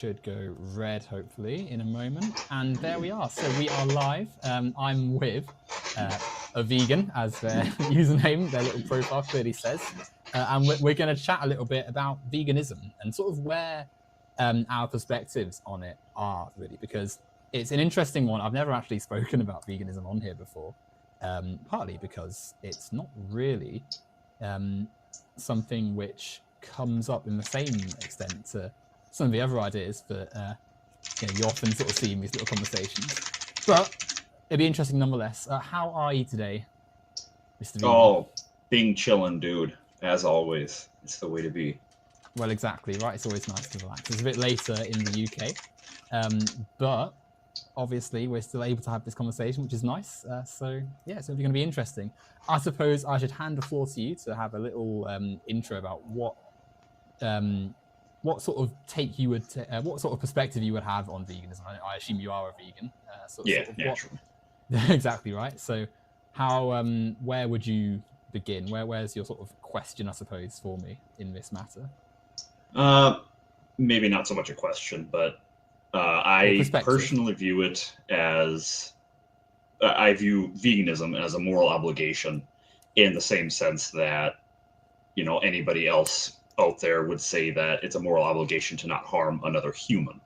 Should go red, hopefully, in a moment. And there we are. So we are live. I'm with a vegan, as their username, their little profile clearly says. And we're going to chat a little bit about veganism and sort of where our perspectives on it are, really, because it's an interesting one. I've never actually spoken about veganism on here before, partly because it's not really something which comes up in the same extent to some of the other ideas that you often sort of see in these little conversations. But it'd be interesting nonetheless. How are you today, Mr. Vegan? Oh, being chillin', dude. As always, it's the way to be. Well, exactly, right? It's always nice to relax. It's a bit later in the UK, but obviously we're still able to have this conversation, which is nice. So yeah, it's going to be interesting. I suppose I should hand the floor to you to have a little intro about what sort of take you would, what sort of perspective you would have on veganism. I assume you are a vegan. Naturally. Exactly right. So, how, where would you begin? Where's your sort of question, I suppose, for me in this matter? Maybe not so much a question, but I personally view it as I view veganism as a moral obligation, in the same sense that anybody else out there would say that it's a moral obligation to not harm another human.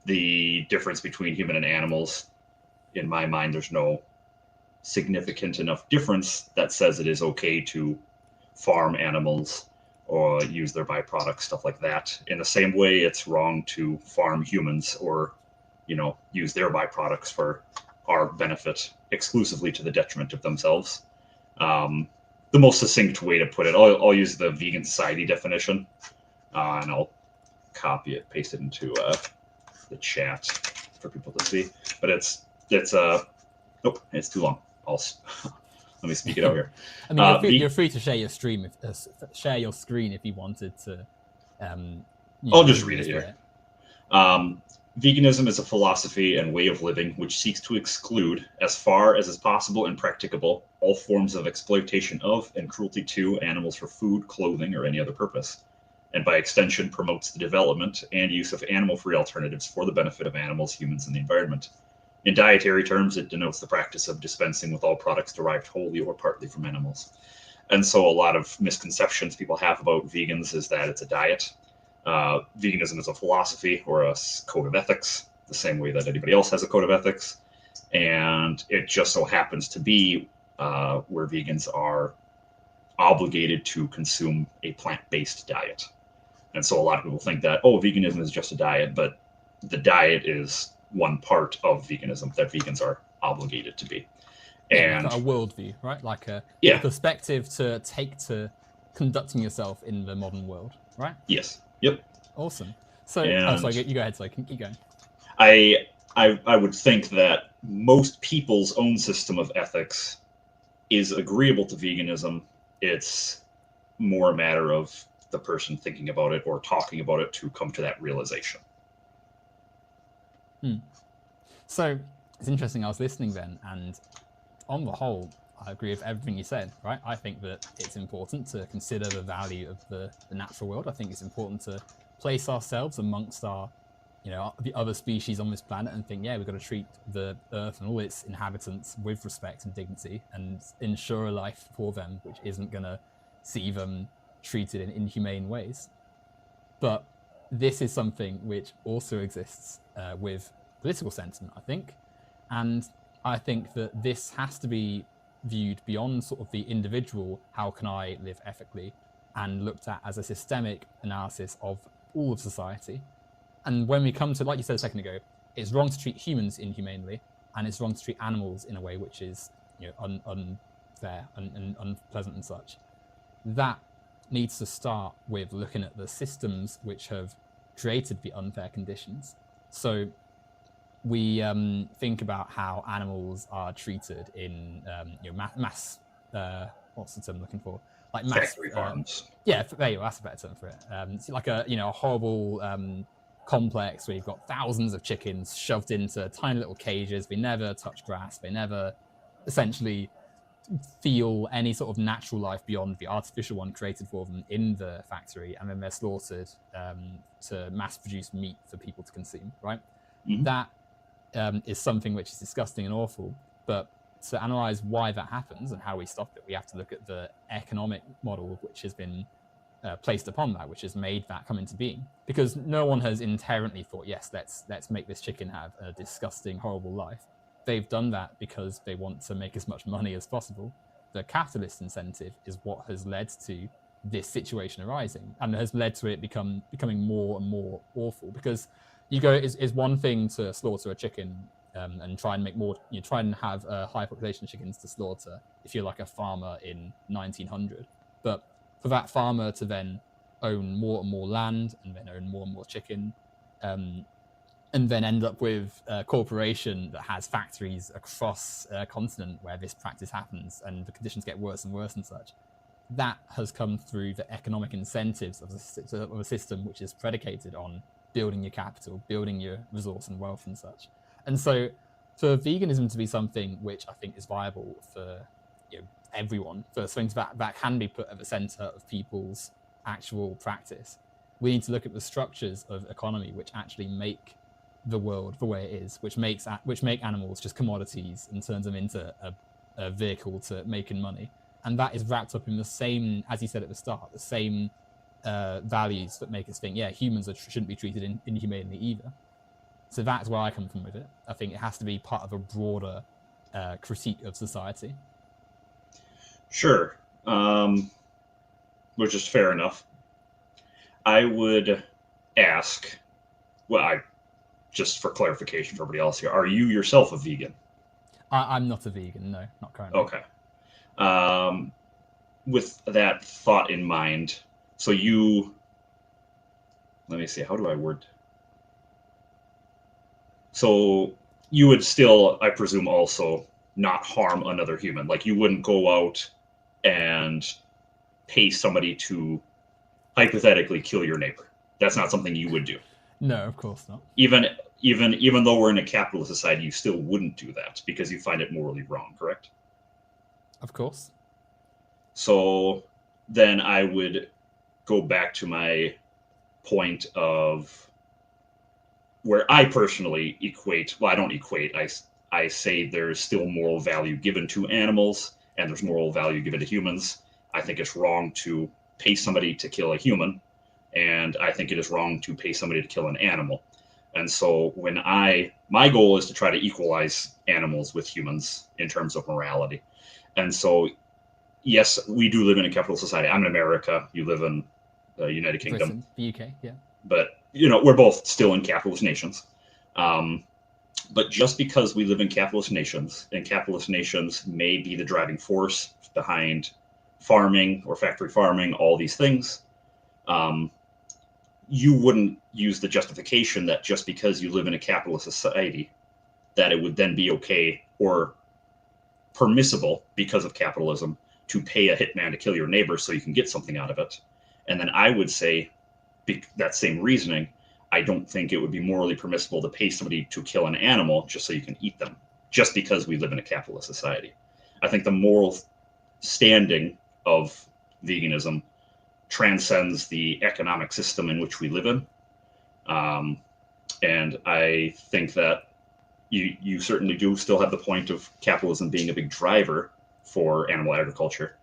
The difference between human and animals, in my mind, there's no significant enough difference that says it is okay to farm animals or use their byproducts, stuff like that. In the same way, it's wrong to farm humans or, use their byproducts for our benefit exclusively to the detriment of themselves. The most succinct way to put it, I'll use the Vegan Society definition, and I'll copy it, paste it into the chat for people to see. But it's nope, it's too long. Let me speak it out here. I mean, you're free to share your stream, share your screen if you wanted to. I'll just read it here. Veganism is a philosophy and way of living which seeks to exclude, as far as is possible and practicable, all forms of exploitation of and cruelty to animals for food, clothing, or any other purpose, and by extension promotes the development and use of animal-free alternatives for the benefit of animals, humans, and the environment. In dietary terms, it denotes the practice of dispensing with all products derived wholly or partly from animals. And so a lot of misconceptions people have about vegans is that it's a diet. Veganism is a philosophy or a code of ethics, the same way that anybody else has a code of ethics. And it just so happens to be where vegans are obligated to consume a plant-based diet. And so a lot of people think that, veganism is just a diet, but the diet is one part of veganism that vegans are obligated to be. And like a worldview, right? Like a perspective to take to conducting yourself in the modern world, right? Yes. Yep. Awesome. So, sorry, you go ahead. So I can keep going. I would think that most people's own system of ethics is agreeable to veganism. It's more a matter of the person thinking about it or talking about it to come to that realization. So it's interesting. I was listening then, and on the whole, I agree with everything you said, right? I think that it's important to consider the value of the natural world. I think it's important to place ourselves amongst our, the other species on this planet and think, we've got to treat the Earth and all its inhabitants with respect and dignity and ensure a life for them, which isn't going to see them treated in inhumane ways. But this is something which also exists with political sentiment, I think. And I think that this has to be viewed beyond sort of the individual, how can I live ethically, and looked at as a systemic analysis of all of society. And when we come to, like you said a second ago, it's wrong to treat humans inhumanely, and it's wrong to treat animals in a way which is unfair and unpleasant and such. That needs to start with looking at the systems which have created the unfair conditions. So we think about how animals are treated in mass. What's the term I'm looking for? Like mass factory farms. Yeah, there you go. That's a better term for it. It's like a horrible complex where you've got thousands of chickens shoved into tiny little cages. They never touch grass. They never essentially feel any sort of natural life beyond the artificial one created for them in the factory, and then they're slaughtered to mass produce meat for people to consume, right? Mhm. That is something which is disgusting and awful. But to analyze why that happens and how we stop it, we have to look at the economic model which has been placed upon that, which has made that come into being. Because no one has inherently thought, yes, let's make this chicken have a disgusting, horrible life. They've done that because they want to make as much money as possible. The capitalist incentive is what has led to this situation arising, and has led to it becoming more and more awful. Because you go, it's one thing to slaughter a chicken and try and make more, try and have a high population of chickens to slaughter if you're like a farmer in 1900. But for that farmer to then own more and more land and then own more and more chicken, and then end up with a corporation that has factories across a continent where this practice happens and the conditions get worse and worse and such, that has come through the economic incentives of a system which is predicated on building your capital, building your resource and wealth and such. And so for veganism to be something which I think is viable for everyone, for things that can be put at the center of people's actual practice, we need to look at the structures of economy which actually make the world the way it is, which make animals just commodities and turns them into a vehicle to making money. And that is wrapped up in the same, as you said at the start, the same values that make us think, yeah, humans shouldn't be treated inhumanely either. So that's where I come from with it. I think it has to be part of a broader critique of society. Sure. Which is fair enough. I would ask, just for clarification for everybody else here, are you yourself a vegan? I'm not a vegan, no, not currently. Okay. With that thought in mind, so let me see, how do I word? So you would still, I presume, also not harm another human. Like you wouldn't go out and pay somebody to hypothetically kill your neighbor. That's not something you would do. No, of course not. Even though we're in a capitalist society, you still wouldn't do that because you find it morally wrong, correct? Of course. So then I would go back to my point of where I personally equate, well, I don't equate, I say there's still moral value given to animals and there's moral value given to humans. I think it's wrong to pay somebody to kill a human, and I think it is wrong to pay somebody to kill an animal. And so my goal is to try to equalize animals with humans in terms of morality. And so, yes, we do live in a capitalist society. I'm in America. You live in the United Kingdom. Britain, the UK, yeah. But, we're both still in capitalist nations. But just because we live in capitalist nations, and capitalist nations may be the driving force behind farming or factory farming, all these things, you wouldn't use the justification that just because you live in a capitalist society, that it would then be okay or permissible because of capitalism to pay a hitman to kill your neighbor so you can get something out of it. And then I would say, that same reasoning, I don't think it would be morally permissible to pay somebody to kill an animal just so you can eat them, just because we live in a capitalist society. I think the moral standing of veganism transcends the economic system in which we live in. And I think that you certainly do still have the point of capitalism being a big driver for animal agriculture.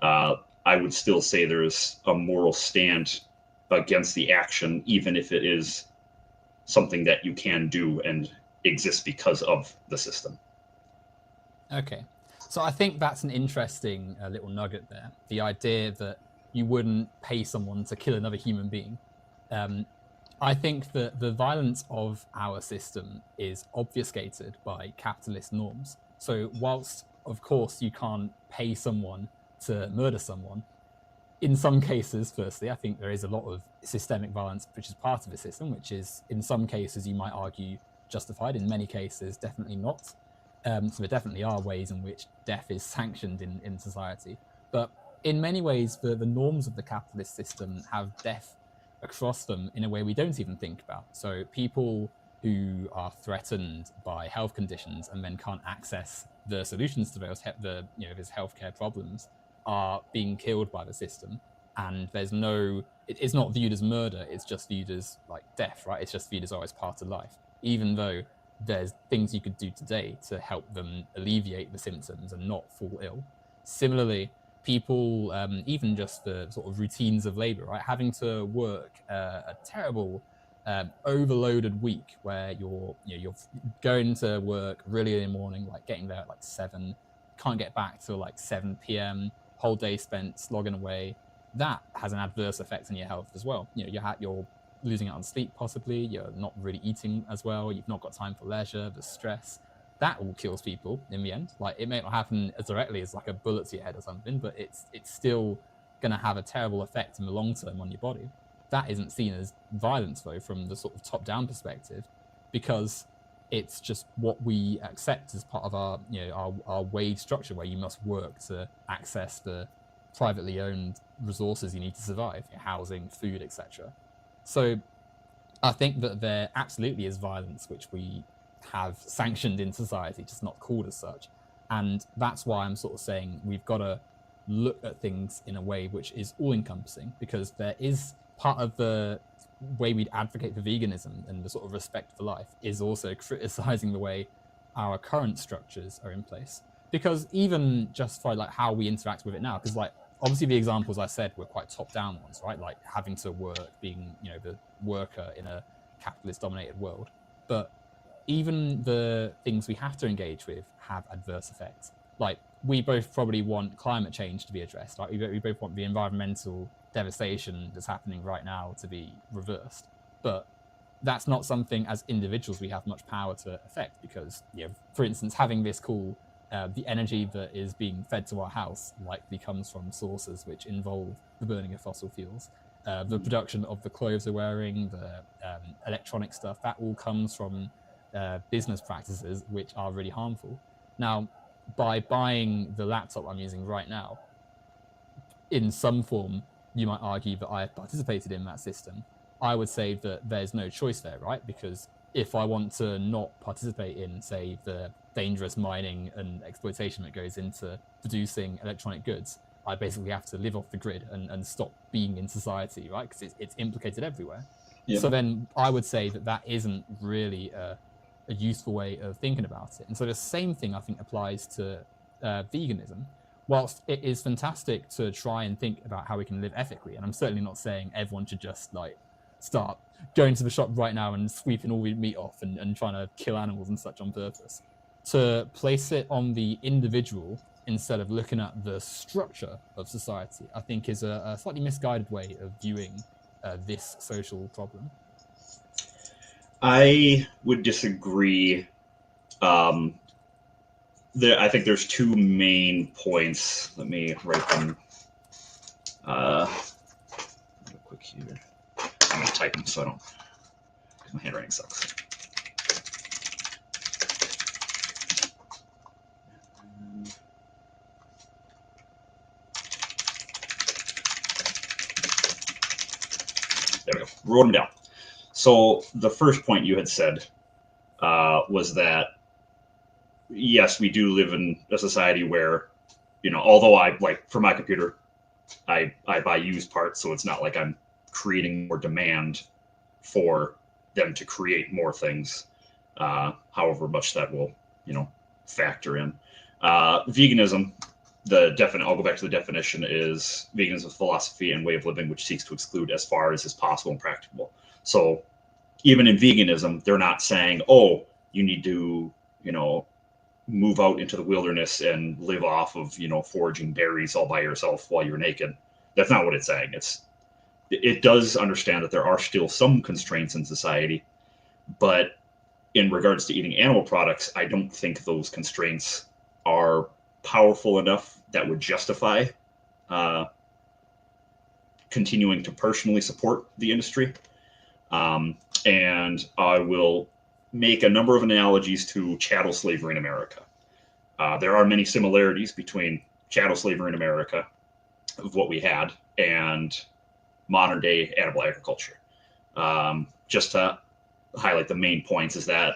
I would still say there's a moral stand against the action, even if it is something that you can do and exists because of the system. Okay. So I think that's an interesting little nugget there. The idea that you wouldn't pay someone to kill another human being. I think that the violence of our system is obfuscated by capitalist norms. So whilst, of course, you can't pay someone to murder someone, in some cases, firstly, I think there is a lot of systemic violence which is part of the system, which is, in some cases, you might argue, justified. In many cases, definitely not. So there definitely are ways in which death is sanctioned in society. But in many ways, the norms of the capitalist system have death across them in a way we don't even think about. So people who are threatened by health conditions and then can't access the solutions to those his healthcare problems are being killed by the system. And there's no, it's not viewed as murder, it's just viewed as like death, right? It's just viewed as always part of life, even though there's things you could do today to help them alleviate the symptoms and not fall ill. Similarly, people, even just the sort of routines of labor, right? Having to work a terrible overloaded week where you're going to work really early in the morning, like getting there at like 7, can't get back till like 7 p.m., whole day spent slogging away. That has an adverse effect on your health as well. You're losing out on sleep, possibly. You're not really eating as well. You've not got time for leisure, the stress. That all kills people in the end. Like, it may not happen as directly as like a bullet to your head or something, but it's still going to have a terrible effect in the long term on your body. That isn't seen as violence, though, from the sort of top-down perspective, because it's just what we accept as part of our wage structure, where you must work to access the privately owned resources you need to survive, housing, food, etc. So I think that there absolutely is violence which we have sanctioned in society, just not called as such. And that's why I'm sort of saying we've got to look at things in a way which is all-encompassing, because there is part of the way we'd advocate for veganism and the sort of respect for life is also criticizing the way our current structures are in place. Because even just for like how we interact with it now, because like obviously the examples I said were quite top-down ones, right? Like having to work, being the worker in a capitalist-dominated world. But even the things we have to engage with have adverse effects. Like, we both probably want climate change to be addressed. Like, we both want the environmental devastation that's happening right now to be reversed. But that's not something as individuals we have much power to affect, because, for instance, having this call, the energy that is being fed to our house likely comes from sources which involve the burning of fossil fuels. The production of the clothes we're wearing, the electronic stuff, that all comes from business practices which are really harmful. Now, by buying the laptop I'm using right now, in some form, you might argue that I have participated in that system. I would say that there's no choice there, right? Because if I want to not participate in, say, the dangerous mining and exploitation that goes into producing electronic goods, I basically have to live off the grid and stop being in society, right? Because it's implicated everywhere. Yeah. So then I would say that isn't really a useful way of thinking about it. And so the same thing, I think, applies to veganism. Whilst it is fantastic to try and think about how we can live ethically, and I'm certainly not saying everyone should just like start going to the shop right now and sweeping all the meat off and trying to kill animals and such on purpose, to place it on the individual instead of looking at the structure of society, I think is a slightly misguided way of viewing this social problem. I would disagree. I think there's two main points. Let me write them real quick here. I'm going to type them so I don't, because my handwriting sucks. There we go. Wrote them down. So the first point you had said was that, yes, we do live in a society where, although I, like, for my computer, I buy used parts, so it's not like I'm creating more demand for them to create more things, however much that will, factor in. Veganism, I'll go back to the definition, is veganism, philosophy and way of living which seeks to exclude as far as is possible and practicable. So even in veganism, they're not saying, oh, you need to, move out into the wilderness and live off of, foraging berries all by yourself while you're naked. That's not what it's saying. It does understand that there are still some constraints in society, but in regards to eating animal products, I don't think those constraints are powerful enough that would justify continuing to personally support the industry. And I will make a number of analogies to chattel slavery in America. There are many similarities between chattel slavery in America, of what we had, and modern day animal agriculture. Just to highlight the main points is that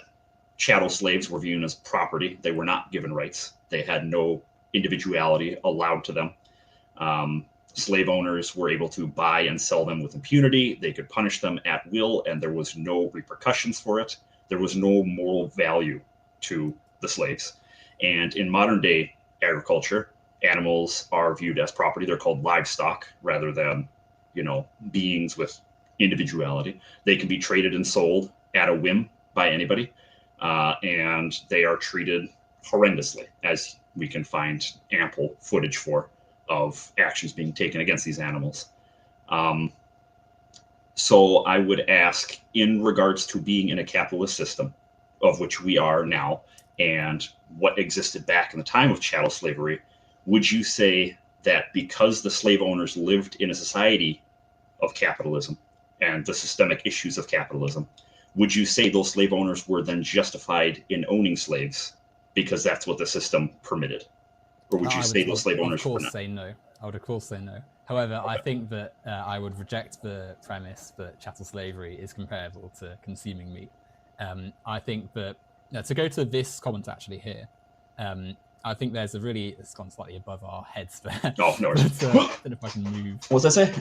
chattel slaves were viewed as property. They were not given rights. They had no individuality allowed to them. Slave owners were able to buy and sell them with impunity. They could punish them at will, and there was no repercussions for it. There was no moral value to the slaves. And in modern day agriculture, animals are viewed as property. They're called livestock rather than, beings with individuality. They can be traded and sold at a whim by anybody, and they are treated horrendously, as we can find ample footage for, of actions being taken against these animals. So I would ask, in regards to being in a capitalist system, of which we are now, and what existed back in the time of chattel slavery, would you say that because the slave owners lived in a society of capitalism and the systemic issues of capitalism, would you say those slave owners were then justified in owning slaves because that's what the system permitted? Or would you say those slave owners were not? I would of course say no. However, okay. I think that I would reject the premise that chattel slavery is comparable to consuming meat. I think that, to go to this comment actually here, I think there's it's gone slightly above our heads there. Oh, no. But, I don't know if I can move. What was that say?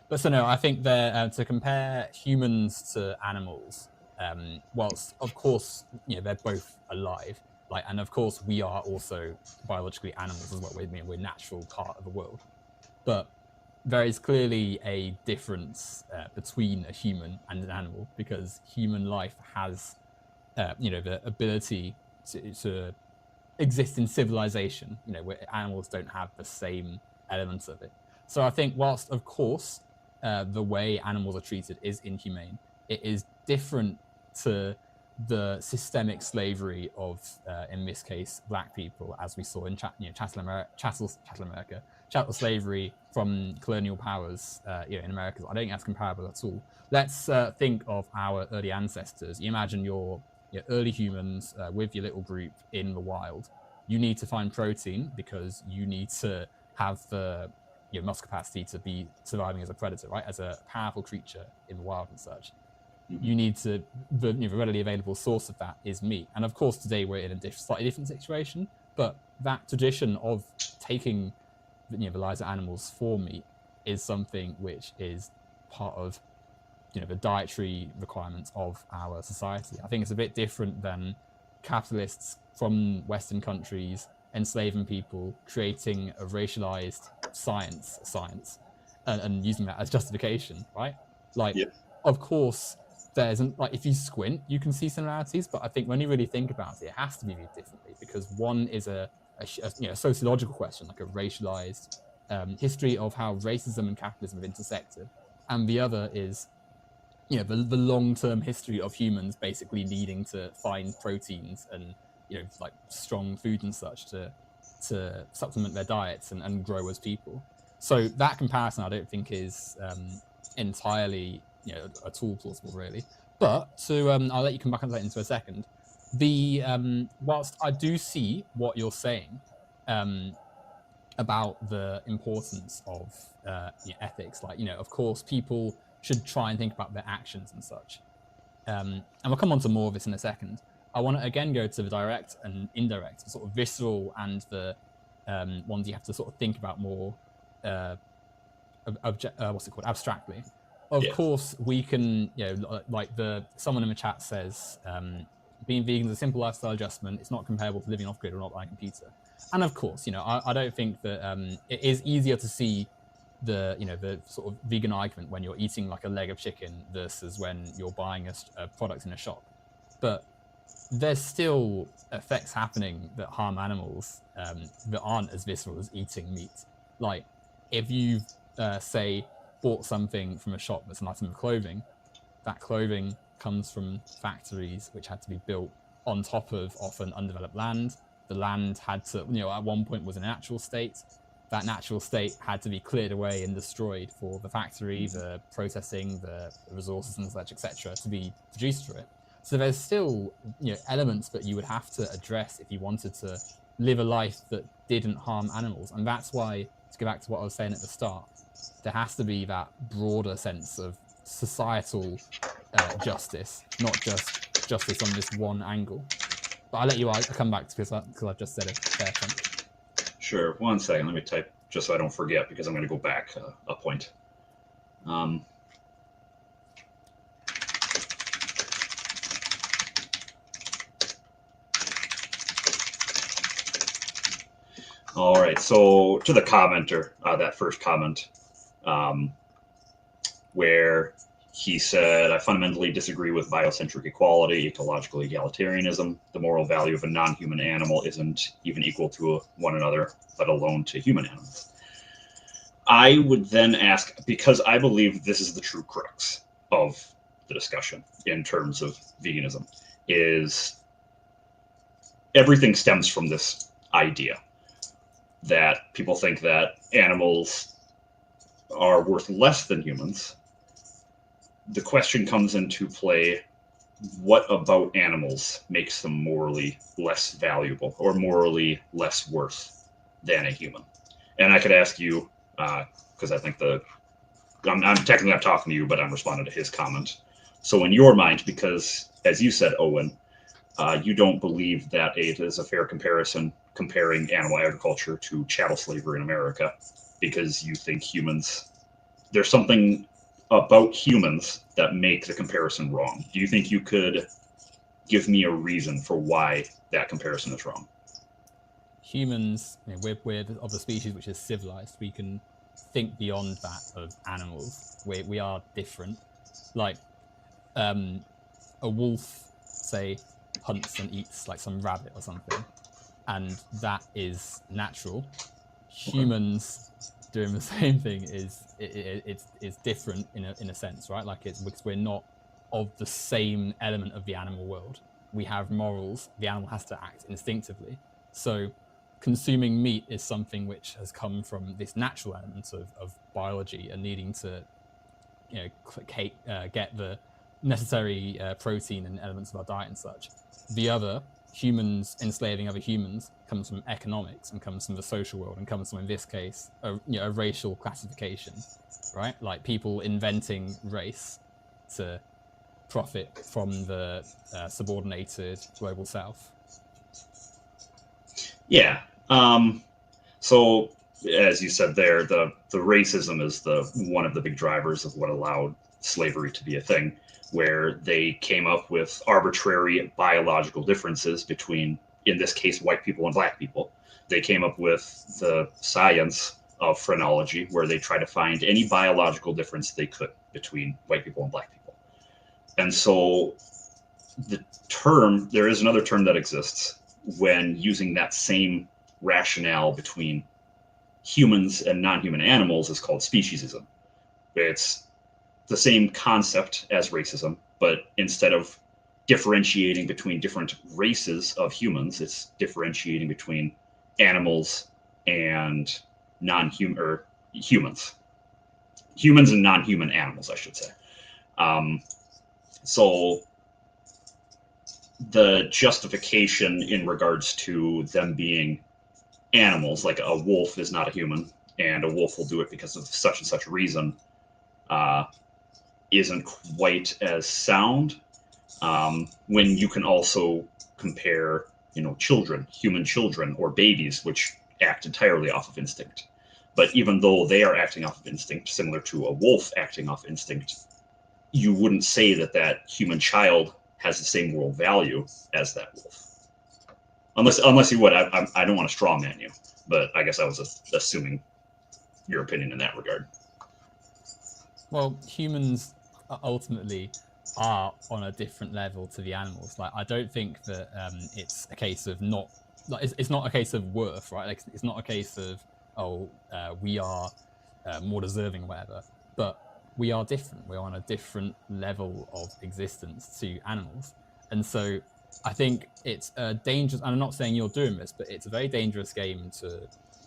But so no, I think to compare humans to animals, whilst of course, they're both alive, and of course we are also biologically animals as well. We're a natural part of the world, but there is clearly a difference between a human and an animal, because human life has, the ability to exist in civilization, where animals don't have the same elements of it. So I think whilst, of course, the way animals are treated is inhumane, it is different to the systemic slavery of, in this case, black people, as we saw in chattel slavery from colonial powers, in America. I don't think that's comparable at all. Let's think of our early ancestors. You imagine your early humans with your little group in the wild. You need to find protein because you need to have the muscle capacity to be surviving as a predator, right? As a powerful creature in the wild and such. You need to, the readily available source of that is meat. And of course, today we're in a slightly different situation, but that tradition of taking the lives of animals for meat is something which is part of the dietary requirements of our society. I think it's a bit different than capitalists from Western countries enslaving people, creating a racialized science and using that as justification, right? Of course, if you squint, you can see similarities, but I think when you really think about it, it has to be viewed differently, because one is a sociological question, like a racialized history of how racism and capitalism have intersected, and the other is the long-term history of humans basically needing to find proteins and strong food and such to supplement their diets and grow as people. So that comparison I don't think is entirely at all plausible, really. But I'll let you come back on that into a second. Whilst I do see what you're saying about the importance of ethics, of course people should try and think about their actions and such. And we'll come on to more of this in a second. I want to again go to the direct and indirect, the sort of visceral and the ones you have to sort of think about more abstractly. Of course, we can, someone in the chat says, being vegan is a simple lifestyle adjustment. It's not comparable to living off grid or not buying a computer. And of course, I don't think that it is easier to see the sort of vegan argument when you're eating like a leg of chicken versus when you're buying a product in a shop. But there's still effects happening that harm animals that aren't as visceral as eating meat. Like if you say bought something from a shop that's an item of clothing, that clothing comes from factories which had to be built on top of often undeveloped land. The land had to, at one point was in a natural state. That natural state had to be cleared away and destroyed for the factory, the processing, the resources and such, etc., to be produced for it. So there's still elements that you would have to address if you wanted to live a life that didn't harm animals. And that's why, to go back to what I was saying at the start, there has to be that broader sense of societal justice, not just justice on this one angle. But I'll let you come back to because I've just said a fair chunk. Sure. 1 second. Let me type just so I don't forget because I'm going to go back a point. All right. So to the commenter, that first comment, where he said, I fundamentally disagree with biocentric equality, ecological egalitarianism. The moral value of a non-human animal isn't even equal to one another, let alone to human animals. I would then ask, because I believe this is the true crux of the discussion in terms of veganism, is everything stems from this idea that people think that animals are worth less than humans. The question comes into play, what about animals makes them morally less valuable or morally less worth than a human? And I could ask you, because I think I'm technically not talking to you, but I'm responding to his comment. So in your mind, because as you said, Owen, you don't believe that it is a fair comparison comparing animal agriculture to chattel slavery in America, because you think there's something about humans that make the comparison wrong. Do you think you could give me a reason for why that comparison is wrong? Humans, we're of the species which is civilized. We can think beyond that of animals. We are different. Like a wolf, say, hunts and eats like some rabbit or something, and that is natural. Humans doing the same thing it's different in a sense, right? Like it's because we're not of the same element of the animal world. We have morals. The animal has to act instinctively. So consuming meat is something which has come from this natural element of biology and needing to get the necessary protein and elements of our diet and such. The other, humans enslaving other humans, comes from economics and comes from the social world and comes from, in this case, a racial classification, right? Like people inventing race to profit from the subordinated global south. Yeah. So as you said there, the racism is one of the big drivers of what allowed slavery to be a thing, where they came up with arbitrary biological differences between, in this case, white people and black people. They came up with the science of phrenology, where they try to find any biological difference they could between white people and black people. And so there is another term that exists when using that same rationale between humans and non-human animals is called speciesism. It's the same concept as racism, but instead of differentiating between different races of humans, it's differentiating between animals and non-human, or humans and non-human animals, I should say. So the justification in regards to them being animals, like a wolf is not a human, and a wolf will do it because of such and such reason, isn't quite as sound. When you can also compare, human children or babies, which act entirely off of instinct. But even though they are acting off of instinct, similar to a wolf acting off instinct, you wouldn't say that human child has the same moral value as that wolf. Unless you would. I don't want to strawman you, but I guess I was assuming your opinion in that regard. Well, humans ultimately are on a different level to the animals. Like, I don't think that it's a case of not, like, it's not a case of worth, right? Like, it's not a case of, we are more deserving or whatever, but we are different. We're on a different level of existence to animals. And so I think it's a dangerous, and I'm not saying you're doing this, but it's a very dangerous game to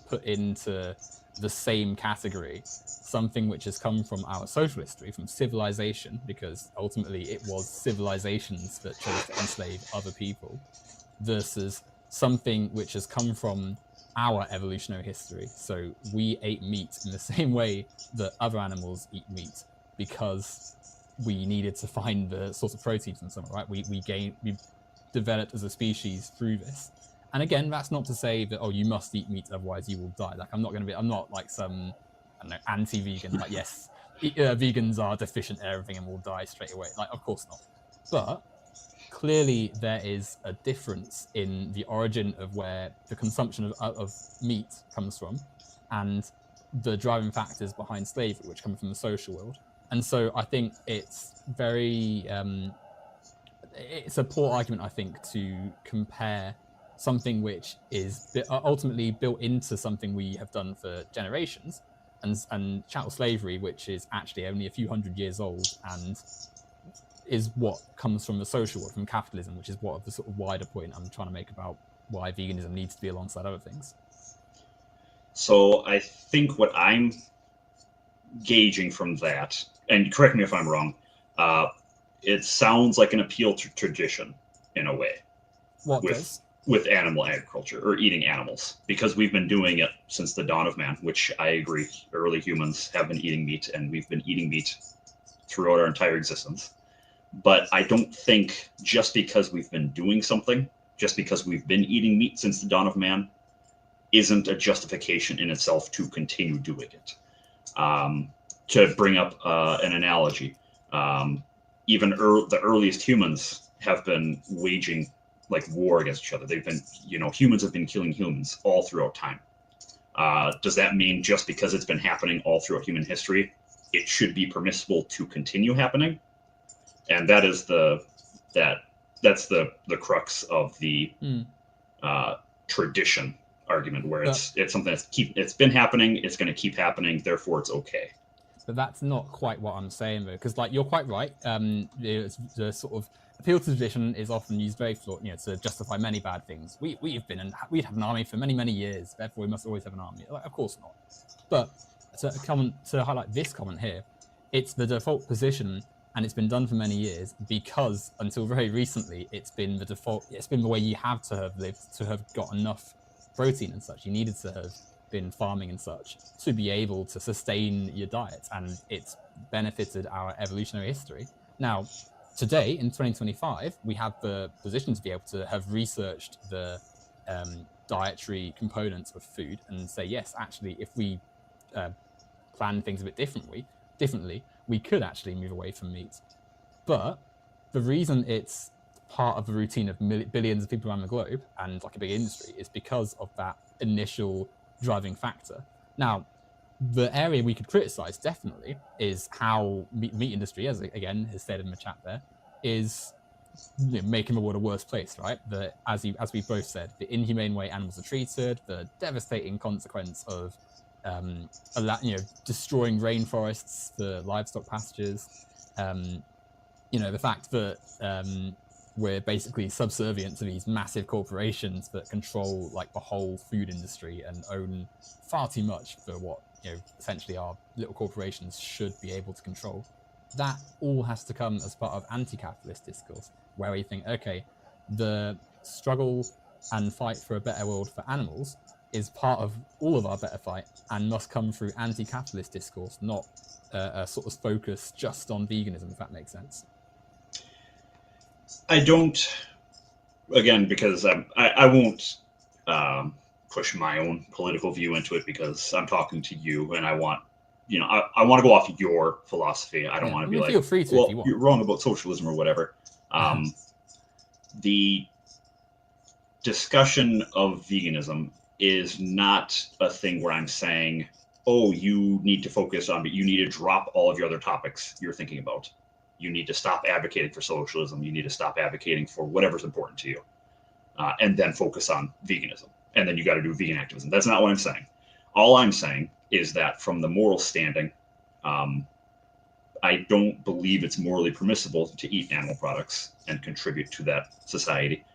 put into the same category something which has come from our social history, from civilization, because ultimately it was civilizations that chose to enslave other people, versus something which has come from our evolutionary history. So we ate meat in the same way that other animals eat meat, because we needed to find the source of protein from somewhere, right? We developed as a species through this. And again, that's not to say that, oh, you must eat meat, otherwise you will die. Like, I'm not like some, I don't know, anti-vegan, like, yes, vegans are deficient in everything and will die straight away. Like, of course not. But clearly there is a difference in the origin of where the consumption of meat comes from and the driving factors behind slavery, which come from the social world. And so I think it's very, it's a poor argument, I think, to compare something which is ultimately built into something we have done for generations, and chattel slavery, which is actually only a few hundred years old and is what comes from the social world, from capitalism, which is what the sort of wider point I'm trying to make about why veganism needs to be alongside other things. So I think what I'm gauging from that, and correct me if I'm wrong, it sounds like an appeal to tradition in a way. What does? With animal agriculture or eating animals, because we've been doing it since the dawn of man, which I agree, early humans have been eating meat, and we've been eating meat throughout our entire existence. But I don't think just because we've been doing something, just because we've been eating meat since the dawn of man, isn't a justification in itself to continue doing it. To bring up an analogy, even the earliest humans have been waging like war against each other. They've been, humans have been killing humans all throughout time. Does that mean just because it's been happening all throughout human history, it should be permissible to continue happening? And that is that's the crux of the tradition argument, where it's something it's been happening, it's going to keep happening, therefore it's okay. But that's not quite what I'm saying, though, because like you're quite right. The sort of appeal to tradition is often used very to justify many bad things. We'd have an army for many years, therefore we must always have an army. Like, of course not. But to highlight this comment here, it's the default position, and it's been done for many years because until very recently, it's been the default. It's been the way you have to have lived to have got enough protein and such. You needed to have been farming and such to be able to sustain your diet, and it's benefited our evolutionary history. Now, today in 2025, we have the position to be able to have researched the dietary components of food and say, yes, actually, if we plan things a bit differently, we could actually move away from meat. But the reason it's part of the routine of billions of people around the globe and like a big industry is because of that initial driving factor. Now, the area we could criticize definitely is how meat industry, as again has said in the chat there, is making the world a worse place, right? As we both said, the inhumane way animals are treated, the devastating consequence of destroying rainforests for livestock pastures, the fact that we're basically subservient to these massive corporations that control like the whole food industry and own far too much for what essentially our little corporations should be able to control. That all has to come as part of anti-capitalist discourse, where we think, okay, the struggle and fight for a better world for animals is part of all of our better fight and must come through anti-capitalist discourse, not a sort of focus just on veganism, if that makes sense. I don't, again, because I won't push my own political view into it, because I'm talking to you and I want I want to go off your philosophy. I don't want to be like, feel free to, well, if you want. You're wrong about socialism or whatever. The discussion of veganism is not a thing where I'm saying, oh, you need to focus on, but you need to drop all of your other topics you're thinking about. You need to stop advocating for socialism. You need to stop advocating for whatever's important to you, and then focus on veganism. And then you got to do vegan activism. That's not what I'm saying. All I'm saying is that from the moral standing, I don't believe it's morally permissible to eat animal products and contribute to that society.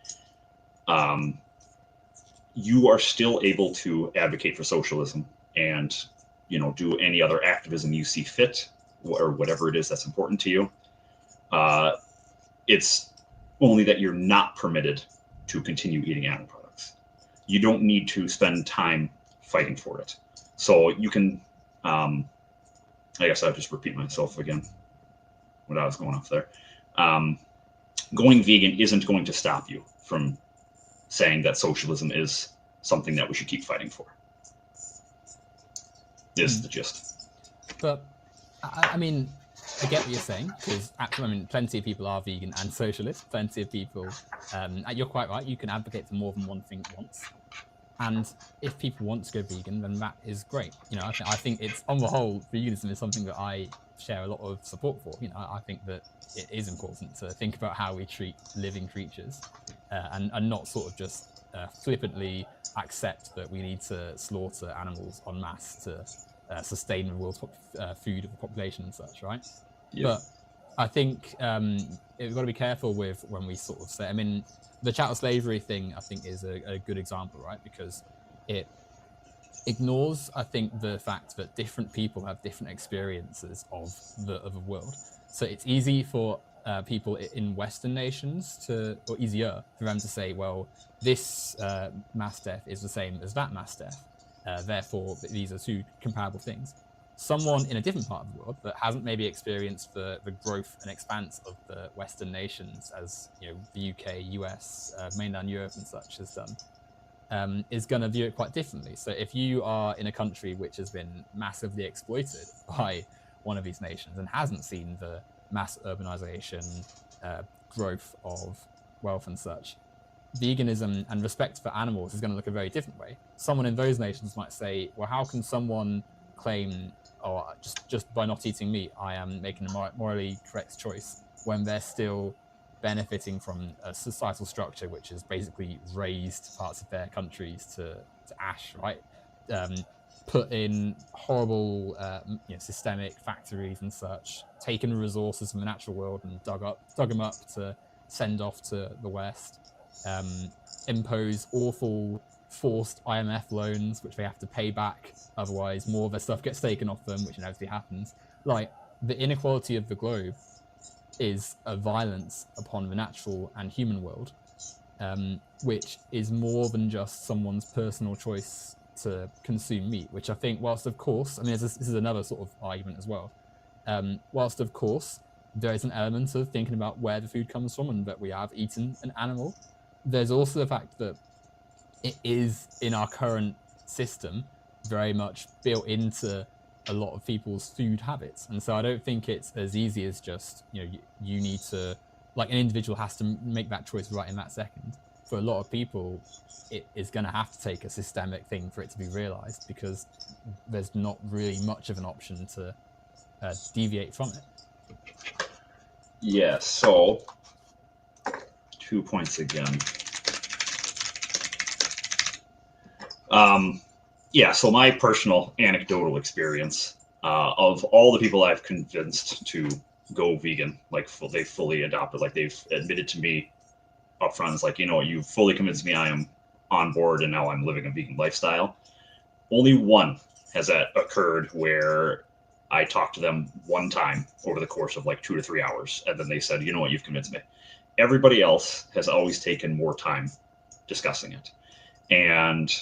You are still able to advocate for socialism and do any other activism you see fit, or whatever it is that's important to you. It's only that you're not permitted to continue eating animal products. You don't need to spend time fighting for it. So you can, I guess I'll just repeat myself again. what I was going off there. Going vegan isn't going to stop you from saying that socialism is something that we should keep fighting for. Is the gist. But I mean, I get what you're saying, because I mean, plenty of people are vegan and socialist. Plenty of people, you're quite right. You can advocate for more than one thing at once. And if people want to go vegan, then that is great. You know, I think it's, on the whole, veganism is something that I share a lot of support for. You know, I think that it is important to think about how we treat living creatures, and not sort of just flippantly accept that we need to slaughter animals en masse to sustain the world's food population and such, right? Yep. But I think we've got to be careful with when we sort of say, I mean, the chattel slavery thing, I think, is a good example, right? Because it ignores, I think, the fact that different people have different experiences of the world. So it's easy for people in Western nations or easier for them to say, well, this mass death is the same as that mass death. Therefore, these are two comparable things. Someone in a different part of the world that hasn't maybe experienced the growth and expanse of the Western nations, as you know, the UK, US, mainland Europe and such has done, is going to view it quite differently. So if you are in a country which has been massively exploited by one of these nations and hasn't seen the mass urbanization, growth of wealth and such, veganism and respect for animals is going to look a very different way. Someone in those nations might say, well, how can someone claim, or just by not eating meat, I am making a morally correct choice, when they're still benefiting from a societal structure which has basically raised parts of their countries to ash, right? Put in horrible systemic factories and such, taken resources from the natural world and dug them up to send off to the West, impose awful forced IMF loans, which they have to pay back, otherwise more of their stuff gets taken off them, which inevitably happens. Like, the inequality of the globe is a violence upon the natural and human world, which is more than just someone's personal choice to consume meat, which I think, whilst of course, I mean, this is another sort of argument as well, whilst of course there is an element of thinking about where the food comes from and that we have eaten an animal, there's also the fact that it is, in our current system, very much built into a lot of people's food habits. And so I don't think it's as easy as just, you need to, like, an individual has to make that choice right in that second. For a lot of people, it is going to have to take a systemic thing for it to be realized, because there's not really much of an option to deviate from it. Yeah, so 2 points again. Yeah, so my personal anecdotal experience of all the people I've convinced to go vegan, like they fully adopted, like they've admitted to me up front, it's like, you've fully convinced me I am on board and now I'm living a vegan lifestyle. Only one has that occurred where I talked to them one time over the course of like 2 to 3 hours, and then they said, you know what, you've convinced me. Everybody else has always taken more time discussing it. And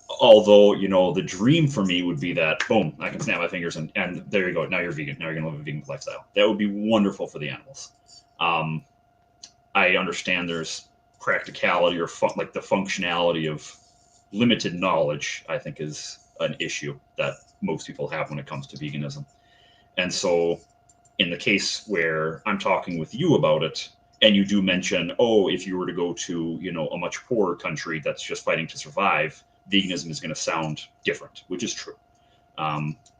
although, the dream for me would be that, boom, I can snap my fingers and there you go. Now you're vegan. Now you're going to live a vegan lifestyle. That would be wonderful for the animals. I understand there's practicality or like the functionality of limited knowledge, I think, is an issue that most people have when it comes to veganism. And so in the case where I'm talking with you about it, and you do mention, if you were to go to, a much poorer country that's just fighting to survive, veganism is going to sound different, which is true.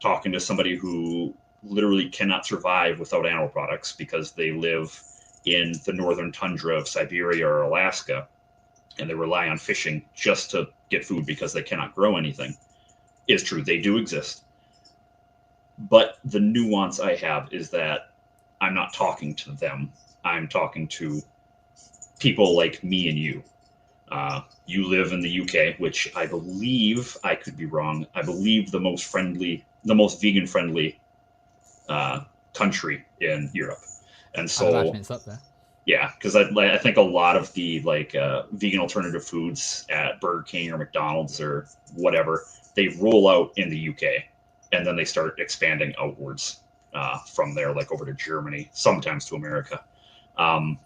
Talking to somebody who literally cannot survive without animal products because they live in the northern tundra of Siberia or Alaska, and they rely on fishing just to get food because they cannot grow anything, is true. They do exist. But the nuance I have is that I'm not talking to them. I'm talking to people like me and you. You live in the UK, which I believe, I could be wrong, I believe the most vegan-friendly country in Europe. And so, I imagine it's up there. Yeah, because I think a lot of the vegan alternative foods at Burger King or McDonald's or whatever, they roll out in the UK, and then they start expanding outwards from there, like over to Germany, sometimes to America. And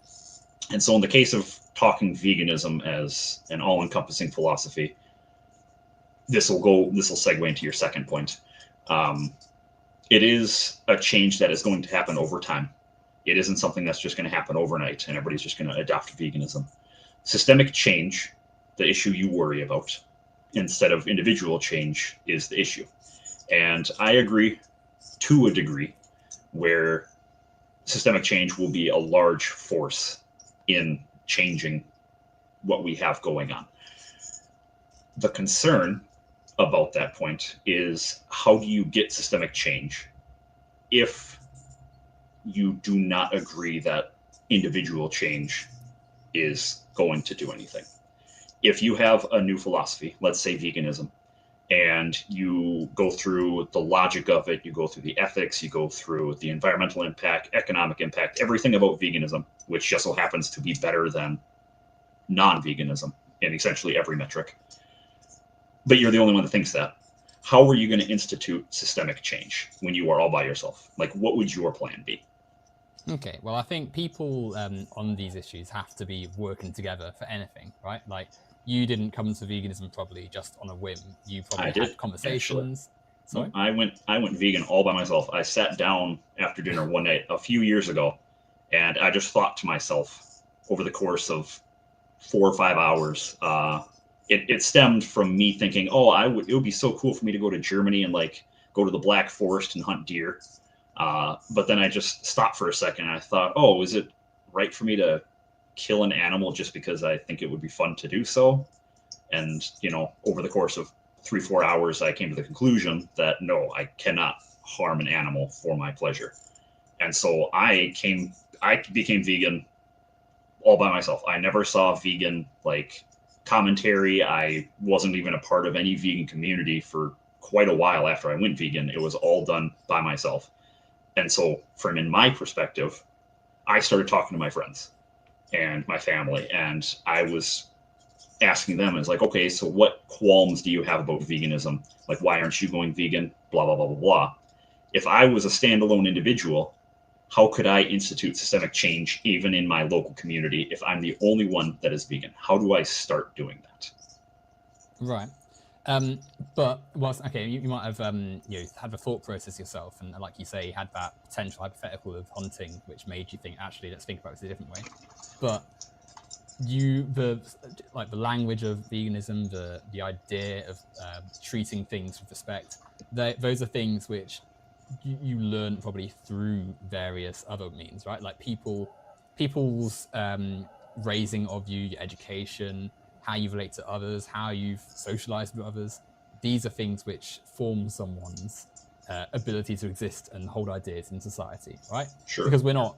so in the case of talking veganism as an all-encompassing philosophy, this will segue into your second point. It is a change that is going to happen over time. It isn't something that's just going to happen overnight and everybody's just going to adopt veganism. Systemic change, the issue you worry about, instead of individual change, is the issue. And I agree to a degree where systemic change will be a large force in changing what we have going on. The concern about that point is, how do you get systemic change if you do not agree that individual change is going to do anything? If you have a new philosophy, let's say veganism, and you go through the logic of it, you go through the ethics, you go through the environmental impact, economic impact, everything about veganism, which just so happens to be better than non-veganism in essentially every metric, but you're the only one that thinks that, how are you going to institute systemic change when you are all by yourself? Like, what would your plan be? Okay, well, I think people on these issues have to be working together for anything, right? Like, you didn't come to veganism probably just on a whim. You probably had conversations. No, I went vegan all by myself. I sat down after dinner one night a few years ago, and I just thought to myself over the course of 4 or 5 hours. It stemmed from me thinking, oh, it would be so cool for me to go to Germany and like go to the Black Forest and hunt deer. But then I just stopped for a second and I thought, oh, is it right for me to kill an animal just because I think it would be fun to do so? And, over the course of 3 or 4 hours, I came to the conclusion that no, I cannot harm an animal for my pleasure. And so I became vegan all by myself. I never saw vegan like commentary. I wasn't even a part of any vegan community for quite a while after I went vegan. It was all done by myself. And so from in my perspective, I started talking to my friends and my family, and I was asking them, it's like, okay, so what qualms do you have about veganism? Like, why aren't you going vegan? Blah, blah, blah, blah, blah. If I was a standalone individual, how could I institute systemic change even in my local community if I'm the only one that is vegan? How do I start doing that? Right. But okay, you might have had the thought process yourself, and like you say, had that potential hypothetical of hunting, which made you think, actually, let's think about this a different way. But the language of veganism, the idea of treating things with respect, those are things which you learn probably through various other means, right? Like people's raising of you, your education, how you relate to others, how you've socialized with others. These are things which form someone's ability to exist and hold ideas in society, right? Sure. Because we're not,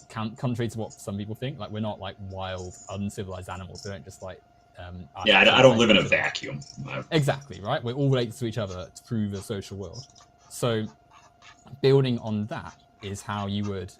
contrary to what some people think, like we're not like wild, uncivilized animals. We don't just like. I don't live in a vacuum. Exactly, right? We're all related to each other through the social world. So building on that is how you would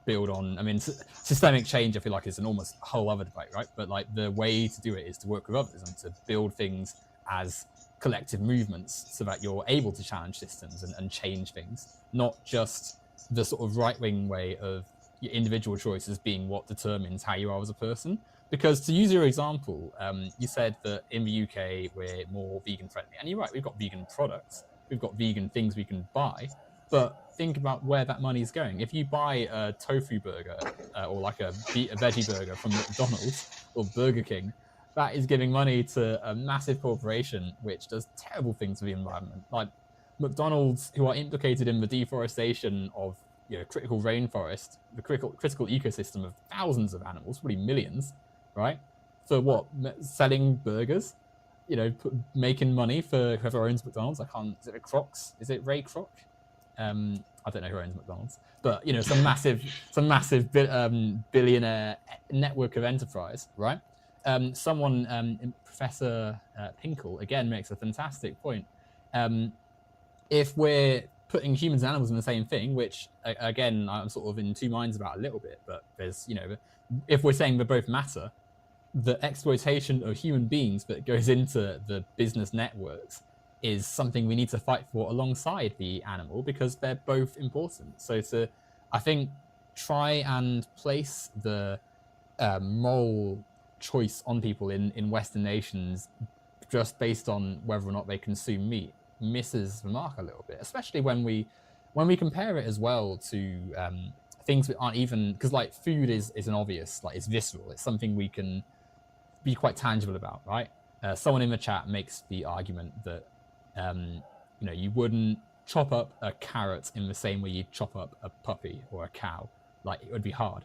build on, systemic change, I feel like, is an almost whole other debate, right? But like the way to do it is to work with others and to build things as collective movements so that you're able to challenge systems and change things, not just the sort of right-wing way of your individual choices being what determines how you are as a person. Because to use your example, you said that in the UK, we're more vegan friendly. And you're right, we've got vegan products. We've got vegan things we can buy. But think about where that money is going. If you buy a tofu burger or like a veggie burger from McDonald's or Burger King, that is giving money to a massive corporation which does terrible things for the environment. Like McDonald's, who are implicated in the deforestation of critical rainforest, the critical ecosystem of thousands of animals, probably millions, right? For what? Selling burgers? Making money for whoever owns McDonald's. Is it Crocs? Is it Ray Kroc? I don't know who owns McDonald's, but some massive billionaire network of enterprise, right? Professor Pinkel again makes a fantastic point. If we're putting humans and animals in the same thing, which again I'm sort of in two minds about a little bit, but there's if we're saying they both matter, the exploitation of human beings that goes into the business networks is something we need to fight for alongside the animal, because they're both important. So to, I think, try and place the moral choice on people in Western nations just based on whether or not they consume meat misses the mark a little bit, especially when we compare it as well to things that aren't even, because like food is an obvious, like it's visceral, it's something we can be quite tangible about, right? Someone in the chat makes the argument that you wouldn't chop up a carrot in the same way you'd chop up a puppy or a cow. Like, it would be hard.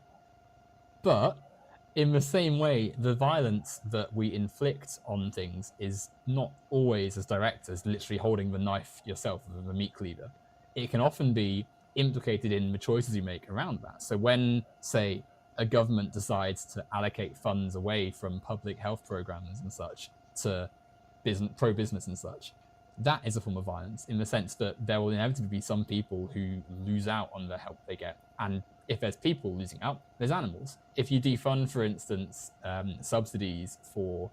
But in the same way, the violence that we inflict on things is not always as direct as literally holding the knife yourself with a meat cleaver. It can often be implicated in the choices you make around that. So when, say, a government decides to allocate funds away from public health programs and such to pro-business and such, that is a form of violence, in the sense that there will inevitably be some people who lose out on the help they get. And if there's people losing out, there's animals. If you defund, for instance, subsidies for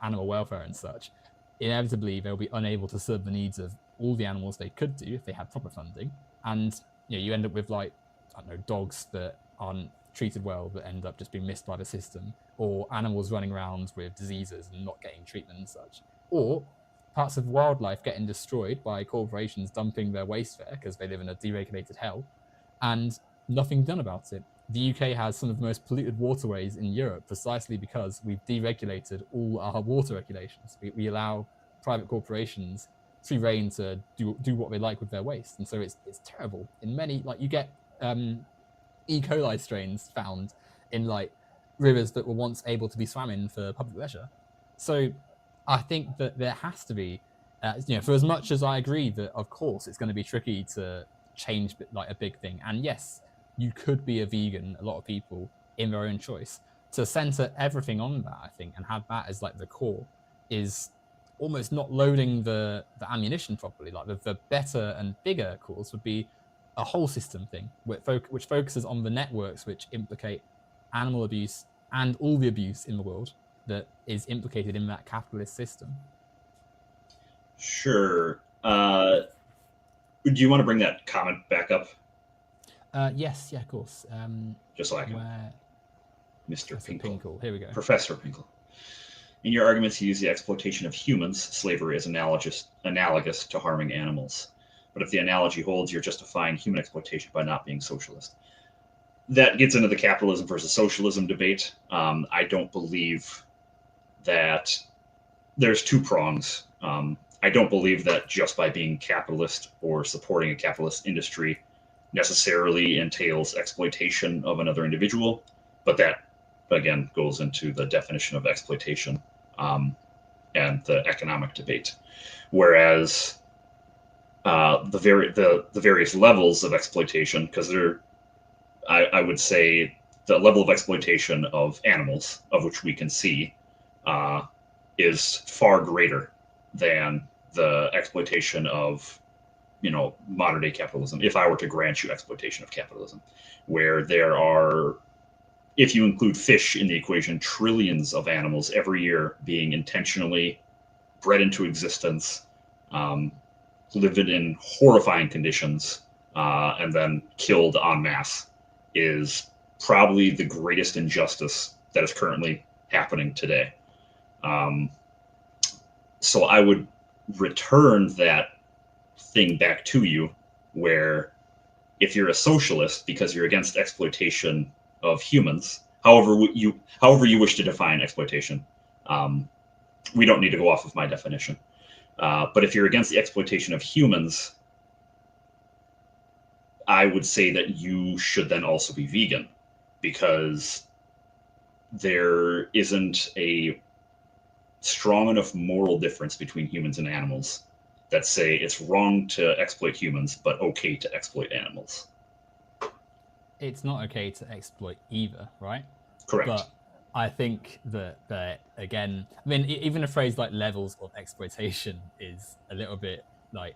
animal welfare and such, inevitably they'll be unable to serve the needs of all the animals they could do if they had proper funding. And you end up with, like, I don't know, dogs that aren't treated well that end up just being missed by the system, or animals running around with diseases and not getting treatment and such, or parts of wildlife getting destroyed by corporations dumping their waste there because they live in a deregulated hell, and nothing done about it. The UK has some of the most polluted waterways in Europe precisely because we've deregulated all our water regulations. We allow private corporations free rein to do what they like with their waste, and so it's terrible. In many, like, you get E. coli strains found in like rivers that were once able to be swam in for public leisure. So I think that there has to be, for as much as I agree that of course it's going to be tricky to change like a big thing, and yes, you could be a vegan, a lot of people, in their own choice, to center everything on that, I think, and have that as like the core, is almost not loading the ammunition properly. Like the better and bigger cause would be a whole system thing, which focuses on the networks which implicate animal abuse and all the abuse in the world that is implicated in that capitalist system. Sure. Do you want to bring that comment back up? Yes, yeah, of course. Just so I can. Mr. Pinkle. Here we go. Professor Pinkle. In your arguments, you use the exploitation of humans, slavery, as analogous to harming animals. But if the analogy holds, you're justifying human exploitation by not being socialist. That gets into the capitalism versus socialism debate. I don't believe that there's two prongs. I don't believe that just by being capitalist or supporting a capitalist industry necessarily entails exploitation of another individual, but that, again, goes into the definition of exploitation and the economic debate. Whereas the various levels of exploitation, because I would say the level of exploitation of animals, of which we can see, is far greater than the exploitation of modern day capitalism. If I were to grant you exploitation of capitalism, where there are, if you include fish in the equation, trillions of animals every year being intentionally bred into existence, lived in horrifying conditions, and then killed en masse, is probably the greatest injustice that is currently happening today. So I would return that thing back to you, where if you're a socialist because you're against exploitation of humans, however you wish to define exploitation, we don't need to go off of my definition. But if you're against the exploitation of humans, I would say that you should then also be vegan, because there isn't a strong enough moral difference between humans and animals that say it's wrong to exploit humans, but okay to exploit animals. It's not okay to exploit either, right? Correct. But I think that again, I mean, even a phrase like levels of exploitation is a little bit like.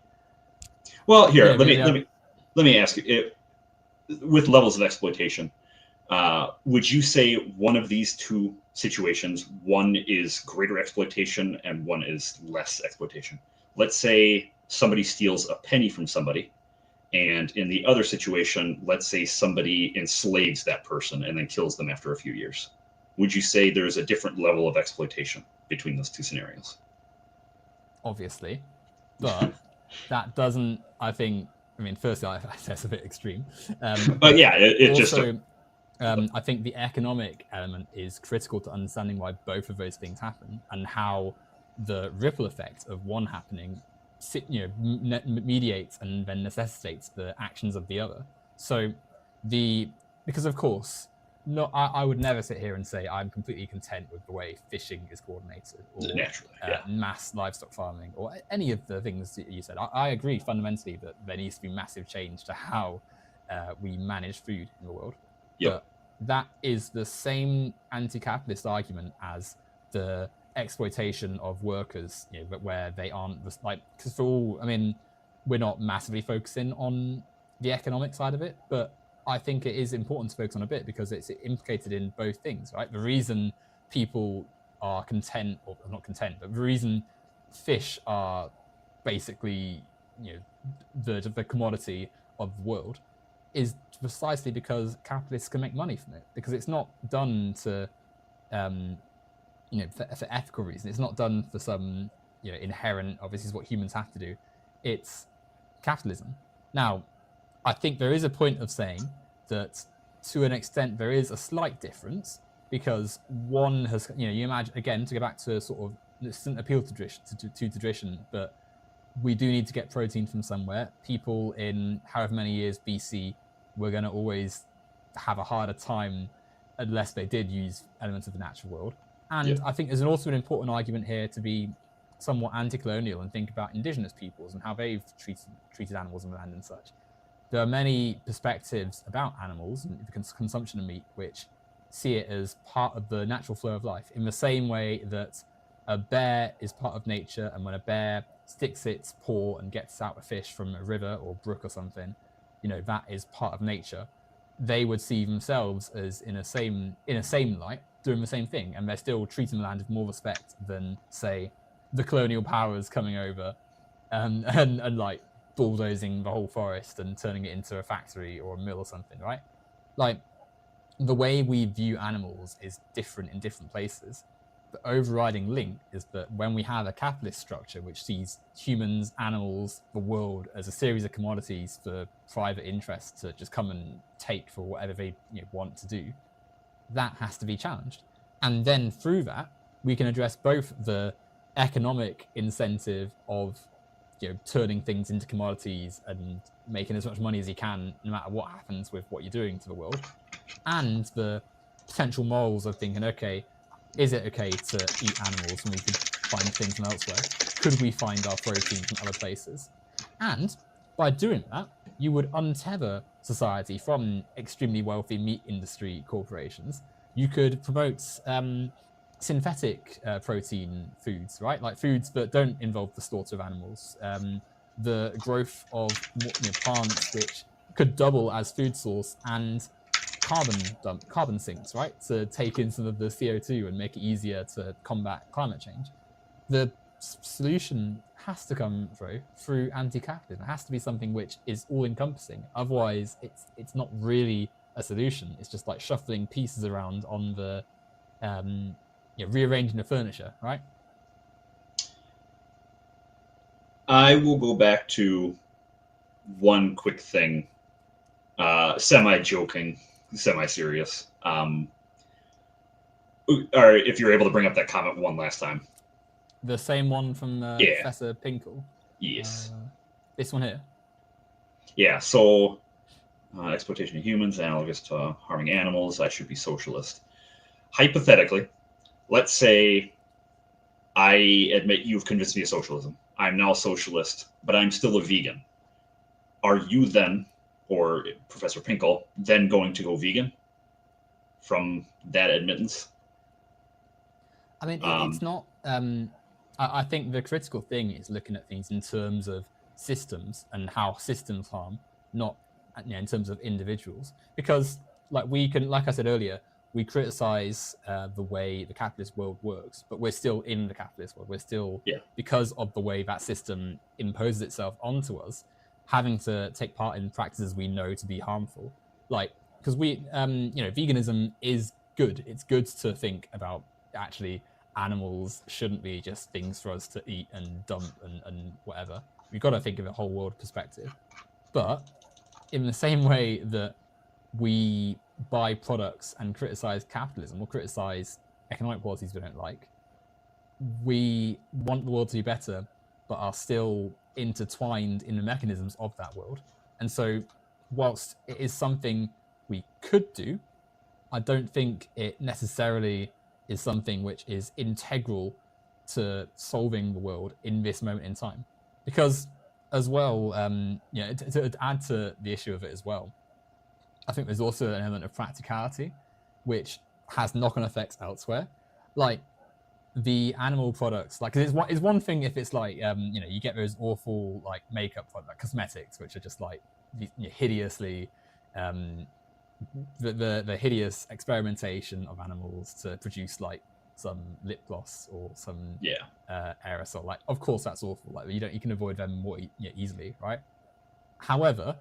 Well, here, let me ask you, with levels of exploitation, would you say one of these two situations, one is greater exploitation and one is less exploitation? let's say somebody steals a penny from somebody, and in the other situation, let's say somebody enslaves that person and then kills them after a few years. Would you say there's a different level of exploitation between those two scenarios? Obviously, but that doesn't, I mean, firstly, that's a bit extreme. But yeah, it also, just... I think the economic element is critical to understanding why both of those things happen and how the ripple effect of one happening, mediates and then necessitates the actions of the other. So because of course, I would never sit here and say I'm completely content with the way fishing is coordinated, or naturally, mass livestock farming, or any of the things that you said. I agree fundamentally that there needs to be massive change to how we manage food in the world. But that is the same anti-capitalist argument as the exploitation of workers, where they aren't because we're not massively focusing on the economic side of it, but I think it is important to focus on a bit because it's implicated in both things, right? The reason people are content, or not content, but the reason fish are basically, the commodity of the world is precisely because capitalists can make money from it, because it's not done to, for ethical reasons. It's not done for some, inherent, oh, this is what humans have to do. It's capitalism. Now, I think there is a point of saying that to an extent there is a slight difference, because one has, you imagine, again, to go back to sort of, this doesn't appeal to tradition, but we do need to get protein from somewhere. People in however many years BC were going to always have a harder time unless they did use elements of the natural world. And I think there's also an important argument here to be somewhat anti-colonial and think about indigenous peoples and how they've treated animals and land and such. There are many perspectives about animals and the consumption of meat which see it as part of the natural flow of life, in the same way that a bear is part of nature, and when a bear sticks its paw and gets out a fish from a river or brook or something, that is part of nature. They would see themselves as in a same light, doing the same thing, and they're still treating the land with more respect than, say, the colonial powers coming over and like bulldozing the whole forest and turning it into a factory or a mill or something, right? Like, the way we view animals is different in different places. The overriding link is that when we have a capitalist structure which sees humans, animals, the world as a series of commodities for private interests to just come and take for whatever they want to do, that has to be challenged. And then through that, we can address both the economic incentive of turning things into commodities and making as much money as you can, no matter what happens with what you're doing to the world, and the potential morals of thinking, okay, is it okay to eat animals when we could find things from elsewhere? Could we find our protein from other places? And by doing that, you would untether society from extremely wealthy meat industry corporations. You could promote synthetic protein foods, right? Like foods that don't involve the slaughter of animals. The growth of plants which could double as food source and carbon sinks, right? To take in some of the CO2 and make it easier to combat climate change. The solution has to come through anti-capitalism. It has to be something which is all-encompassing. Otherwise, it's not really a solution. It's just like shuffling pieces around on the, rearranging the furniture, right? I will go back to one quick thing, semi-joking, semi-serious. Or if you're able to bring up that comment one last time. The same one from Professor Pinkel? Yes. This one here? Yeah, so exploitation of humans, analogous to harming animals, I should be socialist. Hypothetically, let's say I admit you've convinced me of socialism. I'm now a socialist, but I'm still a vegan. Are you then, or Professor Pinkel, then going to go vegan from that admittance? I mean, it's not... I think the critical thing is looking at things in terms of systems and how systems harm, not in terms of individuals. Because, like I said earlier, we criticize the way the capitalist world works, but we're still in the capitalist world. We're still, because of the way that system imposes itself onto us, having to take part in practices we know to be harmful. Like, because veganism is good. It's good to think about actually animals shouldn't be just things for us to eat and dump and whatever. We've got to think of a whole world perspective. But in the same way that we buy products and criticize capitalism or criticize economic policies we don't like, we want the world to be better, but are still intertwined in the mechanisms of that world. And so whilst it is something we could do, I don't think it necessarily is something which is integral to solving the world in this moment in time. Because as well, to add to the issue of it as well, I think there's also an element of practicality, which has knock-on effects elsewhere. Like the animal products, like it's one thing if it's like you get those awful like makeup products, like cosmetics, which are just like hideously the hideous experimentation of animals to produce like some lip gloss or some aerosol. Like, of course, that's awful. Like you can avoid them more easily, right? However,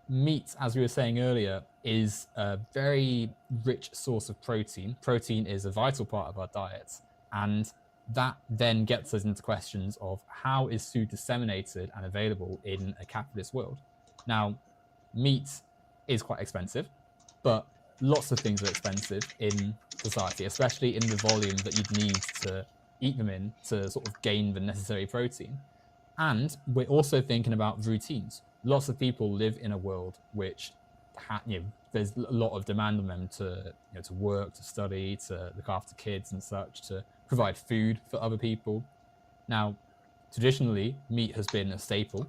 meat, as we were saying earlier, is a very rich source of protein. Protein is a vital part of our diets, and that then gets us into questions of how is food disseminated and available in a capitalist world. Now, meat is quite expensive, but lots of things are expensive in society, especially in the volume that you'd need to eat them in to sort of gain the necessary protein. And we're also thinking about routines. Lots of people live in a world which there's a lot of demand on them to work, to study, to look after kids and such, to provide food for other people. Now, traditionally, meat has been a staple.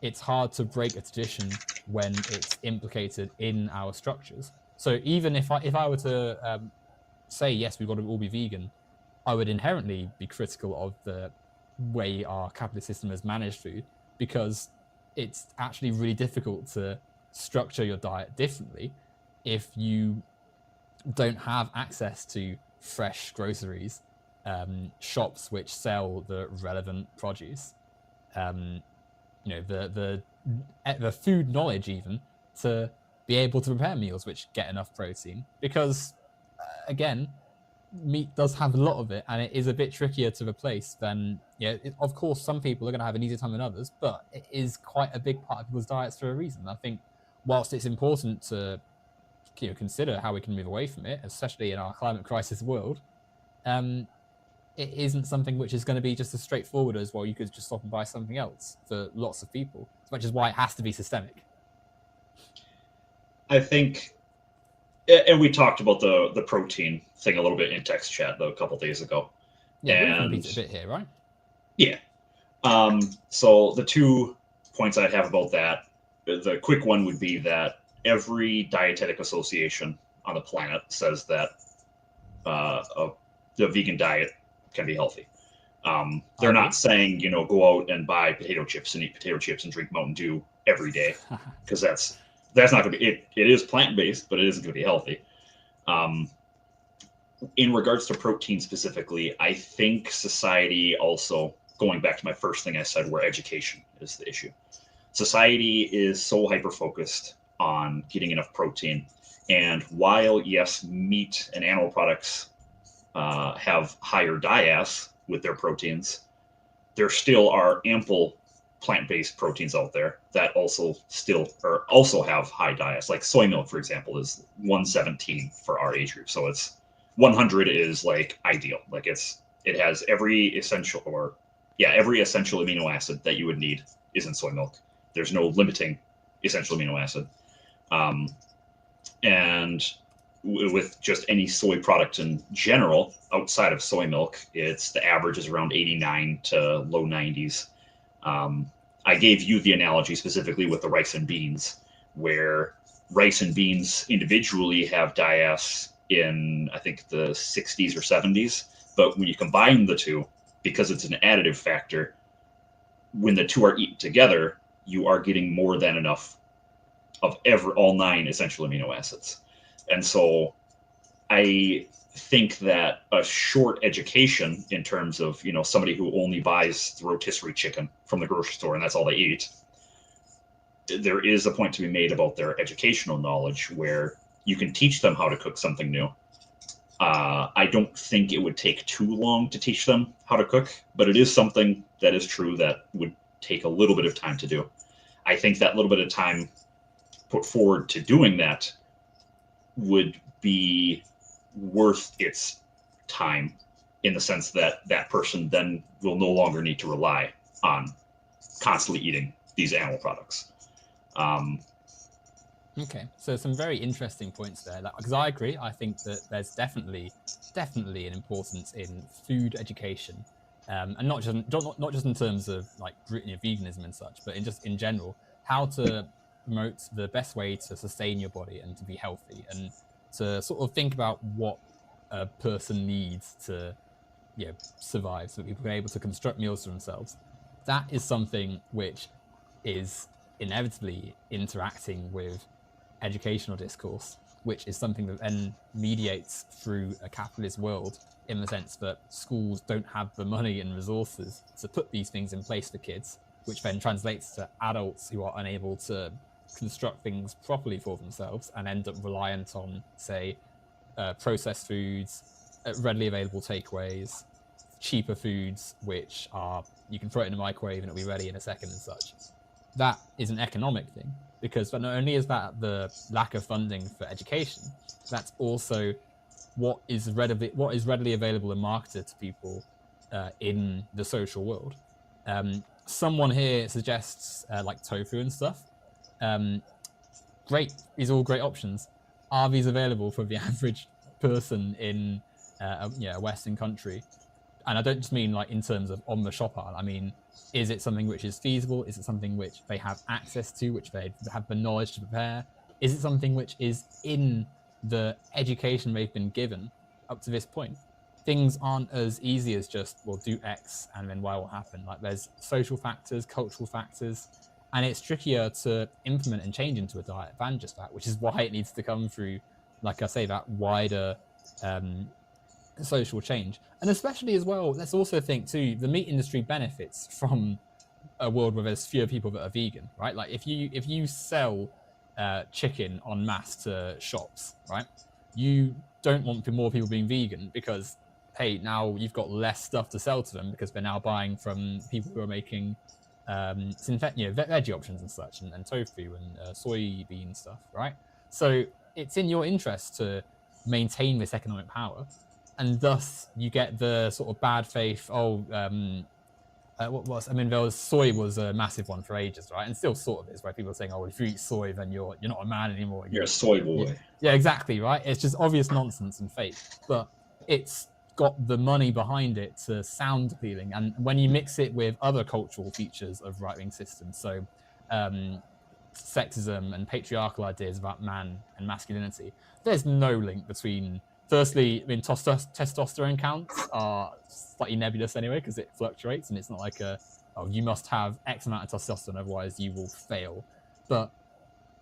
It's hard to break a tradition when it's implicated in our structures. So even if I were to say, yes, we've got to all be vegan, I would inherently be critical of the way our capitalist system has managed food, because it's actually really difficult to structure your diet differently if you don't have access to fresh groceries, shops which sell the relevant produce, the food knowledge even to be able to prepare meals which get enough protein. Because again, meat does have a lot of it, and it is a bit trickier to replace than of course some people are going to have an easier time than others, but it is quite a big part of people's diets for a reason. I think whilst it's important to consider how we can move away from it, especially in our climate crisis world, it isn't something which is going to be just as straightforward as, well, you could just stop and buy something else for lots of people, which is why it has to be systemic. I think, and we talked about the protein thing a little bit in text chat a couple days ago. Yeah, we can repeat it a bit here, right? Yeah. So the 2 points I have about that, the quick one would be that every dietetic association on the planet says that the vegan diet can be healthy. They're not saying, go out and buy potato chips and eat potato chips and drink Mountain Dew every day, because that's not going to be it. It is plant-based, but it isn't going to be healthy. In regards to protein specifically, I think society also, going back to my first thing I said, where education is the issue. Society is so hyper-focused on getting enough protein. And while, yes, meat and animal products have higher DIAS with their proteins, there still are ample plant-based proteins out there that also have high DIAS. Like soy milk, for example, is 117 for our age group. So it's 100 is like ideal. Like it has every essential amino acid that you would need is in soy milk. There's no limiting essential amino acid. And with just any soy product in general, outside of soy milk, the average is around 89 to low 90s. I gave you the analogy specifically with the rice and beans, where rice and beans individually have DIAS in, I think, the 60s or 70s. But when you combine the two, because it's an additive factor, when the two are eaten together, you are getting more than enough of all 9 essential amino acids. And so I think that a short education in terms of, somebody who only buys the rotisserie chicken from the grocery store and that's all they eat, there is a point to be made about their educational knowledge where you can teach them how to cook something new. I don't think it would take too long to teach them how to cook, but it is something that is true that would take a little bit of time to do. I think that little bit of time put forward to doing that would be worth its time, in the sense that that person then will no longer need to rely on constantly eating these animal products. Okay, so some very interesting points there. Because I agree, I think that there's definitely an importance in food education, and not just in terms of like veganism and such, but in general, how to promote the best way to sustain your body and to be healthy, and to sort of think about what a person needs to survive, so that people are able to construct meals for themselves. That is something which is inevitably interacting with educational discourse, which is something that then mediates through a capitalist world, in the sense that schools don't have the money and resources to put these things in place for kids, which then translates to adults who are unable to construct things properly for themselves and end up reliant on, say, processed foods, readily available takeaways, cheaper foods, which are, you can throw it in a microwave and it'll be ready in a second and such. That is an economic thing, because not only is that the lack of funding for education, that's also what is readily available and marketed to people in the social world. Someone here suggests like tofu and stuff. Great, these are all great options. Are these available for the average person in a Western country? And I don't just mean like in terms of on the shop aisle. I mean, is it something which is feasible? Is it something which they have access to, which they have the knowledge to prepare? Is it something which is in the education they've been given up to this point? Things aren't as easy as just, well, do X and then Y will happen. Like, there's social factors, cultural factors, and it's trickier to implement and change into a diet than just that, which is why it needs to come through, like I say, that wider social change. And especially as well, let's also think too, the meat industry benefits from a world where there's fewer people that are vegan, right? Like if you sell chicken en masse to shops, right, you don't want more people being vegan, because hey, now you've got less stuff to sell to them, because they're now buying from people who are making veggie options and such, and tofu and soybean stuff, right? So it's in your interest to maintain this economic power, and thus you get the sort of bad faith. Soy was a massive one for ages, right? And still sort of is, where people are saying, oh, if you eat soy, then you're not a man anymore. You're a soy boy. Yeah, exactly, right? It's just obvious nonsense and fake, but it's got the money behind it to sound appealing. And when you mix it with other cultural features of right-wing systems, so sexism and patriarchal ideas about man and masculinity, there's no link between. Firstly, I mean, testosterone counts are slightly nebulous anyway, because it fluctuates, and it's not like you must have X amount of testosterone, otherwise you will fail. But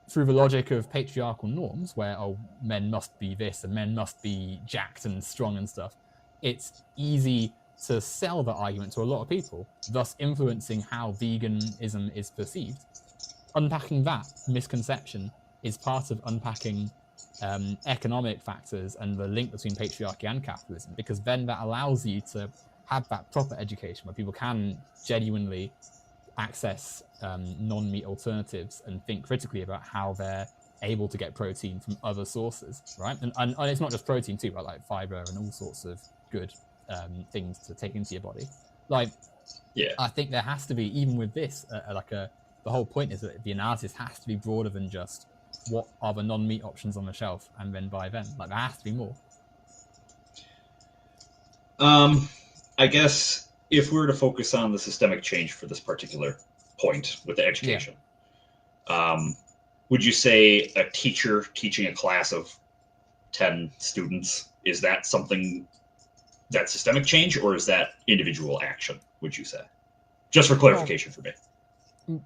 through the logic of patriarchal norms, where men must be this and men must be jacked and strong and stuff, it's easy to sell that argument to a lot of people, thus influencing how veganism is perceived. Unpacking that misconception is part of unpacking economic factors and the link between patriarchy and capitalism, because then that allows you to have that proper education where people can genuinely access non-meat alternatives and think critically about how they're able to get protein from other sources, right? And it's not just protein too, right? Like fiber and all sorts of good things to take into your body. Like, yeah, I think there has to be, even with this, the whole point is that the analysis has to be broader than just what are the non-meat options on the shelf and then buy them. Like, there has to be more. I guess if we were to focus on the systemic change for this particular point with the education, would you say a teacher teaching a class of 10 students, is that something that's systemic change, or is that individual action, would you say? Just for clarification for me.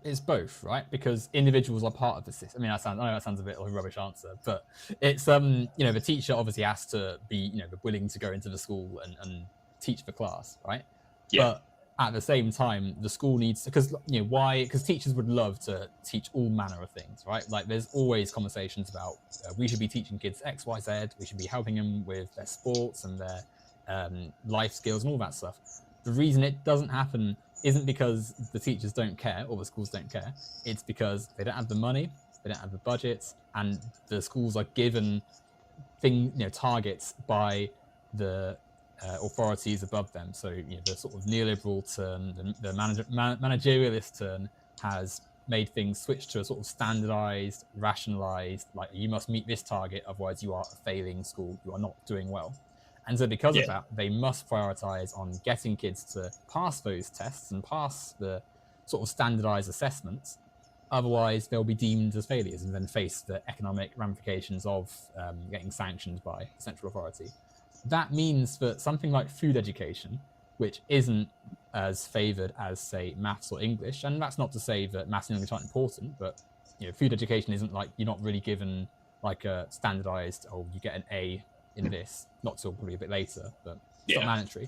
It's both, right? Because individuals are part of the system. I mean, I know that sounds a bit like a rubbish answer, but it's the teacher obviously has to be willing to go into the school and teach the class, right? Yeah. But at the same time, the school needs to, because why? Because teachers would love to teach all manner of things, right? Like there's always conversations about we should be teaching kids X, Y, Z. We should be helping them with their sports and their life skills and all that stuff. The reason it doesn't happen isn't because the teachers don't care or the schools don't care. It's because they don't have the money, they don't have the budgets, and the schools are given targets by the authorities above them. So the sort of neoliberal turn, the managerialist turn has made things switch to a sort of standardized, rationalized, like you must meet this target, otherwise you are a failing school, you are not doing well. And so because of that, they must prioritize on getting kids to pass those tests and pass the sort of standardized assessments. Otherwise, they'll be deemed as failures and then face the economic ramifications of getting sanctioned by central authority. That means that something like food education, which isn't as favored as, say, maths or English, and that's not to say that maths and English aren't important, but food education isn't like, you're not really given like a standardized, you get an A in this, not till probably a bit later, but it's not mandatory.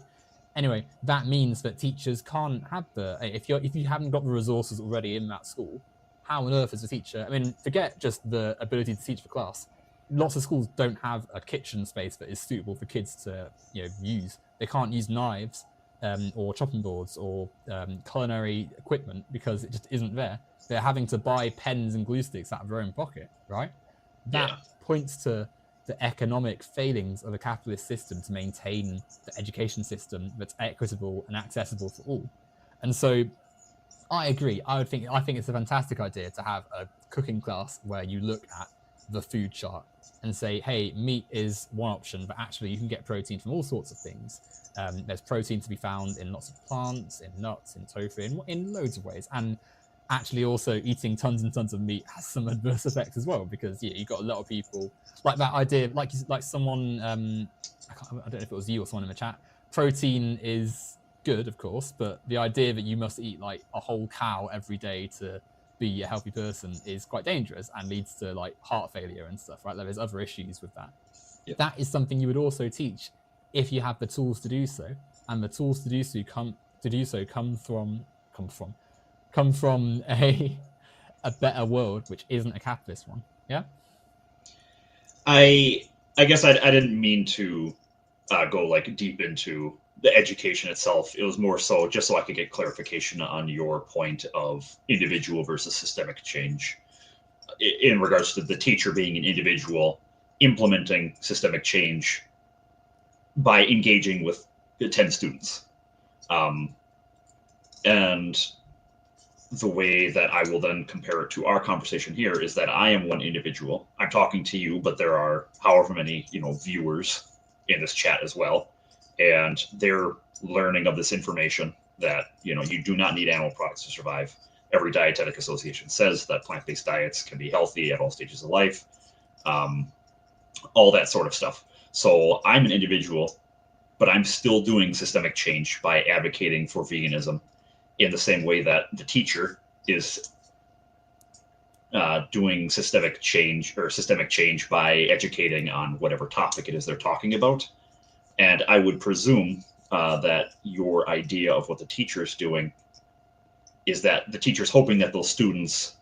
Anyway, that means that teachers can't have if you haven't got the resources already in that school, how on earth is a teacher? I mean, forget just the ability to teach the class. Lots of schools don't have a kitchen space that is suitable for kids to use. They can't use knives or chopping boards or culinary equipment because it just isn't there. They're having to buy pens and glue sticks out of their own pocket, right? That points to the economic failings of the capitalist system to maintain the education system that's equitable and accessible for all. And so I agree. I think it's a fantastic idea to have a cooking class where you look at the food chart and say, hey, meat is one option, but actually you can get protein from all sorts of things. There's protein to be found in lots of plants, in nuts, in tofu, in loads of ways. And actually also eating tons and tons of meat has some adverse effects as well, because you've got a lot of people like that idea, like someone, I don't know if it was you or someone in the chat, protein is good, of course, but the idea that you must eat like a whole cow every day to be a healthy person is quite dangerous and leads to like heart failure and stuff, right? There's other issues with that. Yep. That is something you would also teach if you have the tools to do so, and the tools to do so come from a better world, which isn't a capitalist one. Yeah. I guess I didn't mean to go like deep into the education itself. It was more so just so I could get clarification on your point of individual versus systemic change in regards to the teacher being an individual implementing systemic change by engaging with 10 students. And the way that I will then compare it to our conversation here is that I am one individual. I'm talking to you, but there are however many, viewers in this chat as well. And they're learning of this information that, you do not need animal products to survive. Every dietetic association says that plant-based diets can be healthy at all stages of life, all that sort of stuff. So I'm an individual, but I'm still doing systemic change by advocating for veganism in the same way that the teacher is doing systemic change by educating on whatever topic it is they're talking about. And I would presume that your idea of what the teacher is doing is that the teacher's hoping that those students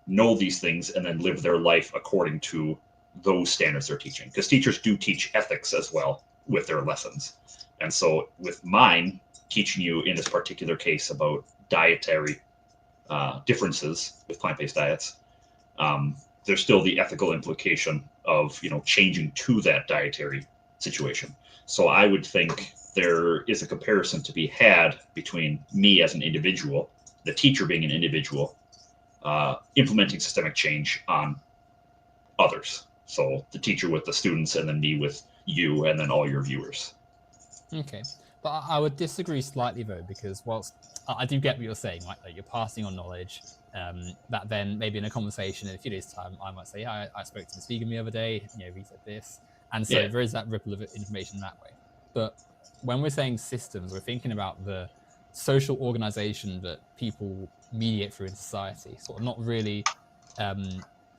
know these things and then live their life according to those standards they're teaching. Because teachers do teach ethics as well with their lessons. And so with mine, teaching you in this particular case about dietary differences with plant-based diets, there's still the ethical implication of changing to that dietary situation. So I would think there is a comparison to be had between me as an individual, the teacher being an individual, implementing systemic change on others. So the teacher with the students, and then me with you, and then all your viewers. Okay, but I would disagree slightly though, because whilst I do get what you're saying, like you're passing on knowledge, that then maybe in a conversation in a few days' time, I might say, yeah, I spoke to this vegan the other day, he said this. And so there is that ripple of information that way. But when we're saying systems, we're thinking about the social organization that people mediate through in society, sort of not really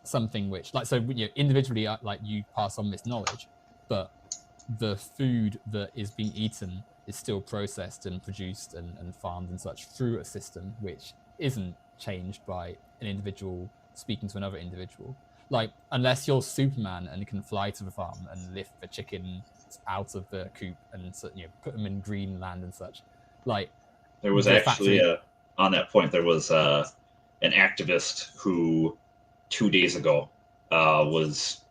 something which, like, so, you know, individually, like, you pass on this knowledge, but the food that is being eaten is still processed and produced and farmed and such through a system which isn't changed by an individual speaking to another individual. Like, unless you're Superman and can fly to the farm and lift the chicken out of the coop and, you know, put them in green land and such. Like, there was actually on that point, there was an activist who 2 days ago was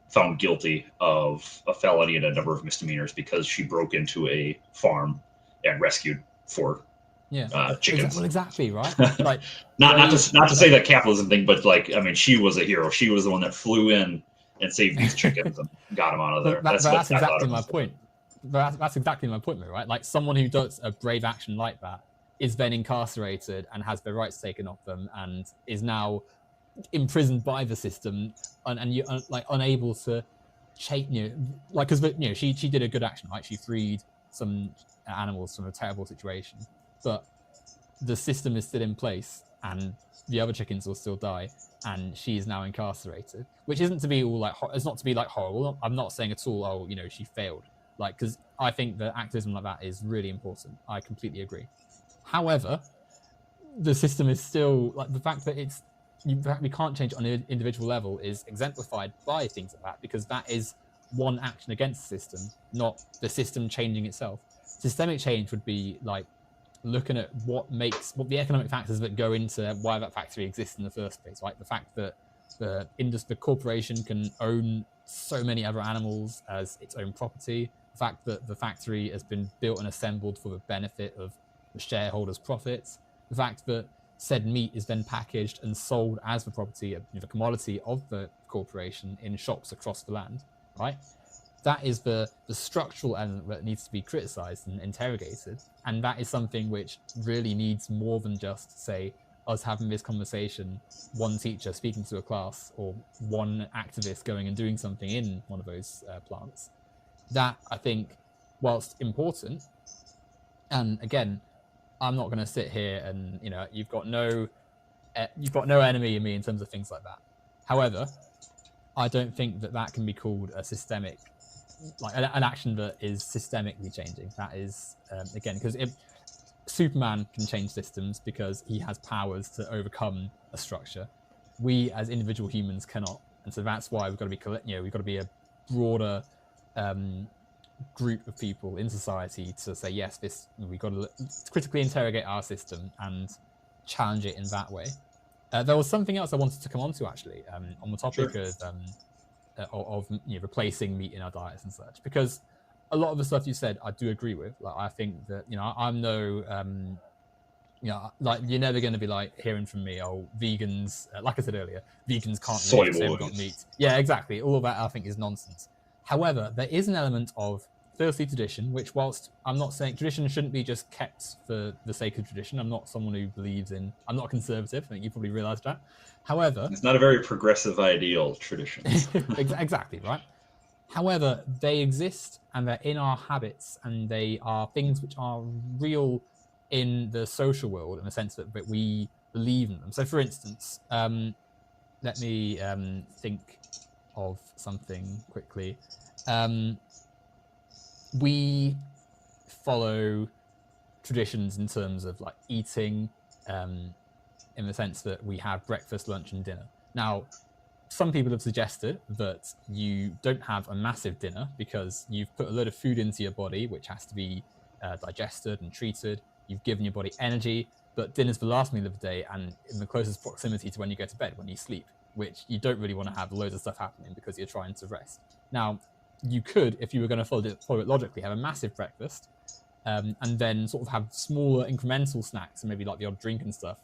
found guilty of a felony and a number of misdemeanors because she broke into a farm and rescued 4 chickens. Well, exactly, right. Like, not to say that capitalism thing, but, like, I mean, she was a hero. She was the one that flew in and saved these chickens and got them out of there. That's exactly my point. That's exactly my point, right? Like, someone who does a brave action like that is then incarcerated and has their rights taken off them and is now imprisoned by the system and you're like unable to change, you know, like, because, you know, she did a good action, right? She freed some animals from a terrible situation, but the system is still in place and the other chickens will still die and she is now incarcerated, which isn't to be all like, it's not to be like horrible. I'm not saying at all, oh, you know, she failed, like, because I think that activism like that is really important. I completely agree. However, the system is still, like, the fact that we can't change on an individual level is exemplified by things like that, because that is one action against the system, not the system changing itself. Systemic change would be like looking at what the economic factors that go into why that factory exists in the first place, right? The fact that the corporation can own so many other animals as its own property, the fact that the factory has been built and assembled for the benefit of the shareholders' profits, the fact that said meat is then packaged and sold as the property, the commodity of the corporation in shops across the land, right? That is the structural element that needs to be criticized and interrogated. And that is something which really needs more than just, say, us having this conversation, one teacher speaking to a class, or one activist going and doing something in one of those plants. That, I think, whilst important, and again, I'm not going to sit here and, you know, you've got no enemy in me in terms of things like that. However, I don't think that can be called a systemic, like an action that is systemically changing. That is, again, because Superman can change systems because he has powers to overcome a structure. We as individual humans cannot, and so that's why we've got to be a broader group of people in society to say, yes, we've got to critically interrogate our system and challenge it in that way. There was something else I wanted to come on to, actually, on the topic of replacing meat in our diets and such, because a lot of the stuff you said I do agree with. Like, I think that, you know, I'm no like, you're never going to be like hearing from me, oh, vegans, like I said earlier, vegans can't live because they've got meat. Yeah, exactly. All of that I think is nonsense. However, there is an element of, firstly, tradition, which, whilst I'm not saying tradition shouldn't be just kept for the sake of tradition, I'm not someone who believes in, I'm not a conservative, I think you probably realised that. However, it's not a very progressive ideal, tradition. Exactly, right? However, they exist and they're in our habits, and they are things which are real in the social world in the sense that we believe in them. So, for instance, let me think of something quickly. We follow traditions in terms of, like, eating, in the sense that we have breakfast, lunch, and dinner. Now, some people have suggested that you don't have a massive dinner because you've put a load of food into your body which has to be digested and treated. You've given your body energy, but dinner's the last meal of the day and in the closest proximity to when you go to bed, when you sleep, which you don't really want to have loads of stuff happening because you're trying to rest. Now, you could, if you were going to follow it logically, have a massive breakfast, and then sort of have smaller incremental snacks and maybe like the odd drink and stuff.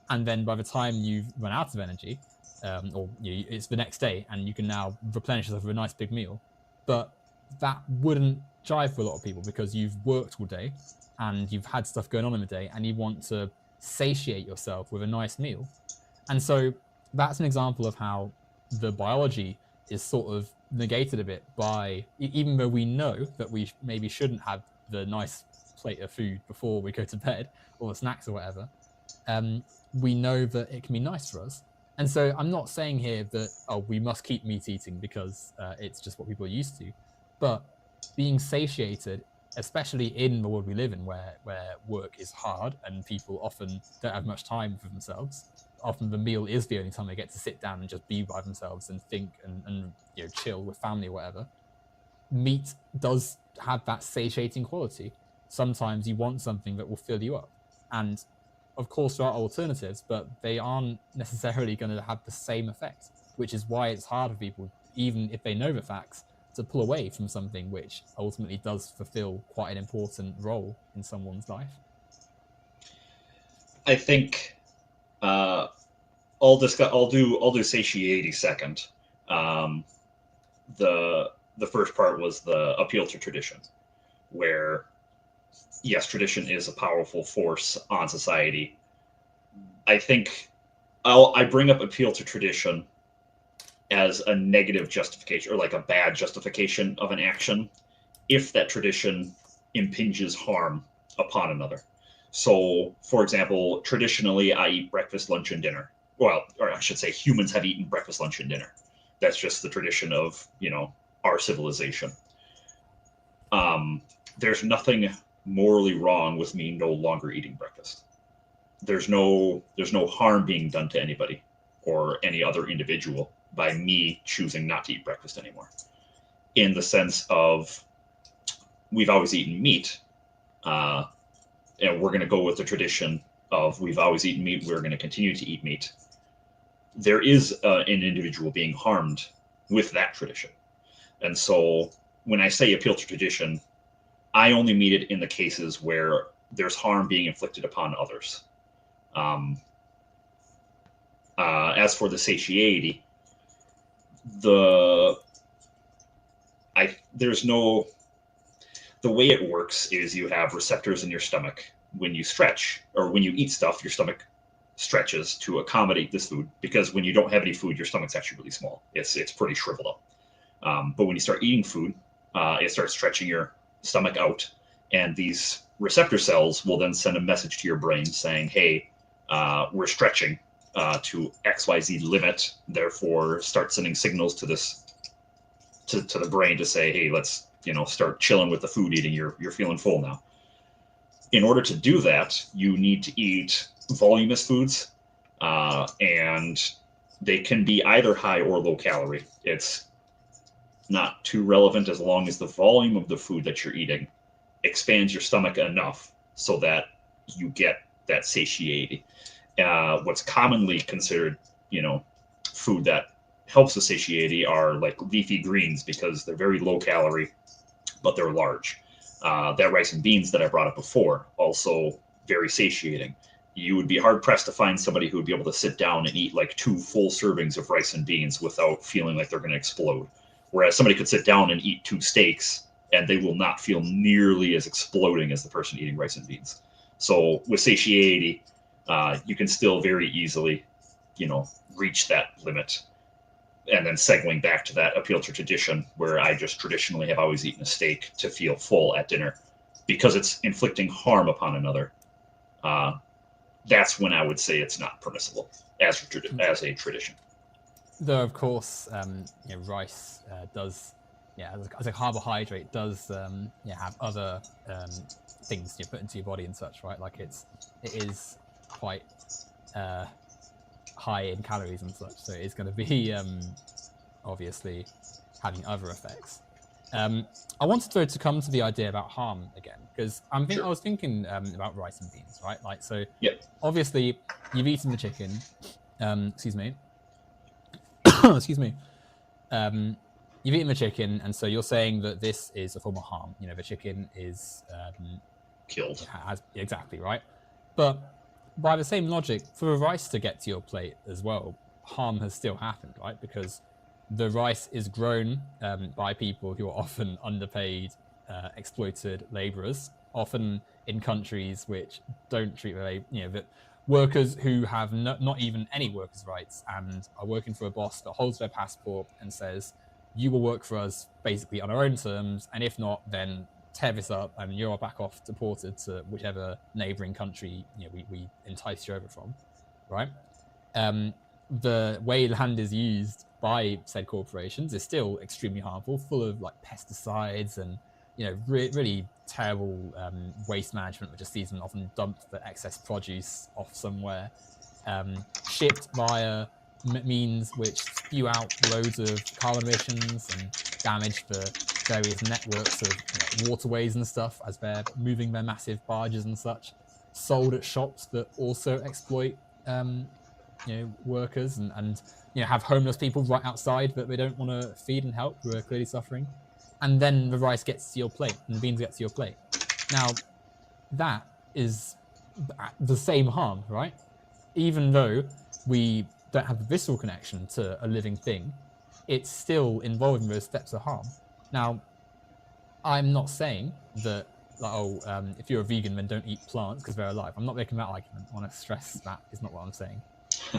And then by the time you've run out of energy, it's the next day and you can now replenish yourself with a nice big meal. But that wouldn't jive for a lot of people because you've worked all day and you've had stuff going on in the day and you want to satiate yourself with a nice meal. And so that's an example of how the biology is sort of negated a bit by, even though we know that we maybe shouldn't have the nice plate of food before we go to bed, or snacks or whatever, we know that it can be nice for us. And so I'm not saying here that, oh, we must keep meat eating because it's just what people are used to. But being satiated, especially in the world we live in, where work is hard and people often don't have much time for themselves, often the meal is the only time they get to sit down and just be by themselves and think and chill with family or whatever. Meat does have that satiating quality. Sometimes you want something that will fill you up. And of course there are alternatives, but they aren't necessarily going to have the same effect, which is why it's hard for people, even if they know the facts, to pull away from something which ultimately does fulfill quite an important role in someone's life. I think I'll do satiety second. The first part was the appeal to tradition, where yes, tradition is a powerful force on society. I think I bring up appeal to tradition as a negative justification, or like a bad justification of an action, if that tradition impinges harm upon another. So, for example, traditionally, I eat breakfast, lunch, and dinner. Well, or I should say, humans have eaten breakfast, lunch, and dinner. That's just the tradition of, our civilization. There's nothing morally wrong with me no longer eating breakfast. There's no harm being done to anybody or any other individual by me choosing not to eat breakfast anymore. In the sense of, we've always eaten meat, and we're going to go with the tradition of we've always eaten meat, we're going to continue to eat meat. There is an individual being harmed with that tradition. And so when I say appeal to tradition, I only mean it in the cases where there's harm being inflicted upon others. As for the satiety, the way it works is you have receptors in your stomach. When you stretch or when you eat stuff, your stomach stretches to accommodate this food, because when you don't have any food, your stomach's actually really small. It's pretty shriveled up. But when you start eating food, it starts stretching your stomach out, and these receptor cells will then send a message to your brain saying, hey, we're stretching to XYZ limit, therefore start sending signals to the brain to say, hey, let's start chilling with the food eating, you're feeling full now. In order to do that, you need to eat voluminous foods, and they can be either high or low calorie. It's not too relevant as long as the volume of the food that you're eating expands your stomach enough so that you get that satiety. What's commonly considered, food that helps with satiety are like leafy greens, because they're very low calorie, but they're large. That rice and beans that I brought up before, also very satiating. You would be hard pressed to find somebody who would be able to sit down and eat like 2 full servings of rice and beans without feeling like they're going to explode. Whereas somebody could sit down and eat 2 steaks and they will not feel nearly as exploding as the person eating rice and beans. So with satiety, you can still very easily, reach that limit. And then segueing back to that appeal to tradition, where I just traditionally have always eaten a steak to feel full at dinner because it's inflicting harm upon another. That's when I would say it's not permissible as a tradition. Though, of course, rice does, as a carbohydrate, does have other things you put into your body and such, right? Like it is quite high in calories and such, so it's going to be obviously having other effects. I wanted to come to the idea about harm again, because I was thinking about rice and beans, right? Like, so obviously you've eaten the chicken. Excuse me. Excuse me. You've eaten the chicken, and so you're saying that this is a form of harm. The chicken is killed. Exactly, right? But by the same logic, for the rice to get to your plate as well, harm has still happened, right? Because the rice is grown by people who are often underpaid, exploited laborers, often in countries which don't treat the workers who have not even any workers' rights and are working for a boss that holds their passport and says, you will work for us basically on our own terms, and if not, then tear this up and you're back off deported to whichever neighboring country we entice you over from, right? The way land is used by said corporations is still extremely harmful, full of like pesticides and really terrible waste management, which just sees them often dump the excess produce off somewhere, shipped via means which spew out loads of carbon emissions and damage the various networks of waterways and stuff as they're moving their massive barges and such, sold at shops that also exploit workers and have homeless people right outside that they don't want to feed and help, who are clearly suffering. And then the rice gets to your plate and the beans get to your plate. Now, that is the same harm, right? Even though we don't have a visceral connection to a living thing, it's still involved in those steps of harm. Now, I'm not saying that, if you're a vegan, then don't eat plants because they're alive. I'm not making that argument. I want to stress that is not what I'm saying.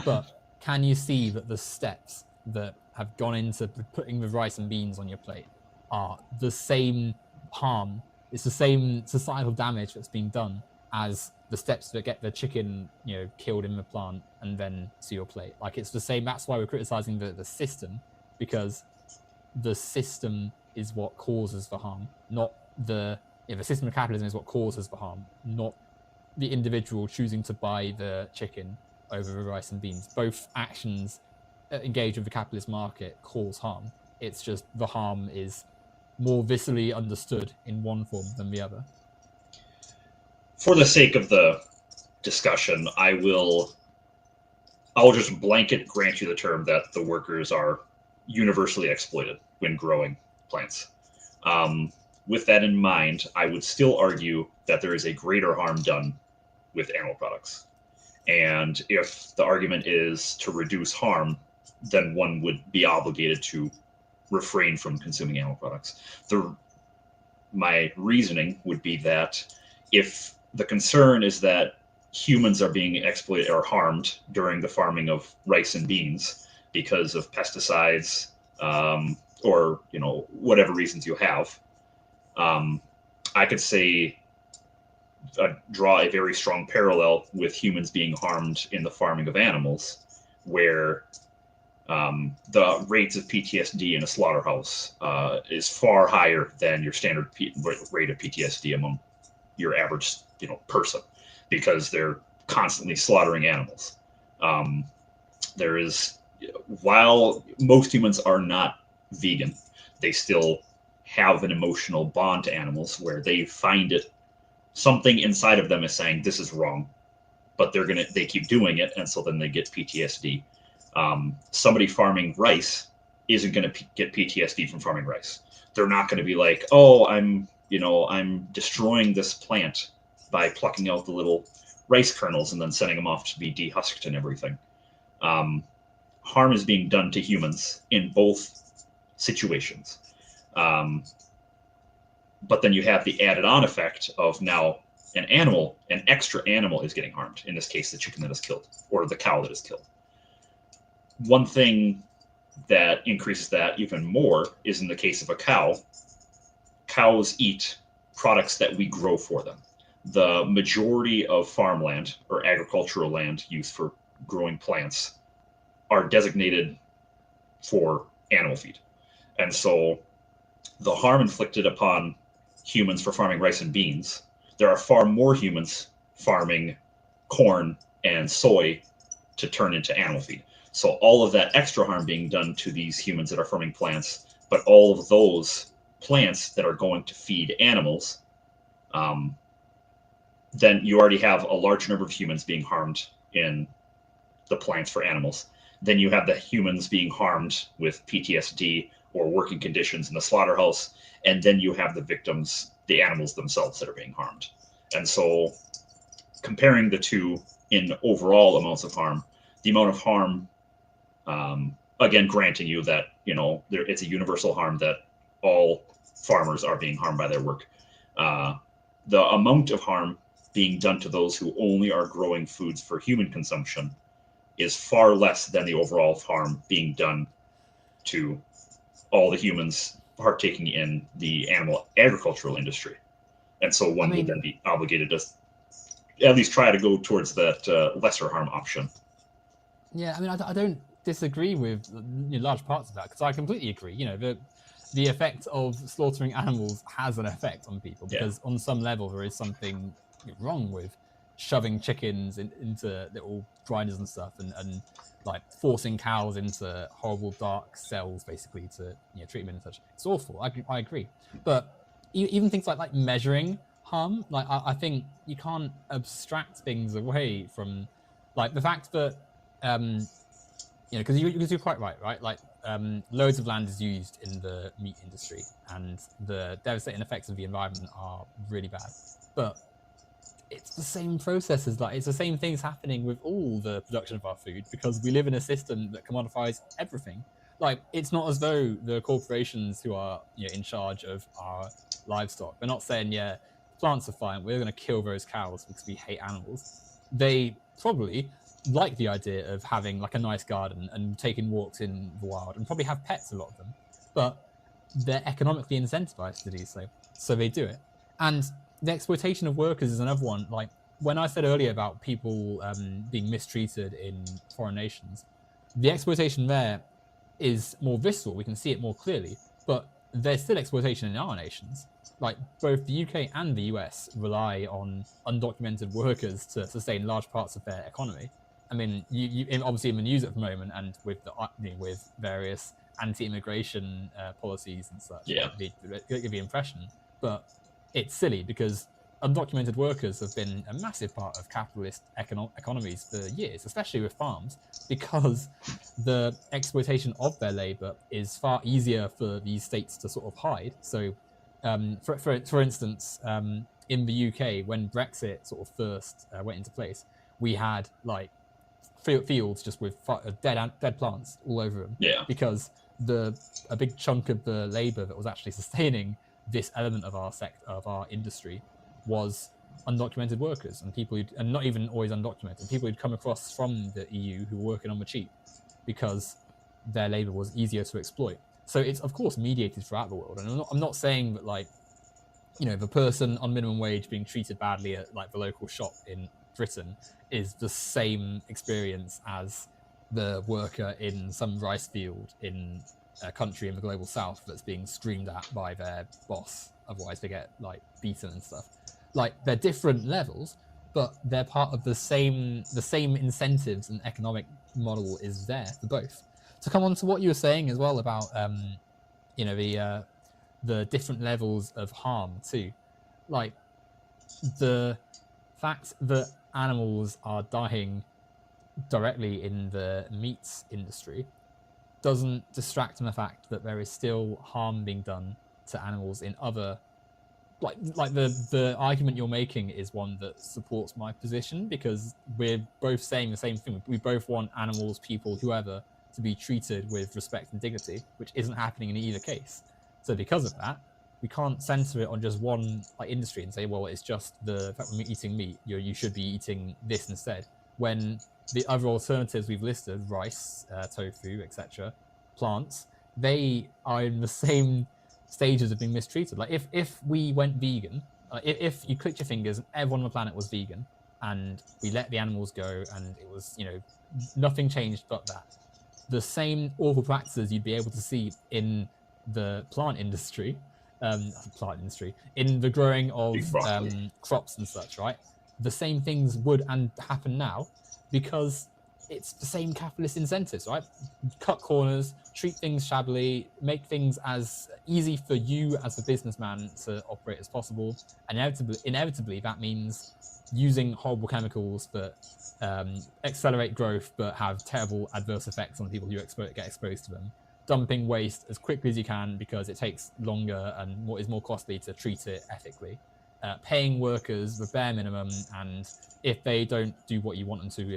But can you see that the steps that have gone into putting the rice and beans on your plate are the same harm? It's the same societal damage that's being done as the steps that get the chicken, killed in the plant and then to your plate. Like, it's the same. That's why we're criticizing the system, because the system is what causes the harm, not the system of capitalism is what causes the harm, not the individual choosing to buy the chicken over the rice and beans. Both actions engaged with the capitalist market cause harm. It's just the harm is more viscerally understood in one form than the other. For the sake of the discussion, I'll just blanket grant you the term that the workers are universally exploited when growing plants. With that in mind, I would still argue that there is a greater harm done with animal products. And if the argument is to reduce harm, then one would be obligated to refrain from consuming animal products. My reasoning would be that if the concern is that humans are being exploited or harmed during the farming of rice and beans because of pesticides, or whatever reasons you have, I could say draw a very strong parallel with humans being harmed in the farming of animals, where the rates of PTSD in a slaughterhouse is far higher than your standard rate of PTSD among your average person, because they're constantly slaughtering animals. While most humans are not vegan, they still have an emotional bond to animals where they find it, something inside of them is saying this is wrong, but they keep doing it, and so then they get PTSD. Somebody farming rice isn't going to get PTSD from farming rice. They're not going to be like, oh, I'm destroying this plant by plucking out the little rice kernels and then sending them off to be dehusked and everything. Harm is being done to humans in both situations. But then you have the added on effect of now an extra animal is getting harmed. In this case, the chicken that is killed or the cow that is killed. One thing that increases that even more is in the case of a cow. Cows eat products that we grow for them. The majority of farmland or agricultural land used for growing plants are designated for animal feed. And so the harm inflicted upon humans for farming rice and beans, there are far more humans farming corn and soy to turn into animal feed. So all of that extra harm being done to these humans that are farming plants, but all of those plants that are going to feed animals, then you already have a large number of humans being harmed in the plants for animals. Then you have the humans being harmed with PTSD or working conditions in the slaughterhouse. And then you have the victims, the animals themselves that are being harmed. And so comparing the two in overall amounts of harm, the amount of harm, again, granting you that, it's a universal harm that all farmers are being harmed by their work. The amount of harm being done to those who only are growing foods for human consumption is far less than the overall harm being done to all the humans partaking in the animal agricultural industry. And so one would then be obligated to at least try to go towards that lesser harm option. Yeah, I mean, I don't disagree with large parts of that, because I completely agree. The effect of slaughtering animals has an effect on people, because on some level there is something wrong with shoving chickens into little grinders and stuff, and like forcing cows into horrible dark cells basically to treat them and such. It's awful. I agree. But even things like measuring harm, like I think you can't abstract things away from like the fact that because you're quite right? Like loads of land is used in the meat industry, and the devastating effects of the environment are really bad. But it's the same processes, like it's the same things happening with all the production of our food, because we live in a system that commodifies everything. Like it's not as though the corporations who are in charge of our livestock, they're not saying, yeah, plants are fine, we're going to kill those cows because we hate animals. They probably like the idea of having like a nice garden and taking walks in the wild, and probably have pets, a lot of them, but they're economically incentivized to do so, so they do it. And the exploitation of workers is another one. Like when I said earlier about people being mistreated in foreign nations, the exploitation there is more visceral. We can see it more clearly, but there's still exploitation in our nations. Like both the UK and the US rely on undocumented workers to sustain large parts of their economy. I mean, you obviously in the news at the moment, and with with various anti-immigration policies and such, they give the impression, but it's silly, because undocumented workers have been a massive part of capitalist economies for years, especially with farms, because the exploitation of their labor is far easier for these states to sort of hide. So, for instance, in the UK, when Brexit sort of first went into place, we had like fields just with dead plants all over them. Yeah. Because a big chunk of the labor that was actually sustaining this element of our industry was undocumented workers, and people and not even always undocumented, people who'd come across from the EU who were working on the cheap, because their labor was easier to exploit. So it's of course mediated throughout the world, and I'm not saying that like the person on minimum wage being treated badly at like the local shop in Britain is the same experience as the worker in some rice field in a country in the global south that's being screamed at by their boss, otherwise they get like beaten and stuff. Like they're different levels, but they're part of the same incentives, and economic model is there for both. To come on to what you were saying as well about the different levels of harm too, like the fact that animals are dying directly in the meat industry doesn't distract from the fact that there is still harm being done to animals in other, like the argument you're making is one that supports my position, because we're both saying the same thing. We both want animals, people, whoever, to be treated with respect and dignity, which isn't happening in either case. So because of that, we can't censor it on just one industry and say, well, it's just the fact we're eating meat, you should be eating this instead, when the other alternatives we've listed, rice, tofu, etc., plants, they are in the same stages of being mistreated. Like if we went vegan, if you clicked your fingers and everyone on the planet was vegan, and we let the animals go, and it was nothing changed but that, the same awful practices you'd be able to see in the plant industry, in the growing of crops and such, right? The same things would happen now, because it's the same capitalist incentives, right? Cut corners, treat things shabbily, make things as easy for you as a businessman to operate as possible. And inevitably that means using horrible chemicals that accelerate growth but have terrible adverse effects on the people who get exposed to them. Dumping waste as quickly as you can because it takes longer and is more costly to treat it ethically. Paying workers the bare minimum, and if they don't do what you want them to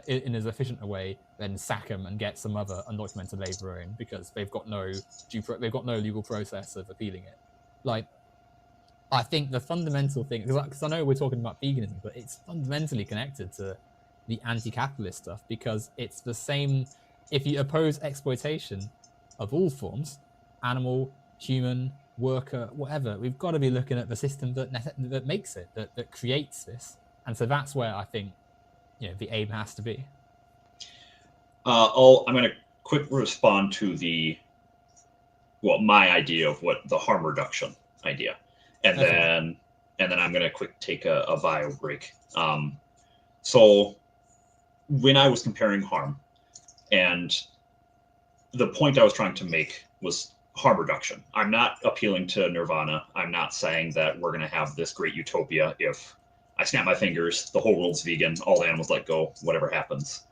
in as efficient a way, then sack them and get some other undocumented labourer in, because they've got no legal process of appealing it. Like, I think the fundamental thing, because I know we're talking about veganism, but it's fundamentally connected to the anti-capitalist stuff, because it's the same. If you oppose exploitation of all forms, animal, human, worker, whatever. We've got to be looking at the system that makes it, that creates this. And so that's where I think, the aim has to be. I'm going to quick respond to my idea of what the harm reduction idea, and then I'm going to quick take a bio break. So when I was comparing harm, and the point I was trying to make was harm reduction. I'm not appealing to nirvana. I'm not saying that we're going to have this great utopia if I snap my fingers, the whole world's vegan, all the animals let go, whatever happens.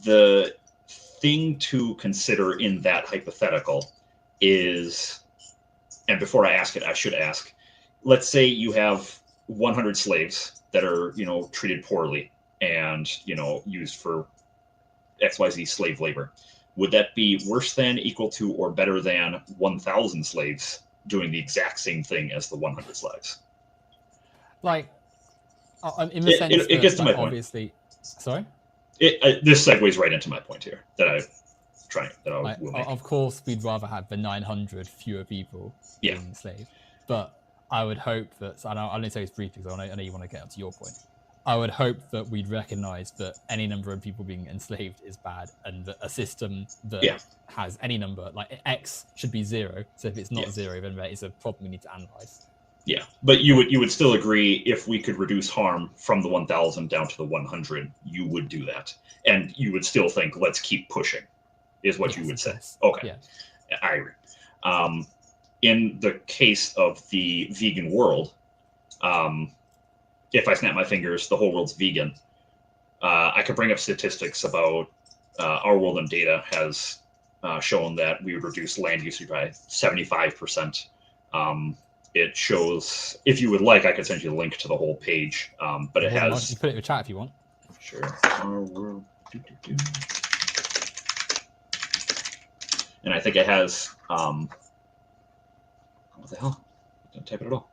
The thing to consider in that hypothetical is, and before I ask it, I should ask, let's say you have 100 slaves that are, treated poorly and, used for XYZ slave labor. Would that be worse than, equal to, or better than 1,000 slaves doing the exact same thing as the 100 slaves? Like, in the sense it gets to my point. Obviously, sorry? This segues right into my point here that I will make. Of course, we'd rather have the 900 fewer people being enslaved, but I would hope that, and I'll only say this briefly because I know you want to get up to your point. I would hope that we'd recognize that any number of people being enslaved is bad, and that a system that has any number, like X, should be 0. So if it's not 0, then there is a problem we need to analyze. Yeah, but you would still agree if we could reduce harm from the 1,000 down to the 100, you would do that, and you would still think let's keep pushing, is what you would say. Okay, I agree. In the case of the vegan world, if I snap my fingers, the whole world's vegan. I could bring up statistics about our world and data has shown that we would reduce land usage by 75%. It shows, if you would like, I could send you a link to the whole page, but it has... You put it in the chat if you want. Sure. Our world. And I think it has... what the hell? I didn't type it at all.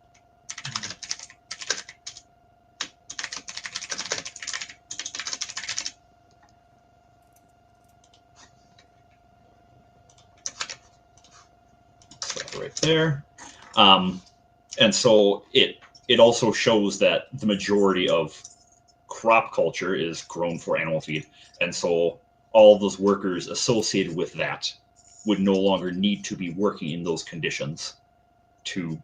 Right there. And so it also shows that the majority of crop culture is grown for animal feed. And so all those workers associated with that would no longer need to be working in those conditions to,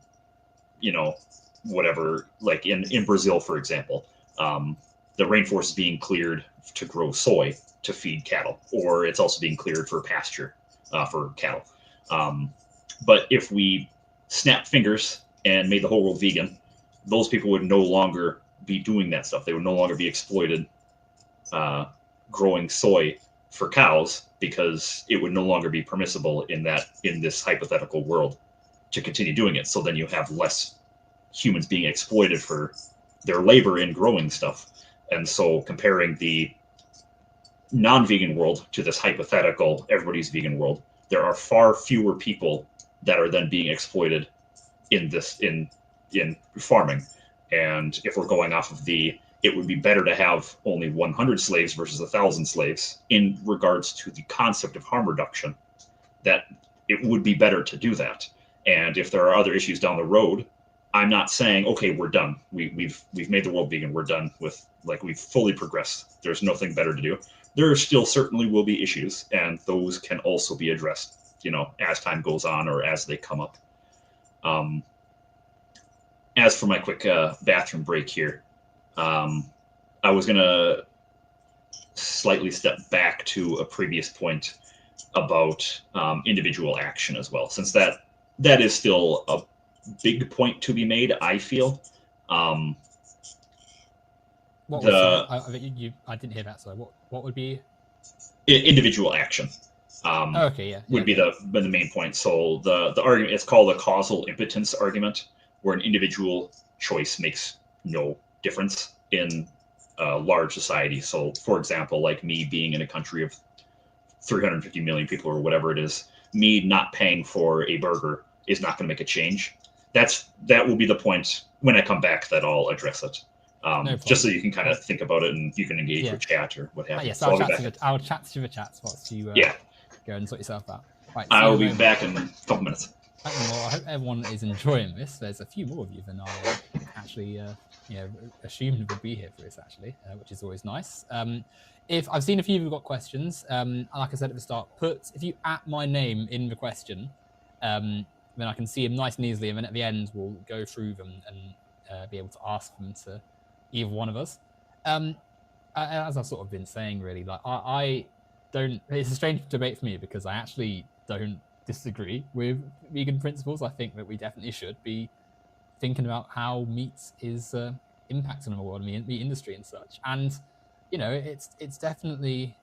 whatever, like in Brazil, for example, the rainforest is being cleared to grow soy to feed cattle, or it's also being cleared for pasture for cattle. But if we snap fingers and made the whole world vegan, those people would no longer be doing that stuff. They would no longer be exploited growing soy for cows, because it would no longer be permissible in this hypothetical world to continue doing it. So then you have less humans being exploited for their labor in growing stuff. And so comparing the non-vegan world to this hypothetical everybody's vegan world, there are far fewer people that are then being exploited in farming. And if we're going off of it would be better to have only 100 slaves versus 1,000 slaves in regards to the concept of harm reduction, that it would be better to do that. And if there are other issues down the road, I'm not saying, okay, we're done. We've made the world vegan. We're done with, we've fully progressed. There's nothing better to do. There still certainly will be issues, and those can also be addressed, as time goes on or as they come up. As for my quick bathroom break here, I was going to slightly step back to a previous point about individual action as well, since that is still a big point to be made, I feel. I didn't hear that, so what would be? Individual action. Would be the main point. So the argument, it's called a causal impotence argument, where an individual choice makes no difference in a large society. So, for example, like me being in a country of 350 million people or whatever it is, me not paying for a burger is not going to make a change. That will be the point when I come back that I'll address it. Just so you can kind of think about it and you can engage with chat or what have you. Yes, so I'll chat to the chat whilst you go and sort yourself out. Right, I'll be back in a couple minutes. Well, I hope everyone is enjoying this. There's a few more of you than I actually assumed would be here for this, actually, which is always nice. If I've seen a few of you got questions, like I said at the start, if you at my name in the question, then I can see them nice and easily, and then at the end we'll go through them and be able to ask them to either one of us. As I've sort of been saying, really, like I don't. It's a strange debate for me because I actually don't disagree with vegan principles. I think that we definitely should be thinking about how meat is impacting on the world, meat industry and such. And it's definitely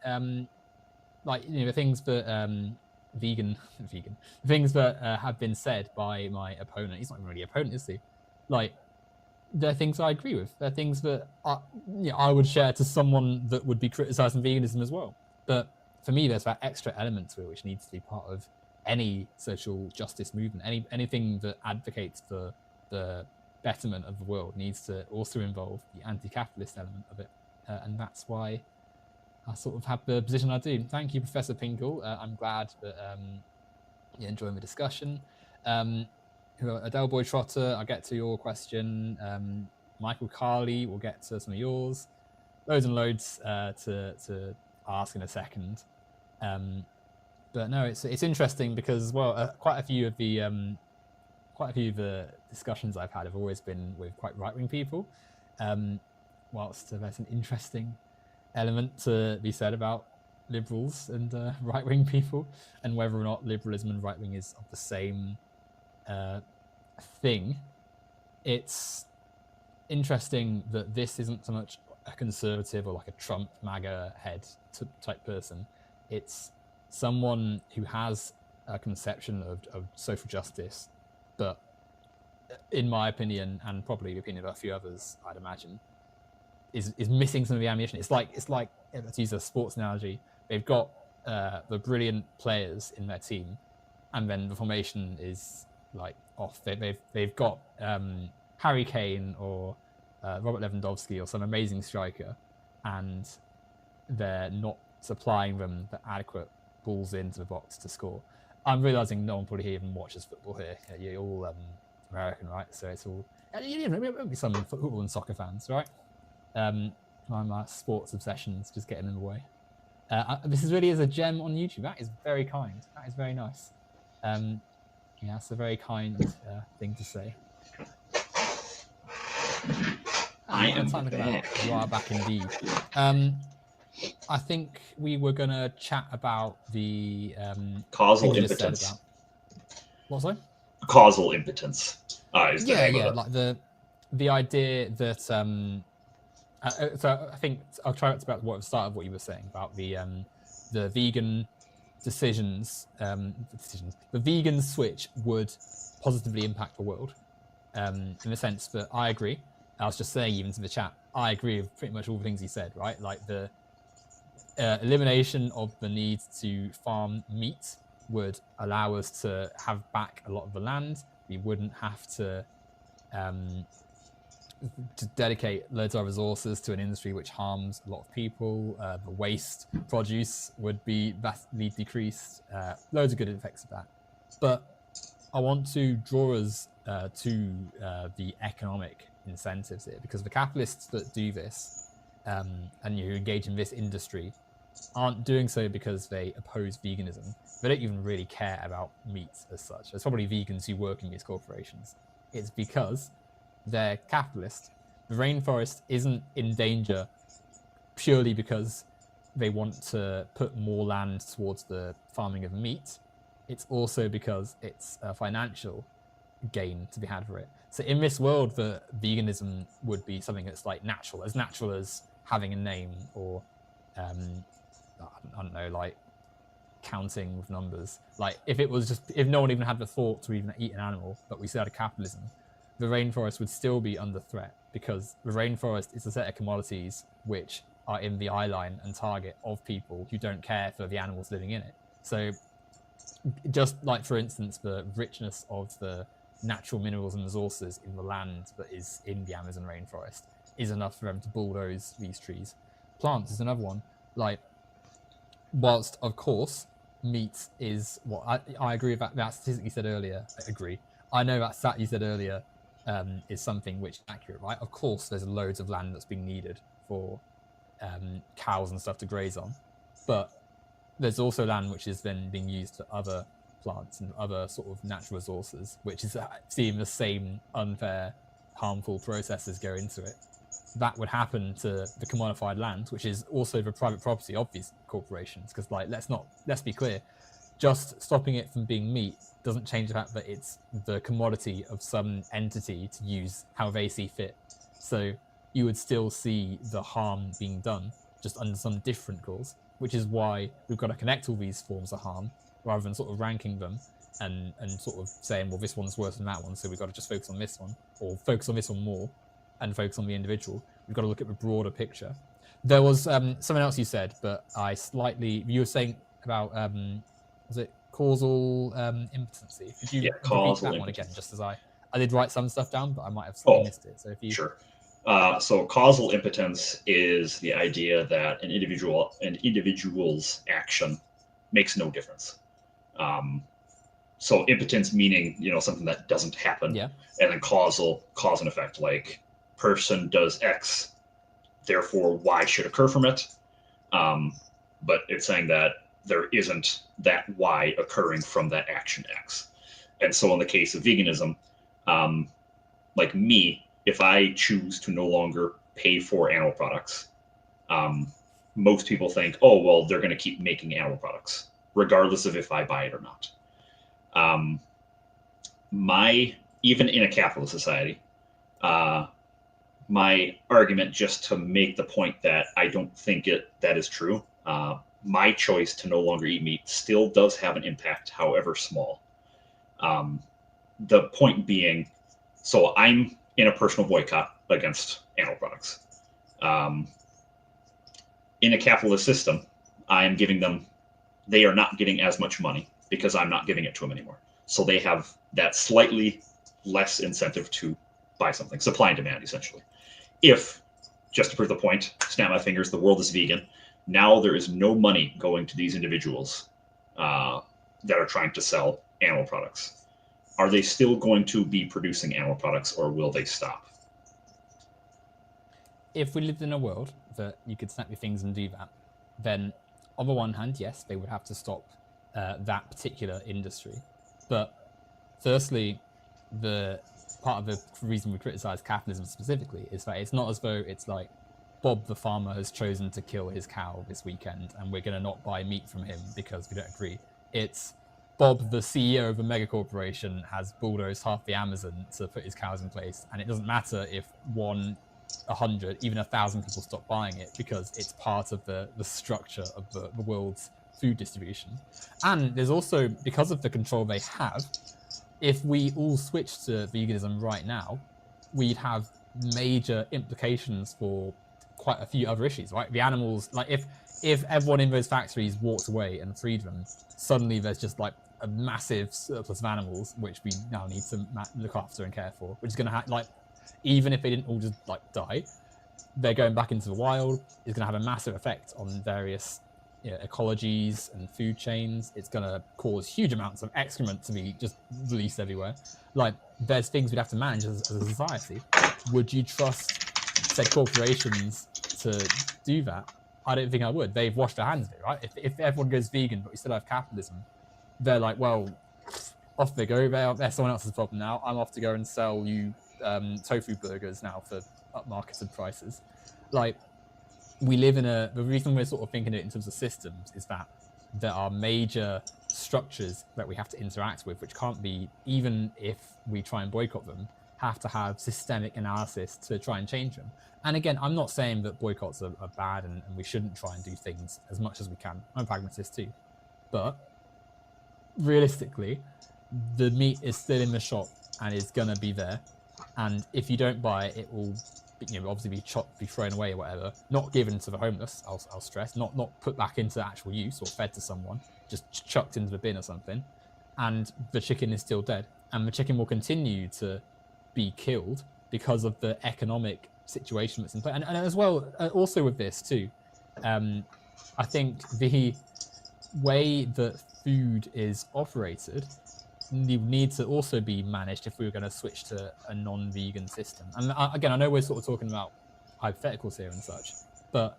like the things that vegan things that have been said by my opponent. He's not even really an opponent, is he? Like, they're things I agree with. They're things that I would share to someone that would be criticizing veganism as well. But for me, there's that extra element to it which needs to be part of any social justice movement. Anything that advocates for the betterment of the world needs to also involve the anti-capitalist element of it. And that's why I sort of have the position I do. Thank you, Professor Pinkle. I'm glad that you're enjoying the discussion. Adele Boy Trotter, I'll get to your question. Michael Carley, we'll get to some of yours. Loads and loads to ask in a second. But no, it's interesting because, well, quite a few of the discussions I've had have always been with quite right-wing people. Whilst there's an interesting element to be said about liberals and right-wing people, and whether or not liberalism and right-wing is of the same thing. It's interesting that this isn't so much a conservative or like a Trump MAGA head type person. It's someone who has a conception of social justice, but in my opinion, and probably the opinion of a few others, I'd imagine, is missing some of the ammunition. It's like let's use a sports analogy. They've got the brilliant players in their team, and then the formation is like off. They've got Harry Kane or Robert Lewandowski or some amazing striker, and they're not supplying them the adequate balls into the box to score. I'm realizing no one probably here even watches football here. You're all American, right? So it's all maybe some football and soccer fans, right? My sports obsessions just getting in the way. This is really a gem on YouTube. That is very kind. That is very nice. Yeah, it's a very kind thing to say. I am back. You are back indeed. I think we were going to chat about the causal impotence. What's that? Causal impotence. Yeah, like the idea that. So I think I'll try to about what start of what you were saying about the vegan decisions. The vegan switch would positively impact the world, in the sense that I agree. I was just saying, even to the chat, I agree with pretty much all the things he said. Right, like the elimination of the need to farm meat would allow us to have back a lot of the land. We wouldn't have to dedicate loads of resources to an industry which harms a lot of people. The waste produce would be vastly decreased. Loads of good effects of that. But I want to draw us to the economic incentives here, because the capitalists that do this and who engage in this industry aren't doing so because they oppose veganism. They don't even really care about meat as such. There's probably vegans who work in these corporations. It's because they're capitalist. The rainforest isn't in danger purely because they want to put more land towards the farming of meat. It's also because it's a financial gain to be had for it. So in this world, the veganism would be something that's like natural as having a name, or I don't know, like counting with numbers. Like if no one even had the thought to even eat an animal, but we still had capitalism, the rainforest would still be under threat, because the rainforest is a set of commodities which are in the eye line and target of people who don't care for the animals living in it. So just like, for instance, the richness of the natural minerals and resources in the land that is in the Amazon rainforest is enough for them to bulldoze these trees. Plants is another one. Like, whilst of course meat is what I agree with that statistic you said earlier. I agree. I know that stat you said earlier is something which is accurate, right? Of course, there's loads of land that's being needed for cows and stuff to graze on, but there's also land which is then being used for other plants and other sort of natural resources, which is seeing the same unfair, harmful processes go into it. That would happen to the commodified land, which is also the private property of these corporations. Because, like, let's be clear, just stopping it from being meat doesn't change the fact that it's the commodity of some entity to use how they see fit. So you would still see the harm being done, just under some different cause, which is why we've got to connect all these forms of harm rather than sort of ranking them and sort of saying, well, this one's worse than that one, so we've got to just focus on this one, or focus on this one more and focus on the individual. We've got to look at the broader picture. There was something else you said, but you were saying about, was it causal impotency? Could you repeat that one again, just as I did write some stuff down, but I might have missed it. So if you... Sure. So causal impotence is the idea that an individual's action makes no difference. So impotence meaning, something that doesn't happen. Yeah. And then cause and effect, like person does X, therefore Y should occur from it. But it's saying that there isn't that Y occurring from that action X. And so in the case of veganism, like me, if I choose to no longer pay for animal products, most people think, oh, well, they're going to keep making animal products, regardless of if I buy it or not. Even in a capitalist society, my argument, just to make the point that I don't think that is true, my choice to no longer eat meat still does have an impact, however small. The point being, so I'm in a personal boycott against animal products. In a capitalist system, they are not getting as much money because I'm not giving it to them anymore. So they have that slightly less incentive to buy something, supply and demand, essentially. If, just to prove the point, snap my fingers, the world is vegan, now there is no money going to these individuals that are trying to sell animal products. Are they still going to be producing animal products, or will they stop? If we lived in a world that you could snap your fingers and do that, then on the one hand, yes, they would have to stop that particular industry. But firstly, the part of the reason we criticize capitalism specifically is that it's not as though it's like Bob the farmer has chosen to kill his cow this weekend and we're going to not buy meat from him because we don't agree. It's Bob, the CEO of a mega corporation, has bulldozed half the Amazon to put his cows in place, and it doesn't matter if 100, even 1,000 people stop buying it, because it's part of the structure of the world's food distribution. And there's also, because of the control they have, if we all switch to veganism right now, we'd have major implications for quite a few other issues, right? The animals, like if everyone in those factories walked away and freed them, suddenly there's just like a massive surplus of animals which we now need to look after and care for, which is going to have, like, even if they didn't all just like die, they're going back into the wild. It's going to have a massive effect on various ecologies and food chains. It's going to cause huge amounts of excrement to be just released everywhere. Like, there's things we'd have to manage as a society. Would you trust said corporations to do that? I don't think I would. They've washed their hands of it, right? If everyone goes vegan, but we still have capitalism, they're like, well, off they go. They're someone else's problem now. I'm off to go and sell you tofu burgers now for upmarketed prices. Like, we live in the reason we're sort of thinking it in terms of systems is that there are major structures that we have to interact with, which can't be, even if we try and boycott them, have to have systemic analysis to try and change them. And again, I'm not saying that boycotts are bad and we shouldn't try and do things as much as we can. I'm a pragmatist too. But realistically, the meat is still in the shop and is going to be there. And if you don't buy it, it will obviously be chopped, be thrown away or whatever. Not given to the homeless, I'll stress. Not put back into actual use or fed to someone. Just chucked into the bin or something. And the chicken is still dead. And the chicken will continue to be killed because of the economic situation that's in place. And as well, also with this too, I think the way that food is operated need to also be managed if we were going to switch to a non-vegan system. And again, I know we're sort of talking about hypotheticals here and such, but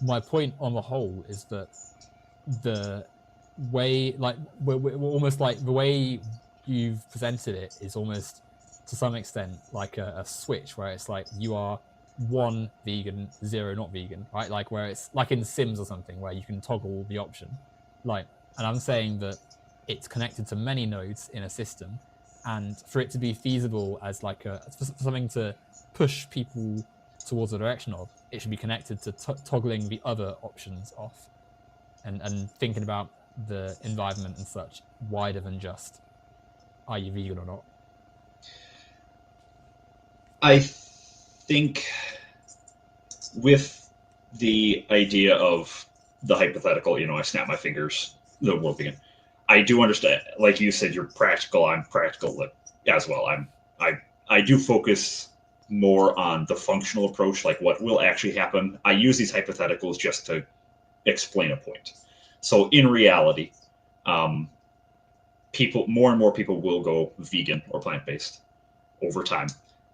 my point on the whole is that the way, like, we're almost like the way you've presented it is almost to some extent like a switch where it's like you are 1 vegan, 0 not vegan, right? Like where it's like in Sims or something where you can toggle the option, like, and I'm saying that it's connected to many nodes in a system, and for it to be feasible as like for something to push people towards the direction of, it should be connected to toggling the other options off, and thinking about the environment and such wider than just are you vegan or not. I think with the idea of the hypothetical, I snap my fingers, the world vegan. I do understand, like you said, you're practical. I'm practical as well. I do focus more on the functional approach, like what will actually happen. I use these hypotheticals just to explain a point. So in reality, more and more people will go vegan or plant-based over time,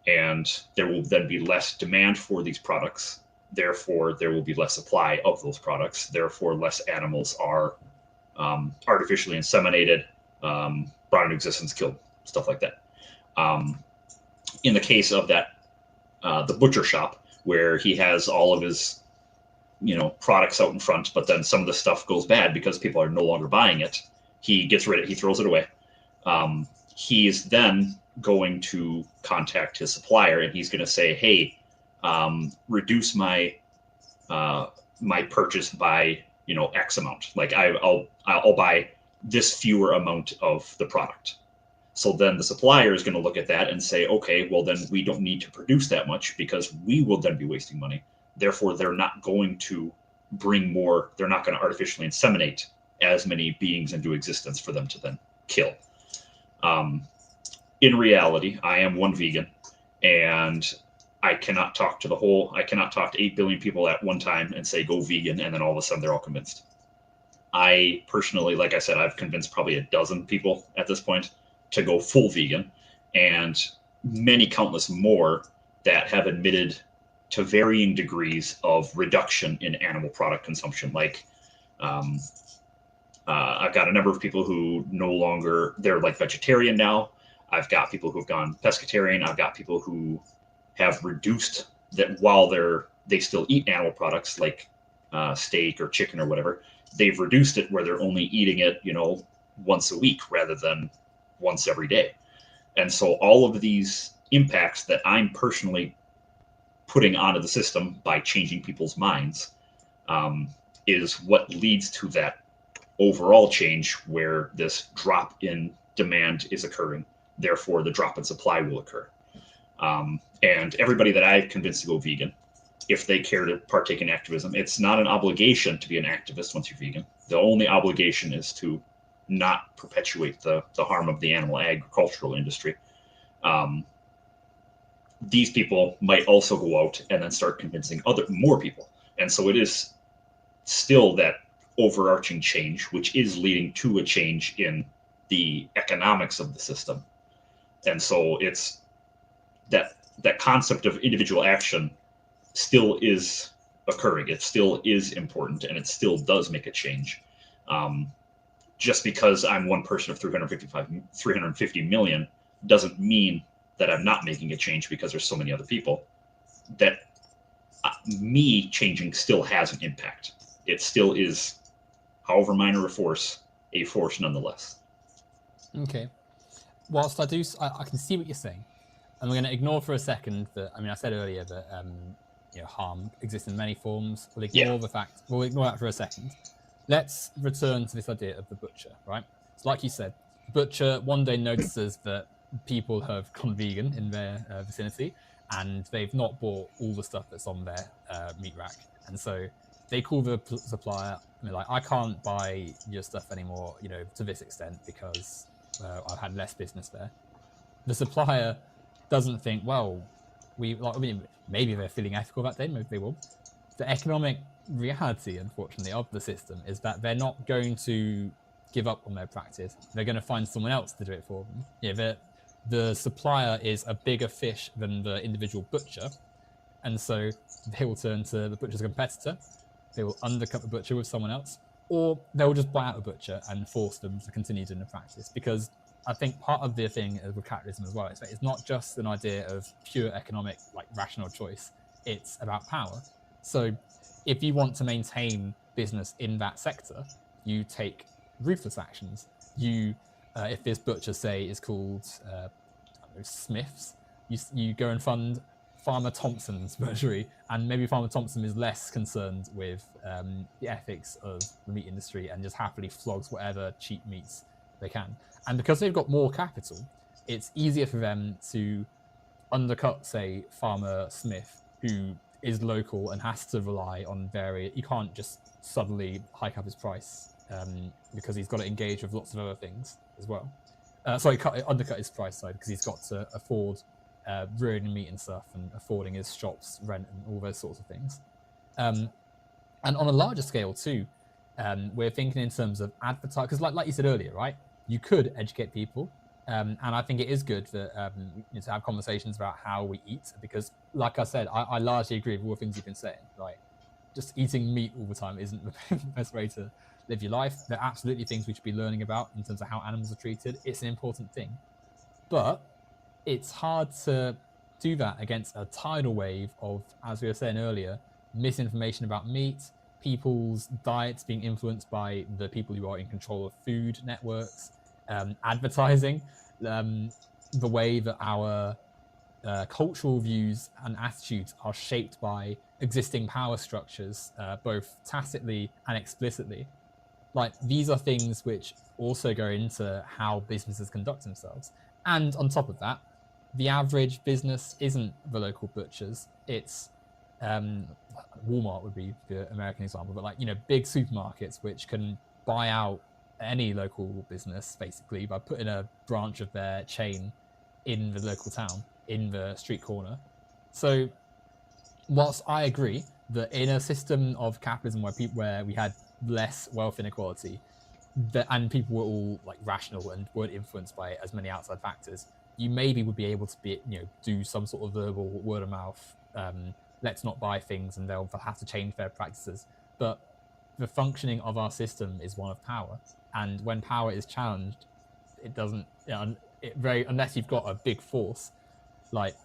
and there will then be less demand for these products. Therefore, there will be less supply of those products. Therefore, less animals are artificially inseminated, brought into existence, killed, stuff like that. In the case of that, the butcher shop, where he has all of his, products out in front, but then some of the stuff goes bad because people are no longer buying it. He gets rid of it. He throws it away. He's then going to contact his supplier, and he's going to say, "Hey, reduce my my purchase by X amount. Like I'll buy this fewer amount of the product." So then the supplier is going to look at that and say, okay, well then we don't need to produce that much because we will then be wasting money. Therefore, they're not going to bring more. They're not going to artificially inseminate as many beings into existence for them to then kill. In reality, I am 1 vegan, and I cannot talk to 8 billion people at one time and say, go vegan, and then all of a sudden they're all convinced. I personally, like I said, I've convinced probably 12 people at this point to go full vegan, and many countless more that have admitted to varying degrees of reduction in animal product consumption. Like, I've got a number of people who they're like vegetarian now. I've got people who've gone pescatarian. I've got people who have reduced that while they still eat animal products like steak or chicken or whatever. They've reduced it where they're only eating it, once a week rather than once every day. And so all of these impacts that I'm personally putting onto the system by changing people's minds is what leads to that overall change where this drop in demand is occurring. Therefore, the drop in supply will occur. And everybody that I've convinced to go vegan, if they care to partake in activism, it's not an obligation to be an activist once you're vegan. The only obligation is to not perpetuate the harm of the animal agricultural industry. These people might also go out and then start convincing more people. And so it is still that overarching change, which is leading to a change in the economics of the system. And so it's that concept of individual action still is occurring. It still is important, and it still does make a change. Just because I'm one person of 350 million doesn't mean that I'm not making a change because there's so many other people. That me changing still has an impact. It still is, however minor a force nonetheless. Okay. Whilst I can see what you're saying, and we're going to ignore for a second that, I said earlier that harm exists in many forms. We'll ignore that for a second. Let's return to this idea of the butcher, right? So like you said, the butcher one day notices that people have gone vegan in their vicinity, and they've not bought all the stuff that's on their meat rack. And so they call the supplier, and they're like, I can't buy your stuff anymore, to this extent because I've had less business there. The supplier doesn't think, well, maybe they're feeling ethical that day, maybe they will. The economic reality, unfortunately, of the system is that they're not going to give up on their practice, they're going to find someone else to do it for them. Yeah, the supplier is a bigger fish than the individual butcher, and so they will turn to the butcher's competitor. They will undercut the butcher with someone else, or they'll just buy out a butcher and force them to continue doing the practice. Because I think part of the thing with capitalism as well is that it's not just an idea of pure economic, like rational choice. It's about power. So if you want to maintain business in that sector, you take ruthless actions. If this butcher, say, is called Smith's, you go and fund Farmer Thompson's butchery, and maybe Farmer Thompson is less concerned with the ethics of the meat industry and just happily flogs whatever cheap meats they can. And because they've got more capital, it's easier for them to undercut, say, Farmer Smith, who is local and has to rely on you can't just suddenly hike up his price because he's got to engage with lots of other things as well. Undercut his price side because he's got to afford ruining meat and stuff and affording his shops rent and all those sorts of things. And on a larger scale too, we're thinking in terms of advertising, because like you said earlier, right? You could educate people, and I think it is good that to have conversations about how we eat, because like I said, I largely agree with all the things you've been saying. Like, just eating meat all the time isn't the best way to live your life. There are absolutely things we should be learning about in terms of how animals are treated. It's an important thing, but it's hard to do that against a tidal wave of, as we were saying earlier, misinformation about meat, people's diets being influenced by the people who are in control of food networks, advertising, the way that our cultural views and attitudes are shaped by existing power structures, both tacitly and explicitly. Like, these are things which also go into how businesses conduct themselves. And on top of that, the average business isn't the local butchers. It's Walmart would be the American example, but like, big supermarkets which can buy out any local business basically by putting a branch of their chain in the local town, in the street corner. So whilst I agree that in a system of capitalism where we had less wealth inequality, and people were all like rational and weren't influenced by as many outside factors, you maybe would be able to do some sort of verbal word of mouth, let's not buy things, and they'll have to change their practices. But the functioning of our system is one of power, and when power is challenged, it doesn't unless you've got a big force, like,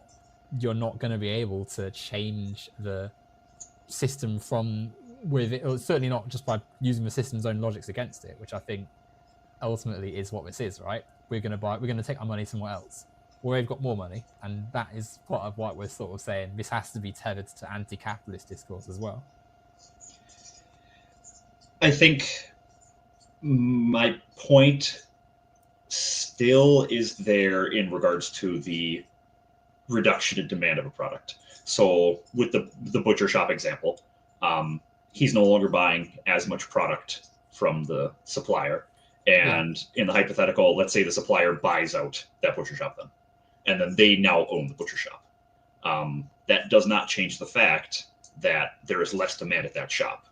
you're not going to be able to change the system from with it, or certainly not just by using the system's own logics against it, which I think ultimately is what this is, right? We're going to take our money somewhere else where we've got more money, and that is part of what we're sort of saying. This has to be tethered to anti-capitalist discourse as well. I think my point still is there in regards to the reduction in demand of a product. So with the butcher shop example, he's no longer buying as much product from the supplier. And in the hypothetical, let's say the supplier buys out that butcher shop then, and then they now own the butcher shop. That does not change the fact that there is less demand at that shop.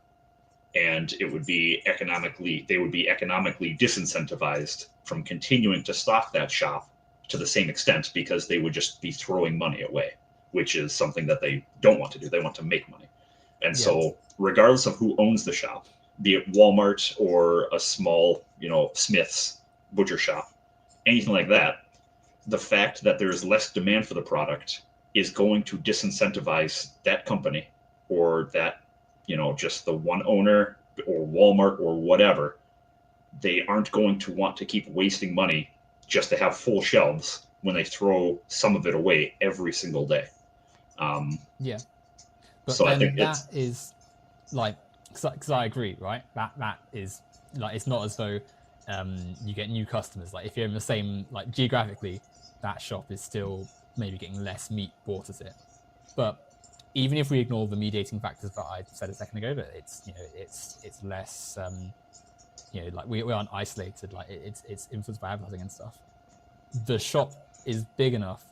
And they would be economically disincentivized from continuing to stock that shop to the same extent, because they would just be throwing money away, which is something that they don't want to do. They want to make money. And so regardless of who owns the shop, be it Walmart or a small, Smith's butcher shop, anything like that, the fact that there's less demand for the product is going to disincentivize that company, or that, just the one owner, or Walmart or whatever. They aren't going to want to keep wasting money just to have full shelves when they throw some of it away every single day. But so then I think that is like, because I agree, right? That is like, it's not as though you get new customers. Like, if you're in the same, like, geographically, that shop is still maybe getting less meat bought at it. But even if we ignore the mediating factors that I said a second ago, that it's less, like, we aren't isolated. Like, it's influenced by advertising and stuff. The shop is big enough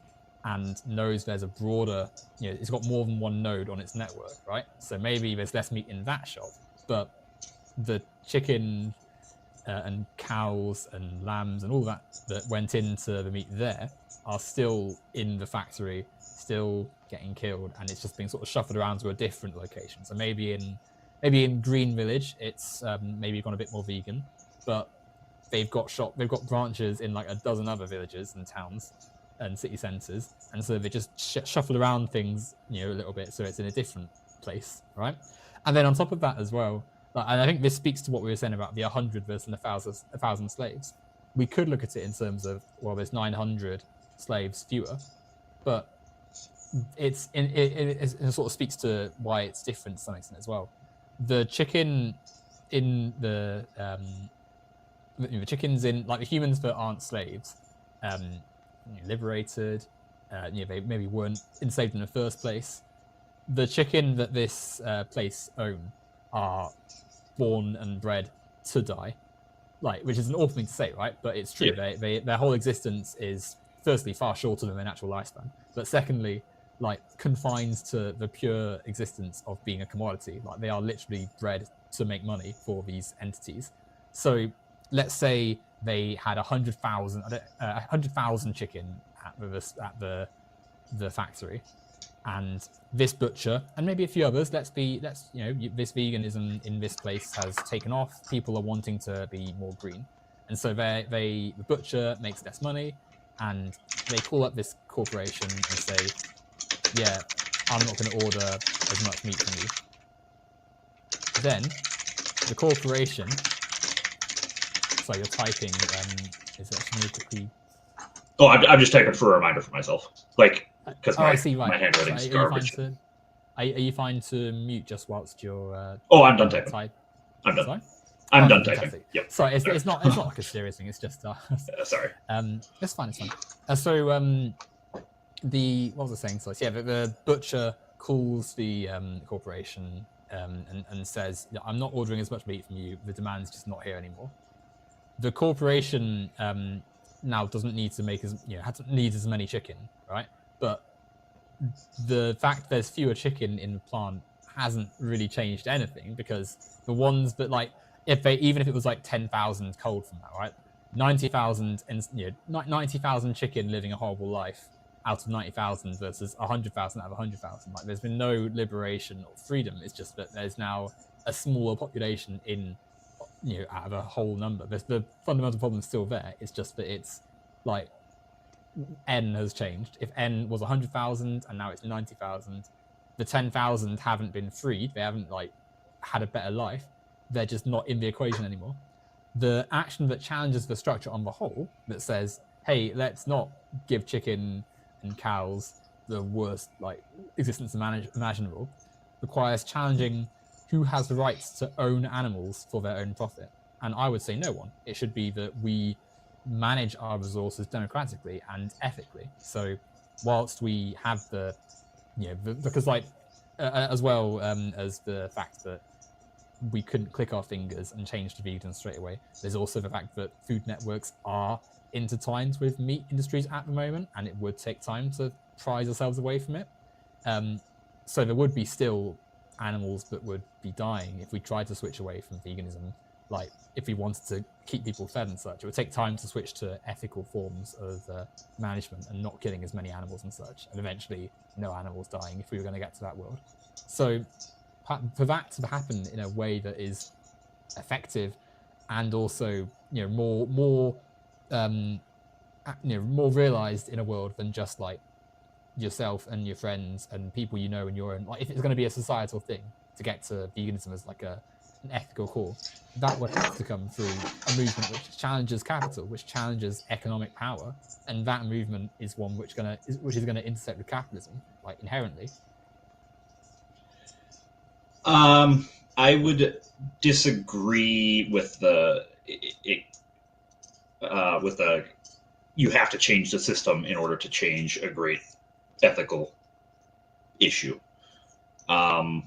and knows there's a broader, it's got more than one node on its network, right? So maybe there's less meat in that shop, but the chicken and cows and lambs and all that went into the meat there are still in the factory, still getting killed, and it's just being sort of shuffled around to a different location. So maybe in Green Village, it's maybe gone a bit more vegan, but they've got branches in like a dozen other villages and towns and city centres, and so they just shuffle around things, a little bit, so it's in a different place, right? And then on top of that as well, and I think this speaks to what we were saying about the 100 versus 1,000 slaves. We could look at it in terms of, well, there's 900 slaves fewer, but it sort of speaks to why it's different to some extent as well. The chicken in the chickens in, like, the humans that aren't slaves, liberated, they maybe weren't enslaved in the first place. The chicken that this place own are born and bred to die, like, which is an awful thing to say, right? But it's true. Yeah. Their whole existence is, firstly, far shorter than their natural lifespan, but secondly, like, confined to the pure existence of being a commodity. Like, they are literally bred to make money for these entities. So let's say they had 100,000 chicken at the factory, and this butcher and maybe a few others, this veganism in this place has taken off. People are wanting to be more green, and so the butcher makes less money, and they call up this corporation and say, yeah, I'm not going to order as much meat from you. Then the corporation, sorry, you're typing, is it actually quickly? Oh, I'm just typing for a reminder for myself, like, because my handwriting's so garbage. Are you fine to mute just whilst you're I'm done typing. I'm done. Sorry? I'm done typing. Yep. Sorry, it's not like a serious thing, it's just sorry. It's fine. So what was I saying? So yeah, the butcher calls the corporation and says, I'm not ordering as much meat from you, the demand's just not here anymore. The corporation now doesn't need to make needs as many chicken, right? But the fact there's fewer chicken in the plant hasn't really changed anything, because the ones that, like, even if it was like 10,000 cold from that, right? 90,000 chicken living a horrible life out of 90,000 versus 100,000 out of 100,000. Like, there's been no liberation or freedom. It's just that there's now a smaller population out of a whole number. The fundamental problem is still there. It's just that it's like N has changed. If N was 100,000 and now it's 90,000, the 10,000 haven't been freed. They haven't, like, had a better life. They're just not in the equation anymore. The action that challenges the structure on the whole, that says, hey, let's not give chicken and cows the worst, like, existence imaginable, requires challenging who has the rights to own animals for their own profit. And I would say no one. It should be that we manage our resources democratically and ethically. So whilst we have because, like, as well as the fact that we couldn't click our fingers and change to vegan straight away, there's also the fact that food networks are intertwined with meat industries at the moment, and it would take time to prise ourselves away from it. So there would be still animals that would be dying if we tried to switch away from veganism. Like, if we wanted to keep people fed and such, it would take time to switch to ethical forms of management and not killing as many animals and such, and eventually no animals dying if we were going to get to that world. So for that to happen in a way that is effective and also more realized in a world than just, like, yourself and your friends and people in your own, like, if it's going to be a societal thing to get to veganism as like an ethical core, that would have to come through a movement which challenges capital, which challenges economic power, and that movement is one which is going to intersect with capitalism, like, inherently. I would disagree with you have to change the system in order to change a great ethical issue. Or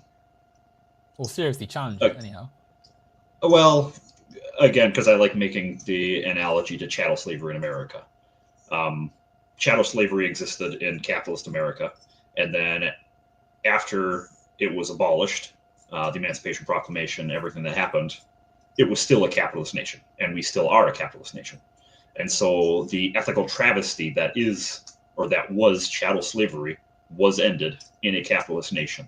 seriously challenge it anyhow. Well, again, because I like making the analogy to chattel slavery in America. Chattel slavery existed in capitalist America, and then after it was abolished, the Emancipation Proclamation, everything that happened, it was still a capitalist nation, and we still are a capitalist nation. And so the ethical travesty that is, or that was, chattel slavery was ended in a capitalist nation.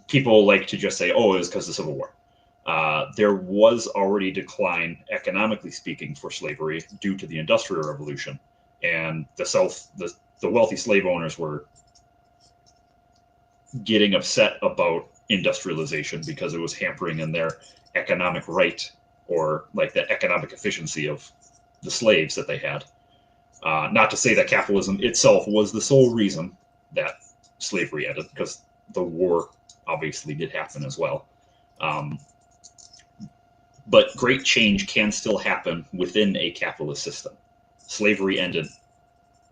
People like to just say, oh, it was because of the Civil War. There was already decline, economically speaking, for slavery due to the Industrial Revolution, and the wealthy slave owners were getting upset about industrialization because it was hampering in their economic right, or like the economic efficiency of the slaves that they had. Not to say that capitalism itself was the sole reason that slavery ended, because the war obviously did happen as well. But great change can still happen within a capitalist system. Slavery ended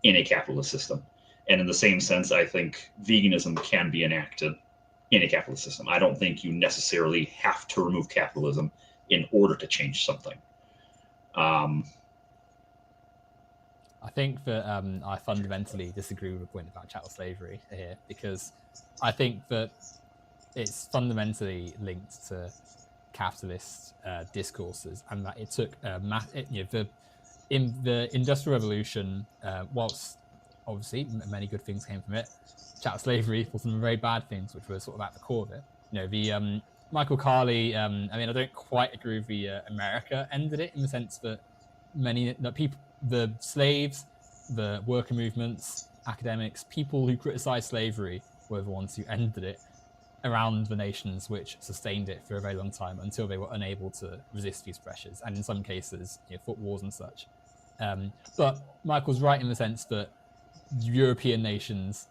in a capitalist system. And in the same sense, I think veganism can be enacted in a capitalist system. I don't think you necessarily have to remove capitalism in order to change something. I think that I fundamentally disagree with the point about chattel slavery here, because I think that it's fundamentally linked to capitalist discourses, and that it took in the Industrial Revolution, whilst obviously many good things came from it, chattel slavery was some very bad things, which were sort of at the core of it. The Michael Carley, I mean, I don't quite agree with the America ended it, in the sense that the slaves, the worker movements, academics, people who criticized slavery were the ones who ended it around the nations which sustained it for a very long time, until they were unable to resist these pressures, and in some cases fought wars and such. But Michael's right in the sense that European nations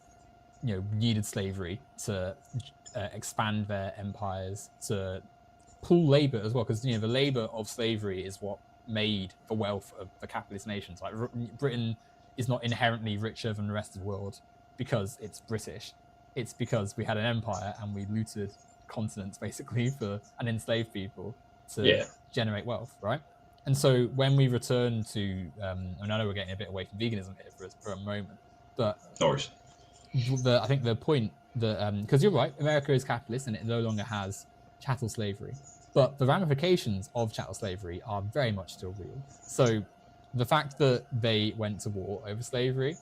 needed slavery to expand their empires, to pull labor as well, because the labor of slavery is what made the wealth of the capitalist nations. Like Britain is not inherently richer than the rest of the world because it's British. It's because we had an empire and we looted continents basically and enslaved people to generate wealth, right? And so when we return to, I know we're getting a bit away from veganism here for a moment, but I think the point that, because you're right, America is capitalist and it no longer has chattel slavery, but the ramifications of chattel slavery are very much still real. So the fact that they went to war over slavery,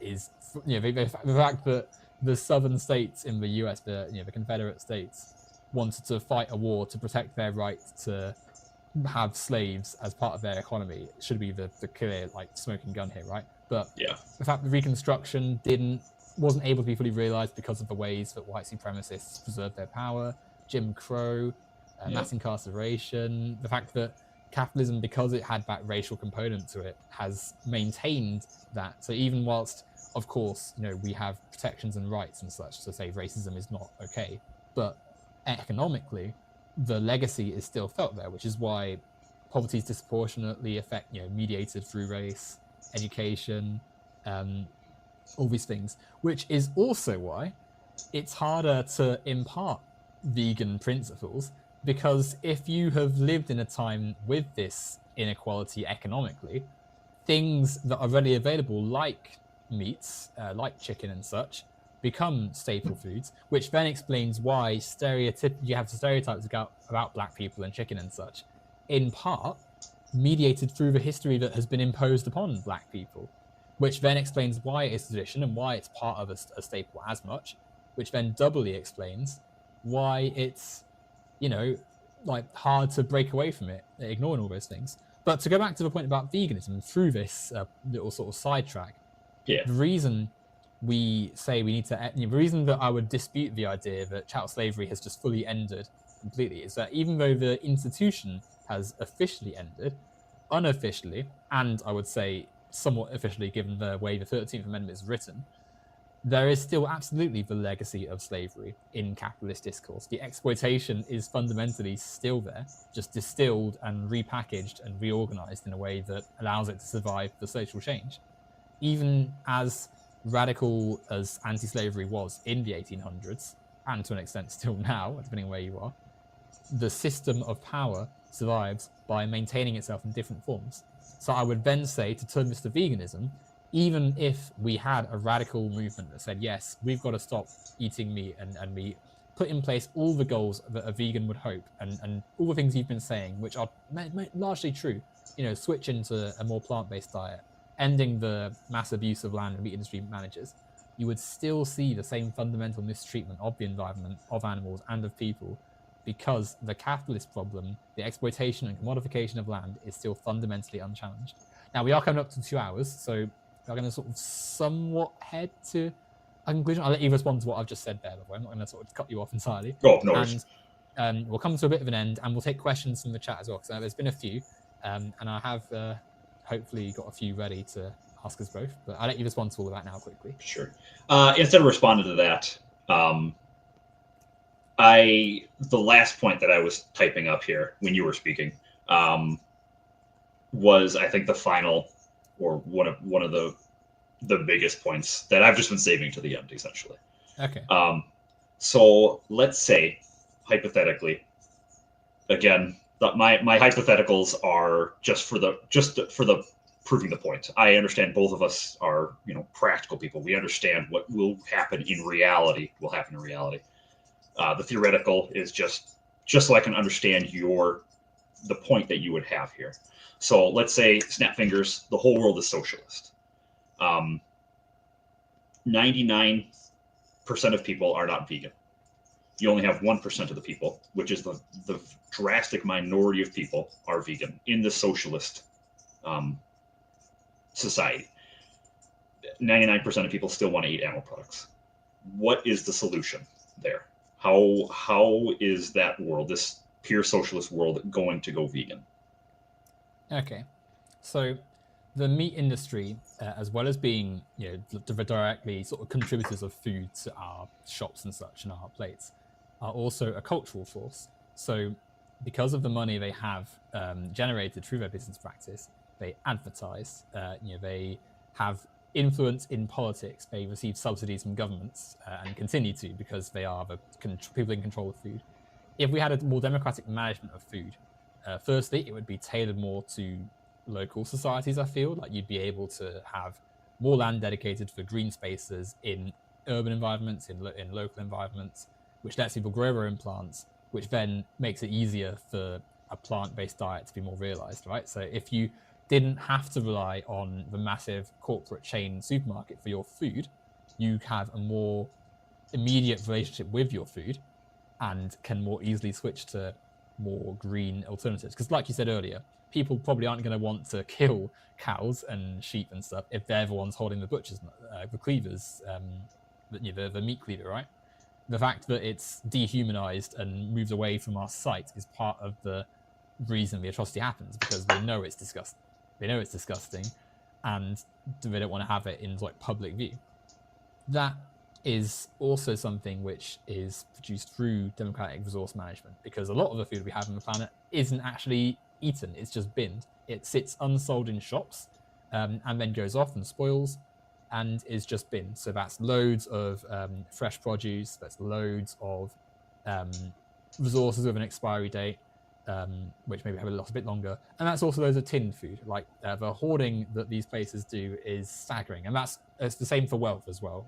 is the fact that the southern states in the US, the Confederate states, wanted to fight a war to protect their right to have slaves as part of their economy should be the clear smoking gun here, right? But the fact that Reconstruction wasn't able to be fully realized because of the ways that white supremacists preserved their power, Jim Crow, mass incarceration, the fact that capitalism, because it had that racial component to it, has maintained that. So even whilst, of course, we have protections and rights and such to say racism is not okay, but economically, the legacy is still felt there, which is why poverty is disproportionately mediated through race, education, all these things, which is also why it's harder to impart vegan principles, because if you have lived in a time with this inequality economically, things that are readily available, like meats, like chicken and such, become staple foods, which then explains why you have stereotypes about black people and chicken and such, in part mediated through the history that has been imposed upon black people, which then explains why it's tradition and why it's part of a staple as much, which then doubly explains why it's hard to break away from it, ignoring all those things. But to go back to the point about veganism through this little sort of sidetrack, the reason we say we need to, the reason that I would dispute the idea that chattel slavery has just fully ended completely is that even though the institution has officially ended, unofficially, and I would say somewhat officially given the way the 13th Amendment is written, there is still absolutely the legacy of slavery in capitalist discourse. The exploitation is fundamentally still there, just distilled and repackaged and reorganized in a way that allows it to survive the social change. Even as radical as anti-slavery was in the 1800s, and to an extent still now, depending on where you are, the system of power survives by maintaining itself in different forms. So I would then say, to turn this to veganism, even if we had a radical movement that said, yes, we've got to stop eating meat and meat put in place all the goals that a vegan would hope, and all the things you've been saying, which are largely true, switch into a more plant-based diet, ending the mass abuse of land and meat industry managers, you would still see the same fundamental mistreatment of the environment, of animals, and of people, because the capitalist problem, the exploitation and commodification of land, is still fundamentally unchallenged. Now, we are coming up to 2 hours, so we're going to sort of somewhat head to a conclusion. I'll let you respond to what I've just said there, by the way. I'm not going to sort of cut you off entirely. Oh, no worries. And we'll come to a bit of an end, and we'll take questions from the chat as well, because there's been a few, and I have hopefully got a few ready to ask us both, but I'll let you respond to all of that now quickly. Sure. Instead of responding to that, the last point that I was typing up here when you were speaking was, I think, the final, or one of the biggest points that I've just been saving to the end, essentially. Okay. So let's say, hypothetically, again, my hypotheticals are just for the proving the point. I understand both of us are practical people. We understand what will happen in reality will happen in reality. The theoretical is just so I can understand the point that you would have here. So let's say, snap fingers, the whole world is socialist. 99% of people are not vegan. You only have 1% of the people, which is the drastic minority of people, are vegan in the socialist society. 99% of people still want to eat animal products. What is the solution there? How is that world, this pure socialist world, going to go vegan? Okay, so the meat industry, as well as being directly sort of contributors of food to our shops and such and our plates, are also a cultural force. So because of the money they have generated through their business practice, they advertise, they have influence in politics, they receive subsidies from governments and continue to, because they are the people in control of food. If we had a more democratic management of food, firstly, it would be tailored more to local societies. I feel like you'd be able to have more land dedicated for green spaces in urban environments, in local environments, which lets people grow their own plants, which then makes it easier for a plant-based diet to be more realized, right? So if you didn't have to rely on the massive corporate chain supermarket for your food, you have a more immediate relationship with your food and can more easily switch to more green alternatives. Because like you said earlier, people probably aren't going to want to kill cows and sheep and stuff if they're the ones holding the butchers, the cleavers, the meat cleaver, right? The fact that it's dehumanized and moves away from our sight is part of the reason the atrocity happens, because they know it's disgusting. They know it's disgusting, and they don't want to have it in public view. That is also something which is produced through democratic resource management, because a lot of the food we have on the planet isn't actually eaten, it's just binned. It sits unsold in shops and then goes off and spoils and is just binned. So that's loads of fresh produce, that's loads of resources with an expiry date, which maybe have a bit longer, and that's also loads of tinned food. Like the hoarding that these places do is staggering, and it's the same for wealth as well.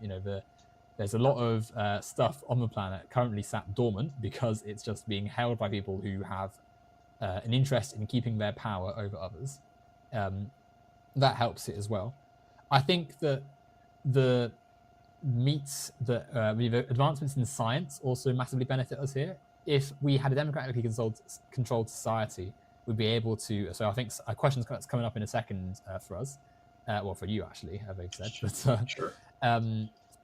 There's a lot of stuff on the planet currently sat dormant because it's just being held by people who have an interest in keeping their power over others. That helps it as well. I think that the advancements in science also massively benefit us here. If we had a democratically controlled society, we'd be able to. So I think a question that's coming up in a second for us, well, for you actually, as I've said, but Sure.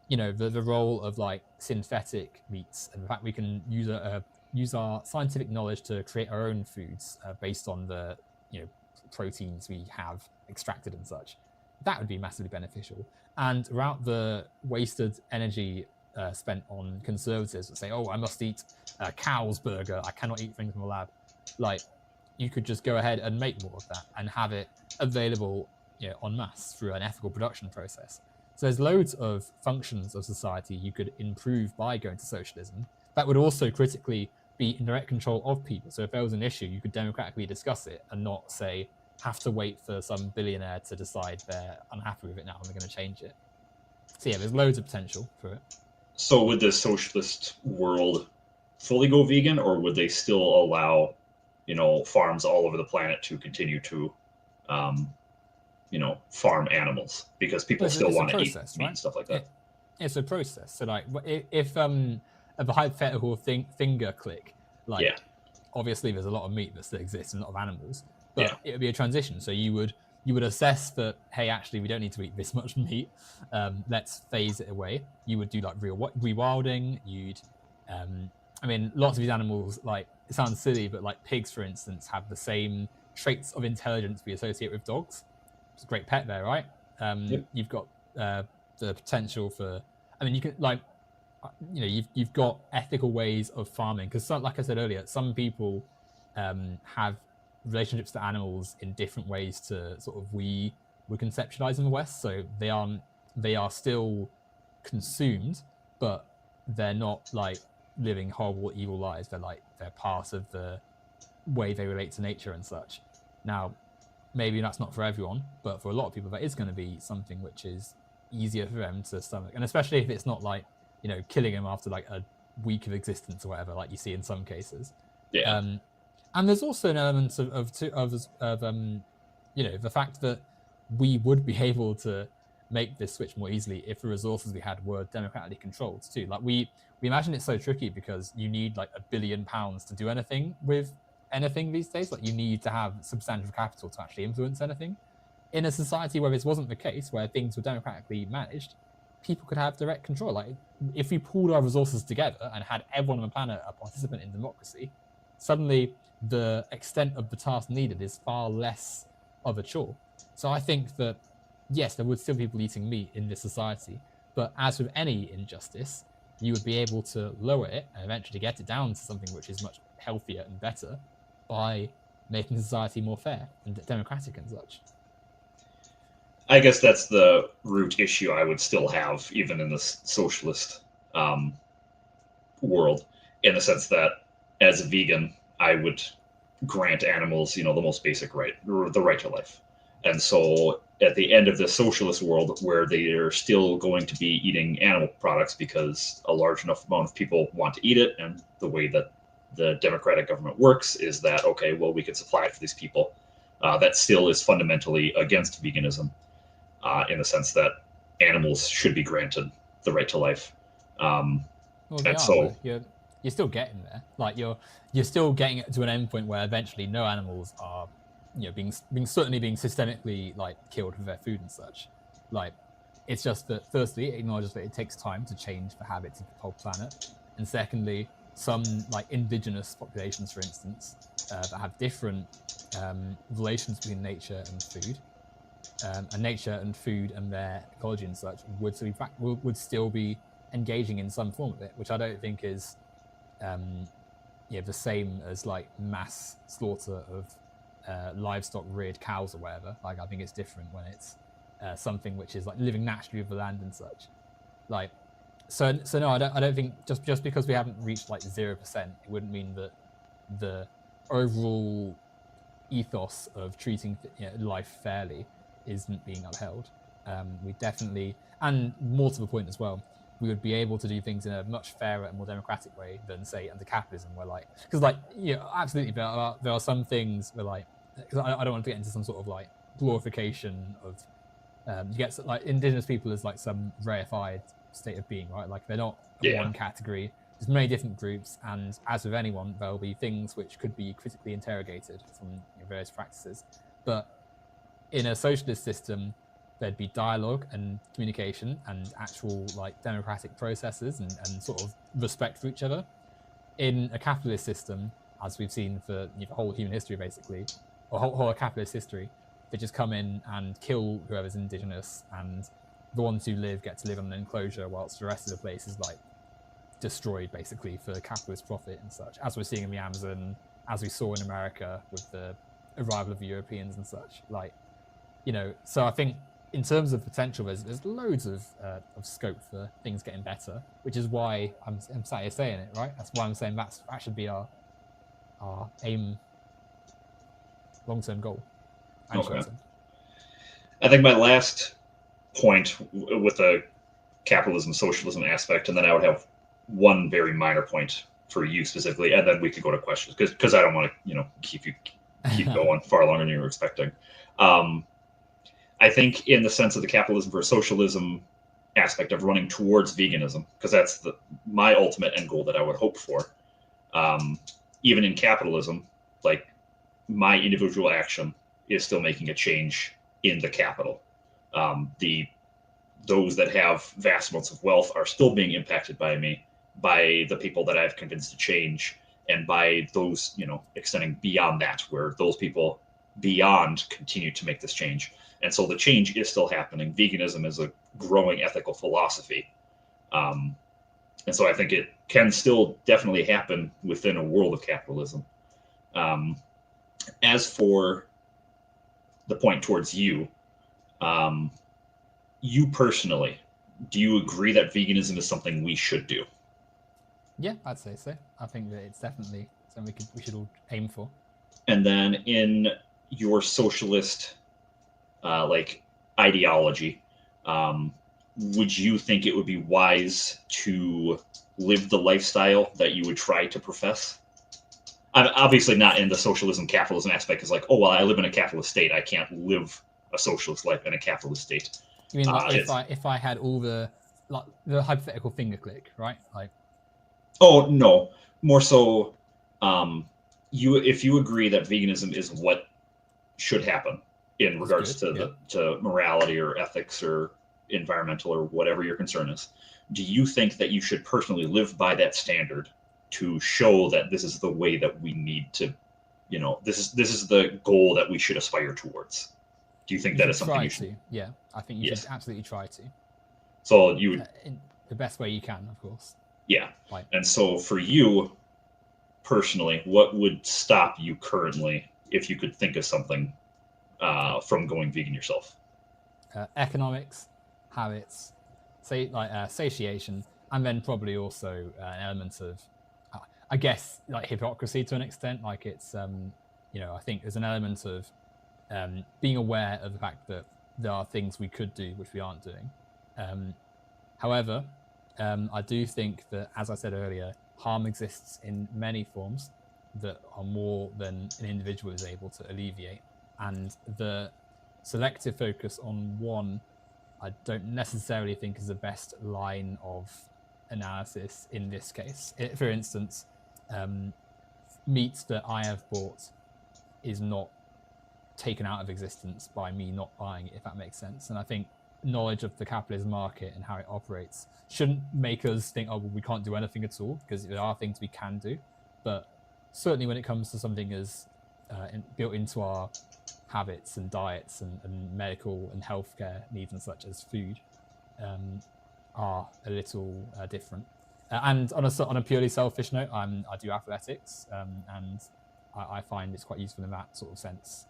The role of synthetic meats, and the fact we can use our scientific knowledge to create our own foods based on the proteins we have extracted and such. That would be massively beneficial. And throughout the wasted energy spent on conservatives that say, oh, I must eat a cow's burger, I cannot eat things from a lab. You could just go ahead and make more of that and have it available en masse through an ethical production process. So there's loads of functions of society you could improve by going to socialism. That would also critically be in direct control of people. So if there was an issue, you could democratically discuss it and not say, have to wait for some billionaire to decide they're unhappy with it now and they're going to change it. So yeah, there's loads of potential for it. So with this socialist world, fully go vegan, or would they still allow, farms all over the planet to continue to, farm animals because people Well, still it's a want to eat process, meat right? and stuff like that? It's a process. So like, if a hypothetical finger click, like, Yeah. obviously there's a lot of meat that still exists and a lot of animals, but Yeah. it would be a transition. So you would assess that, hey, actually we don't need to eat this much meat. Let's phase it away. You would do like rewilding. You'd, I mean, lots of these animals, like, it sounds silly, but like pigs, for instance, have the same traits of intelligence we associate with dogs. It's a great pet there, right? Yep. You've got the potential for, I mean, you can, like, you've got ethical ways of farming, because like I said earlier, some people have relationships to animals in different ways to sort of we conceptualize in the West. So they are still consumed, but they're not like living horrible, evil lives. They're part of the way they relate to nature and such. Now, maybe that's not for everyone, but for a lot of people, that is going to be something which is easier for them to stomach, and especially if it's not like, killing them after like a week of existence or whatever, like you see in some cases. Yeah. And there's also an element of the fact that we would be able to make this switch more easily if the resources we had were democratically controlled too. Like we imagine it's so tricky because you need like £1 billion to do anything with anything these days. Like, you need to have substantial capital to actually influence anything. In a society where this wasn't the case, where things were democratically managed, people could have direct control. Like, if we pooled our resources together and had everyone on the planet a participant in democracy, suddenly the extent of the task needed is far less of a chore. So I think that, yes, there would still be people eating meat in this society, but as with any injustice, you would be able to lower it and eventually get it down to something which is much healthier and better by making society more fair and democratic and such. I guess that's the root issue I would still have, even in this socialist world, in the sense that as a vegan, I would grant animals, the most basic right, the right to life. And so at the end of the socialist world, where they are still going to be eating animal products because a large enough amount of people want to eat it, and the way that the democratic government works is that, okay, well, we could supply it for these people. That still is fundamentally against veganism, in the sense that animals should be granted the right to life. Well, they and are, so though. You're still getting there. Like, you're still getting to an end point where eventually no animals are, being systemically like killed for their food and such. Like, it's just that, firstly, it acknowledges that it takes time to change the habits of the whole planet, and secondly, some like indigenous populations, for instance, that have different relations between nature and food, and nature and food and their ecology and such would still be engaging in some form of it, which I don't think is the same as like mass slaughter of livestock, reared cows or whatever. Like, I think it's different when it's something which is like living naturally with the land and such. Like, so no, I don't think just because we haven't reached like 0%, it wouldn't mean that the overall ethos of treating life fairly isn't being upheld. We definitely, and more to the point as well, we would be able to do things in a much fairer and more democratic way than, say, under capitalism, where like, because like, absolutely, there are some things where like, because I don't want to get into some sort of like glorification of you get like indigenous people as like some rarefied state of being, right? Like, they're not one category. There's many different groups, and as with anyone, there'll be things which could be critically interrogated from various practices. But in a socialist system, there'd be dialogue and communication and actual like democratic processes and sort of respect for each other. In a capitalist system, as we've seen for the whole human history, basically, or whole capitalist history, they just come in and kill whoever's indigenous, and the ones who live get to live on an enclosure, whilst the rest of the place is like destroyed basically for capitalist profit and such, as we're seeing in the Amazon, as we saw in America with the arrival of the Europeans and such. Like, so I think in terms of potential, there's loads of scope for things getting better, which is why I'm sat here saying it, right? That's why I'm saying that should be our aim, long-term goal. Okay. I think my last point with the capitalism socialism aspect, and then I would have one very minor point for you specifically, and then we could go to questions because I don't want to keep going far longer than you were expecting. I think in the sense of the capitalism versus socialism aspect of running towards veganism, because that's my ultimate end goal that I would hope for. Even in capitalism, like my individual action is still making a change in the capital. Those that have vast amounts of wealth are still being impacted by me, by the people that I've convinced to change, and by those, extending beyond that, where those people beyond continue to make this change. And so the change is still happening. Veganism is a growing ethical philosophy. And so I think it can still definitely happen within a world of capitalism. As for the point towards you, you personally, do you agree that veganism is something we should do? Yeah, I'd say so. I think that it's definitely something we should all aim for. And then in your socialist ideology, would you think it would be wise to live the lifestyle that you would try to profess? Obviously not in the socialism capitalism aspect, is like, oh well, I live in a capitalist state, I can't live a socialist life in a capitalist state. You mean if I had all the hypothetical finger click, right? Oh no, more so, if you agree that veganism is what should happen in regards to morality or ethics or environmental or whatever your concern is, do you think that you should personally live by that standard to show that this is the way that we need to, this is the goal that we should aspire towards? Do you think that is something you should? Yeah, I think you should absolutely try to. So you would, in the best way you can, of course. Yeah. And so for you personally, what would stop you currently if you could think of something from going vegan yourself? Economics, habits, satiation, and then probably also an element of, I guess, hypocrisy to an extent. It's, I think there's an element of being aware of the fact that there are things we could do which we aren't doing. However, I do think that, as I said earlier, harm exists in many forms that are more than an individual is able to alleviate. And the selective focus on one, I don't necessarily think is the best line of analysis in this case. For instance, meat that I have bought is not taken out of existence by me not buying it, if that makes sense. And I think knowledge of the capitalist market and how it operates shouldn't make us think, oh, well, we can't do anything at all, because there are things we can do. But certainly when it comes to something as built into our habits and diets and medical and healthcare needs and such as food are a little different. And on a purely selfish note, I do athletics, and I find it's quite useful in that sort of sense.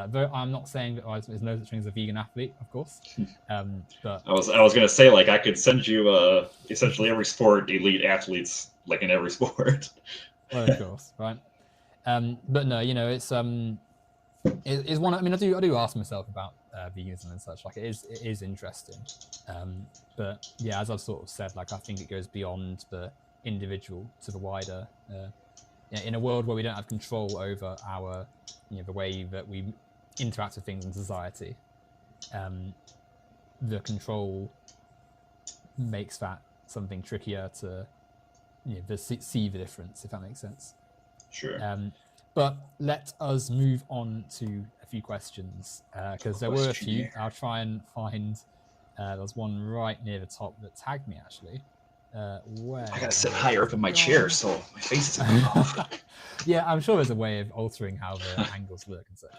Though I'm not saying that there's no such thing as a vegan athlete, of course. But I was going to say, I could send you essentially every sport elite athletes, in every sport. Well, of course, right? But no, it's one. I mean, I do ask myself about veganism and such. It is interesting. But yeah, as I've sort of said, I think it goes beyond the individual to the wider. In a world where we don't have control over our, the way that we interact with things in society, the control makes that something trickier to, see the difference, if that makes sense. Sure. But let us move on to a few questions, because there were a few. I'll try and find. There was one right near the top that tagged me, actually. Where I gotta sit higher up in my chair so my face isn't off. Yeah, I'm sure there's a way of altering how the angles look and such.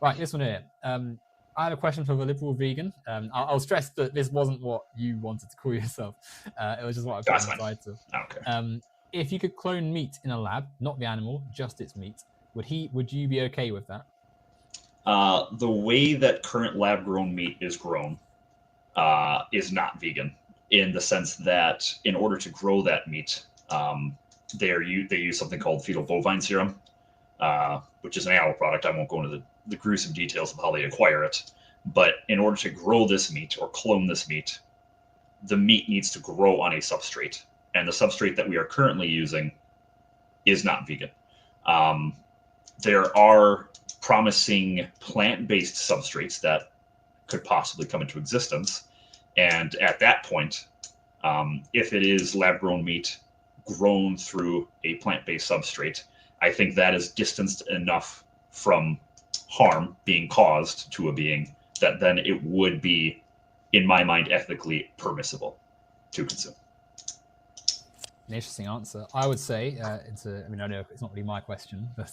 Right, this one here. I had a question for the liberal vegan. I'll stress that this wasn't what you wanted to call yourself. It was just what I put on the title. Okay. If you could clone meat in a lab, not the animal, just its meat, would you be okay with that? The way that current lab-grown meat is grown is not vegan, in the sense that in order to grow that meat, they use something called fetal bovine serum, which is an animal product. I won't go into the gruesome details of how they acquire it. But in order to grow this meat or clone this meat, the meat needs to grow on a substrate. And the substrate that we are currently using is not vegan. There are promising plant-based substrates that could possibly come into existence. And at that point, if it is lab-grown meat grown through a plant-based substrate, I think that is distanced enough from harm being caused to a being that then it would be, in my mind, ethically permissible to consume. An interesting answer. I would say, I know it's not really my question, but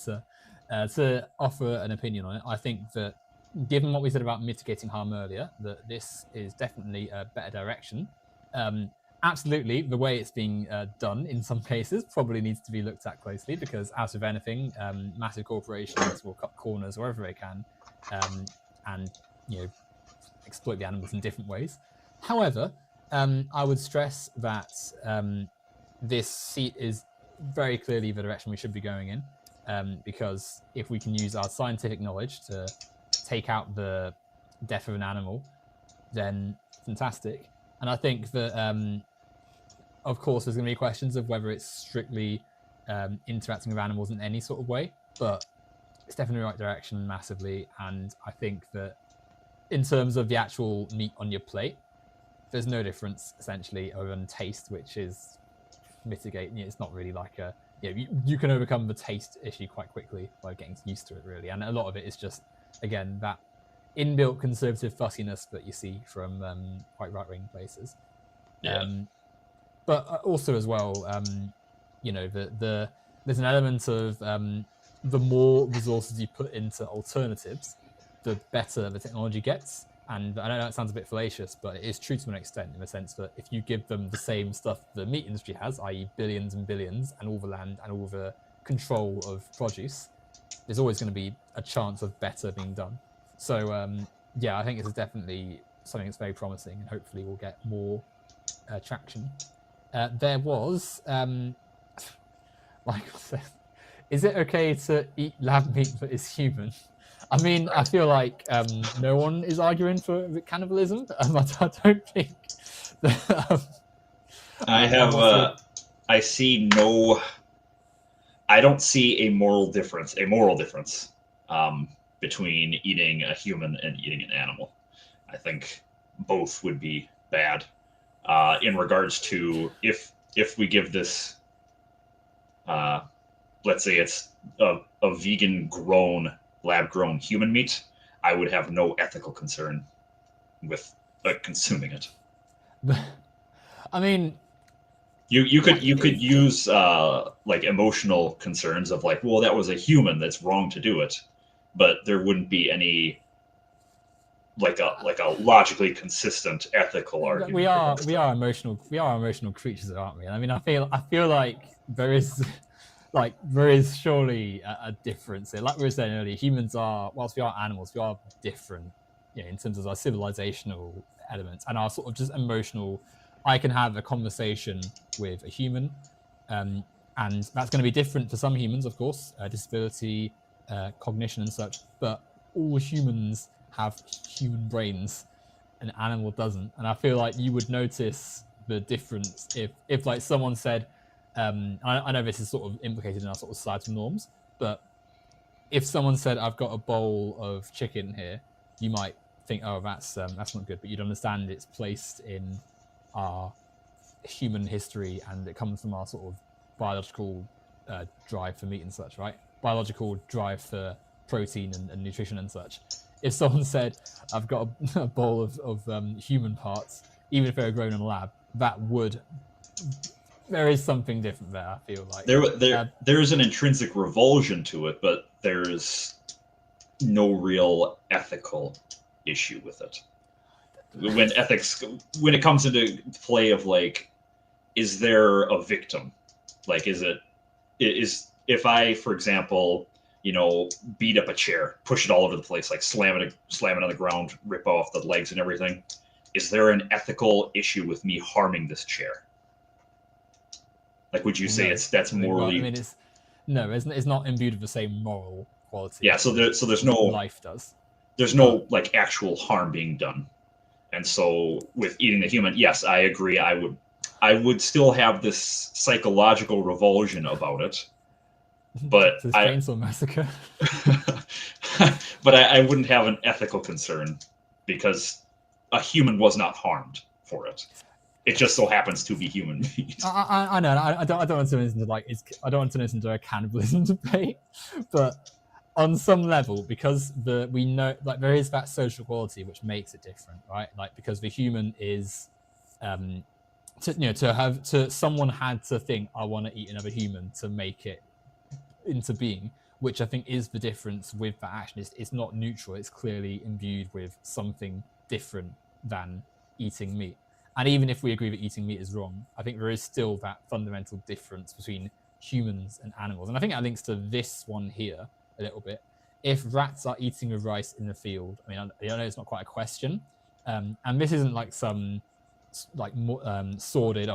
to offer an opinion on it, I think that given what we said about mitigating harm earlier, that this is definitely a better direction. Absolutely, the way it's being done in some cases probably needs to be looked at closely, because as with anything, massive corporations will cut corners wherever they can, and exploit the animals in different ways. However, I would stress that this seat is very clearly the direction we should be going in, because if we can use our scientific knowledge to take out the death of an animal, then fantastic. And I think that, of course, there's going to be questions of whether it's strictly interacting with animals in any sort of way, but it's definitely the right direction massively. And I think that in terms of the actual meat on your plate, there's no difference essentially other than taste, which is mitigate. It's not really like a you can overcome the taste issue quite quickly by getting used to it, really. And a lot of it is just, again, that inbuilt conservative fussiness that you see from quite right-wing places. Yeah. But also as well, there's an element of the more resources you put into alternatives, the better the technology gets. And I know that sounds a bit fallacious, but it is true to an extent, in the sense that if you give them the same stuff the meat industry has, i.e. billions and billions, and all the land and all the control of produce, there's always going to be a chance of better being done. So, I think it's definitely something that's very promising, and hopefully we'll get more traction. There was, Michael said, is it okay to eat lab meat that is human? I mean, I feel like no one is arguing for cannibalism. I don't think. I don't see a moral difference between eating a human and eating an animal. I think both would be bad. In regards to if we give this, let's say it's a vegan lab grown human meat, I would have no ethical concern with consuming it. I mean, you could use like emotional concerns of like, well, that was a human, that's wrong to do it, but there wouldn't be any like a logically consistent ethical argument. We are emotional creatures, aren't we? I mean, I feel like there is surely a difference here. Like we were saying earlier, humans are, whilst we are animals, we are different, in terms of our civilizational elements and our sort of just emotional. I can have a conversation with a human, and that's going to be different for some humans, of course, disability, cognition and such, but all humans have human brains, an animal doesn't. And I feel like you would notice the difference if like someone said, I know this is sort of implicated in our sort of societal norms, but if someone said, I've got a bowl of chicken here, you might think, oh, that's not good, but you'd understand it's placed in our human history and it comes from our sort of biological drive for meat and such, right? Biological drive for protein and nutrition and such. If someone said, I've got a bowl of human parts, even if they were grown in a lab, there is something different there, I feel like. There's an intrinsic revulsion to it, but there's no real ethical issue with it. When it comes into play of like, is there a victim? Like, if I, for example, beat up a chair, push it all over the place, like slam it on the ground, rip off the legs and everything, is there an ethical issue with me harming this chair? Like, would you say that's morally? I mean, it's not imbued with the same moral quality. Yeah, so there's no life does. There's no like actual harm being done, and so with eating the human, yes, I agree. I would still have this psychological revulsion about it, But Texas Chainsaw Massacre. but I wouldn't have an ethical concern because a human was not harmed for it. It just so happens to be human meat. I know. I don't want to listen to I don't want to listen to a cannibalism debate, but on some level, because we know like there is that social quality which makes it different, right? Like because the human is, someone had to think I want to eat another human to make it into being, which I think is the difference with that action. It's not neutral. It's clearly imbued with something different than eating meat. And even if we agree that eating meat is wrong, I think there is still that fundamental difference between humans and animals. And I think that links to this one here a little bit. If rats are eating the rice in the field, I mean, I know it's not quite a question, and this isn't like some sordid,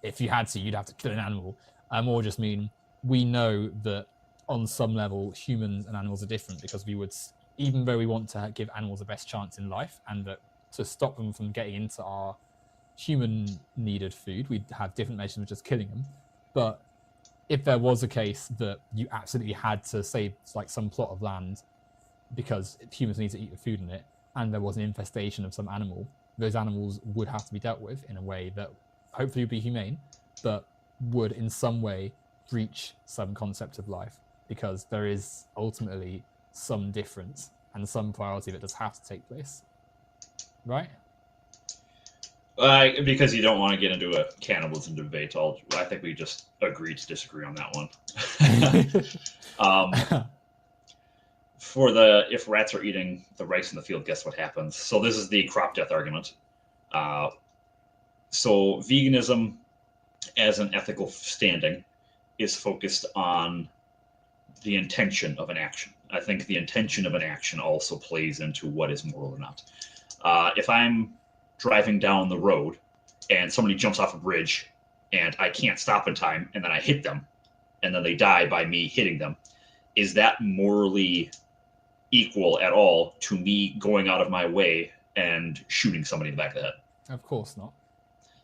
if you had to, you'd have to kill an animal. I more just mean we know that on some level, humans and animals are different because we would, even though we want to give animals the best chance in life and that to stop them from getting into our human needed food, we'd have different measures of just killing them. But if there was a case that you absolutely had to save like some plot of land because humans need to eat the food in it, and there was an infestation of some animal, those animals would have to be dealt with in a way that hopefully would be humane, but would in some way breach some concept of life, because there is ultimately some difference and some priority that does have to take place, right? Because you don't want to get into a cannibalism debate, I think we just agreed to disagree on that one. If rats are eating the rice in the field, guess what happens? So this is the crop death argument. So veganism as an ethical standing is focused on the intention of an action. I think the intention of an action also plays into what is moral or not. If I'm driving down the road and somebody jumps off a bridge and I can't stop in time and then I hit them and then they die by me hitting them, is that morally equal at all to me going out of my way and shooting somebody in the back of the head? Of course not.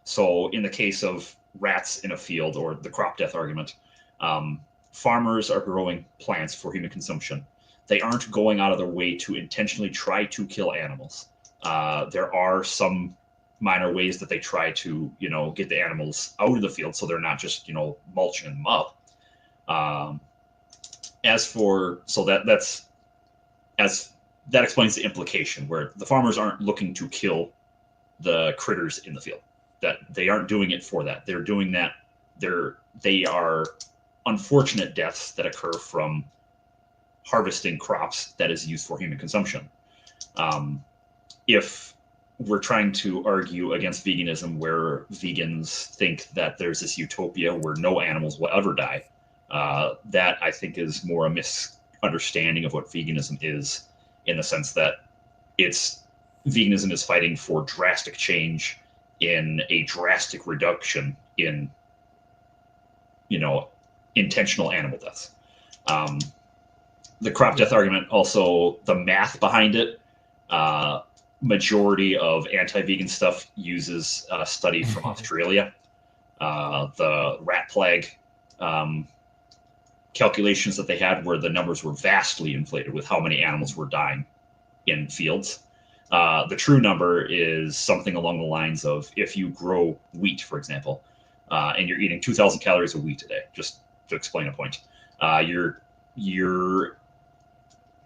So in the case of rats in a field, or the crop death argument, farmers are growing plants for human consumption. They aren't going out of their way to intentionally try to kill animals. There are some minor ways that they try to, get the animals out of the field so they're not just, mulching them up. That explains the implication where the farmers aren't looking to kill the critters in the field. That they aren't doing it for that. They're doing that. They are unfortunate deaths that occur from harvesting crops that is used for human consumption. If we're trying to argue against veganism, where vegans think that there's this utopia where no animals will ever die, that I think is more a misunderstanding of what veganism is, in the sense that veganism is fighting for drastic change in a drastic reduction in, intentional animal deaths. The crop death argument, also the math behind it, majority of anti-vegan stuff uses a study from Australia. The rat plague calculations that they had, where the numbers were vastly inflated with how many animals were dying in fields. The true number is something along the lines of, if you grow wheat, for example, and you're eating 2,000 calories of wheat a day, just to explain a point, you're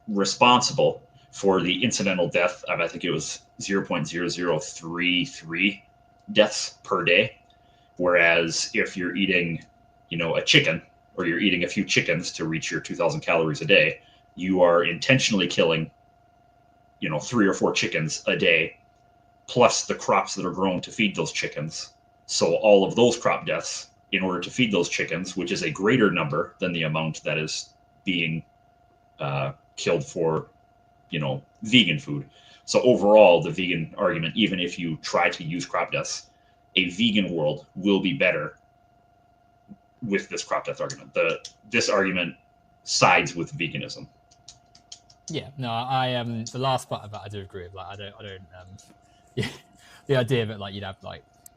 responsible for the incidental death of, I think it was 0.0033 deaths per day. Whereas if you're eating, a chicken, or you're eating a few chickens to reach your 2,000 calories a day, you are intentionally killing, 3 or 4 chickens a day, plus the crops that are grown to feed those chickens. So all of those crop deaths, in order to feed those chickens, which is a greater number than the amount that is being killed for, vegan food. So overall, the vegan argument, even if you try to use crop deaths, a vegan world will be better with this crop death argument. This argument sides with veganism. Yeah, no, I the last part of that I do agree with. Like, I don't yeah, the idea that you'd have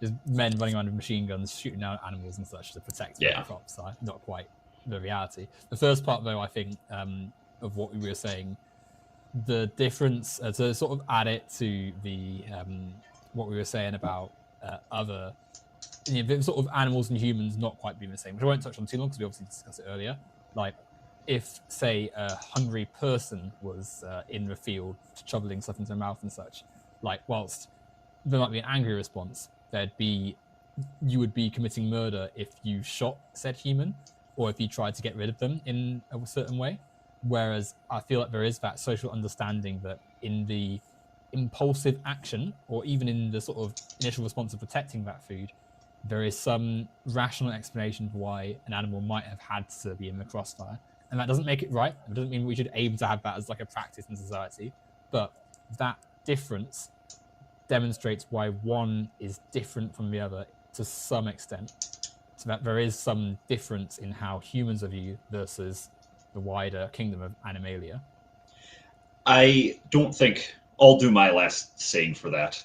just men running around with machine guns shooting down animals and such to protect their crops are not quite the reality. The first part, though, I think, of what we were saying, the difference to sort of add it to the what we were saying about other sort of animals and humans not quite being the same, which I won't touch on too long because we obviously discussed it earlier. Like, if, say, a hungry person was in the field shoveling stuff into their mouth and such, like, whilst there might be an angry response, you would be committing murder if you shot said human or if you tried to get rid of them in a certain way. Whereas I feel like there is that social understanding that in the impulsive action, or even in the sort of initial response of protecting that food, there is some rational explanation for why an animal might have had to be in the crossfire. And that doesn't make it right. It doesn't mean we should aim to have that as like a practice in society. But that difference demonstrates why one is different from the other to some extent. So that there is some difference in how humans are viewed versus the wider kingdom of Animalia. I don't think, I'll do my last saying for that.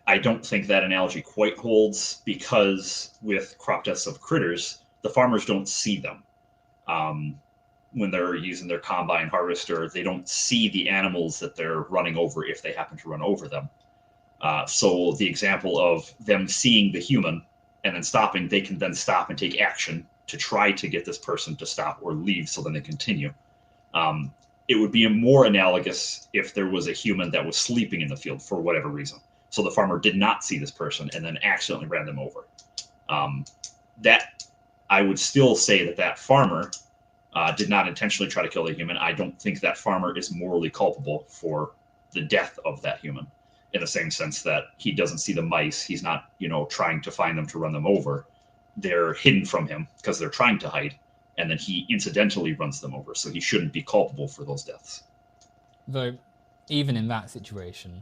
I don't think that analogy quite holds because with crop deaths of critters, the farmers don't see them. When they're using their combine harvester, they don't see the animals that they're running over if they happen to run over them. So the example of them seeing the human and then stopping, they can then stop and take action to try to get this person to stop or leave so then they continue. It would be more analogous if there was a human that was sleeping in the field for whatever reason. So the farmer did not see this person and then accidentally ran them over. That I would still say that farmer did not intentionally try to kill the human. I don't think that farmer is morally culpable for the death of that human, in the same sense that he doesn't see the mice. He's not, trying to find them to run them over. They're hidden from him because they're trying to hide, and then he incidentally runs them over. So he shouldn't be culpable for those deaths. Though, even in that situation,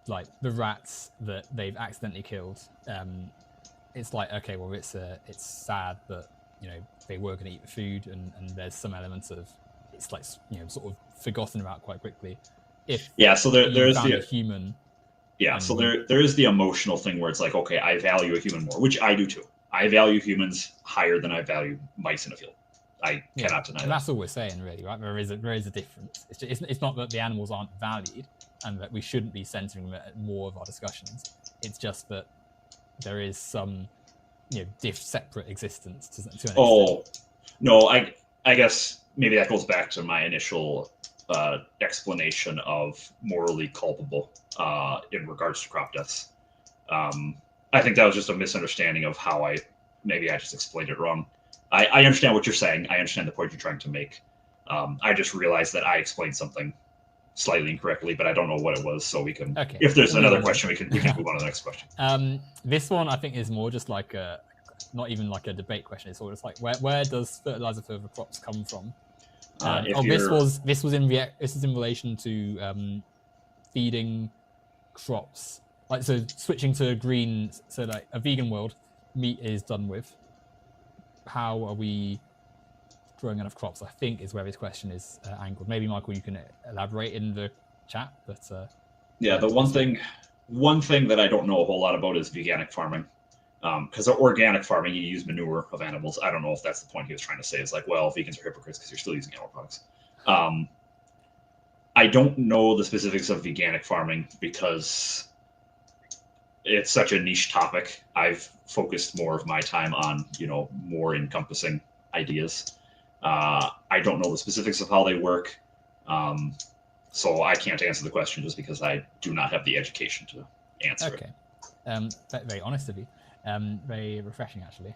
like the rats that they've accidentally killed, it's like, okay, well, it's sad that they were going to eat the food, and there's some elements of it's like sort of forgotten about quite quickly. So there's the human. Yeah, so there is the emotional thing where it's like, okay, I value a human more, which I do too. I value humans higher than I value mice in a field. I cannot deny that. That's all we're saying, really, right? There is a difference. It's not that the animals aren't valued and that we shouldn't be centering them at more of our discussions. It's just that there is some separate existence to an extent. No, I guess maybe that goes back to my initial explanation of morally culpable in regards to crop deaths. I think that was just a misunderstanding of how I just explained it wrong. I understand what you're saying. I understand the point you're trying to make. I just realized that I explained something slightly incorrectly, but I don't know what it was. So we can, if there's another question, we can move on to the next question. This one I think is more just like not even like a debate question. It's sort of like where does fertilizer for the crops come from? This is in relation to feeding crops. Like, so switching to green, so like a vegan world, meat is done with. How are we growing enough crops? I think is where this question is angled. Maybe Michael, you can elaborate in the chat. But the one thing that I don't know a whole lot about is veganic farming. Because organic farming, you use manure of animals. I don't know if that's the point he was trying to say. Is like, well, vegans are hypocrites because you're still using animal products. I don't know the specifics of veganic farming because it's such a niche topic. I've focused more of my time on, more encompassing ideas. I don't know the specifics of how they work. So I can't answer the question just because I do not have the education to answer it. Okay. Very honest of you. Very refreshing, actually.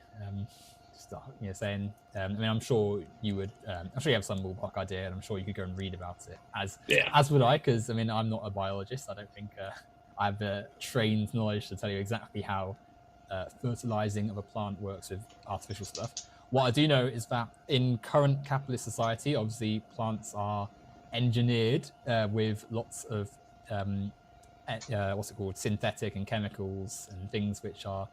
Saying, I'm sure you would. I'm sure you have some ballpark idea, and I'm sure you could go and read about it. As would I, because I'm not a biologist. I don't think I have the trained knowledge to tell you exactly how fertilizing of a plant works with artificial stuff. What I do know is that in current capitalist society, obviously plants are engineered with lots of synthetic and chemicals and things which are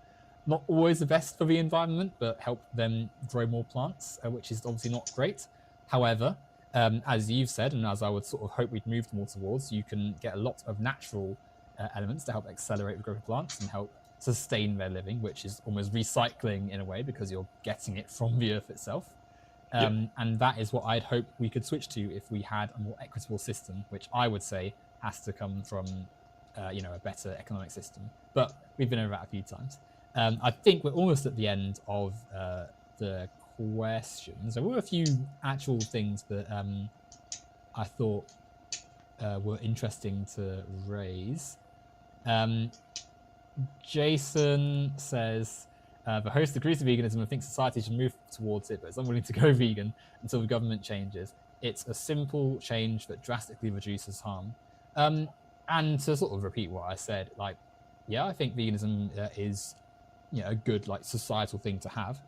not always the best for the environment, but help them grow more plants, which is obviously not great. However, as you've said, and as I would sort of hope we'd move more towards, you can get a lot of natural elements to help accelerate the growth of plants and help sustain their living, which is almost recycling in a way because you're getting it from the earth itself. And that is what I'd hope we could switch to if we had a more equitable system, which I would say has to come from, a better economic system. But we've been over that a few times. I think we're almost at the end of the questions. There were a few actual things that I thought were interesting to raise. Jason says, the host agrees with veganism and thinks society should move towards it, but is unwilling to go vegan until the government changes. It's a simple change that drastically reduces harm. And to sort of repeat what I said, I think veganism is, a good societal thing to have.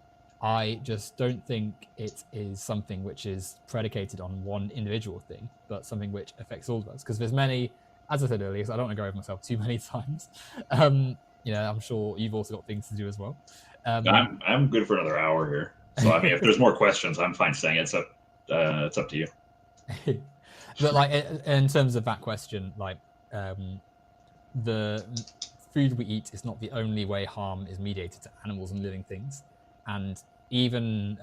I just don't think it is something which is predicated on one individual thing, but something which affects all of us. Because there's many, as I said earlier, so I don't want to go over myself too many times. I'm sure you've also got things to do as well. I'm good for another hour here. So I mean, if there's more questions, I'm fine saying it's up to you. But in terms of that question, the food we eat is not the only way harm is mediated to animals and living things, and even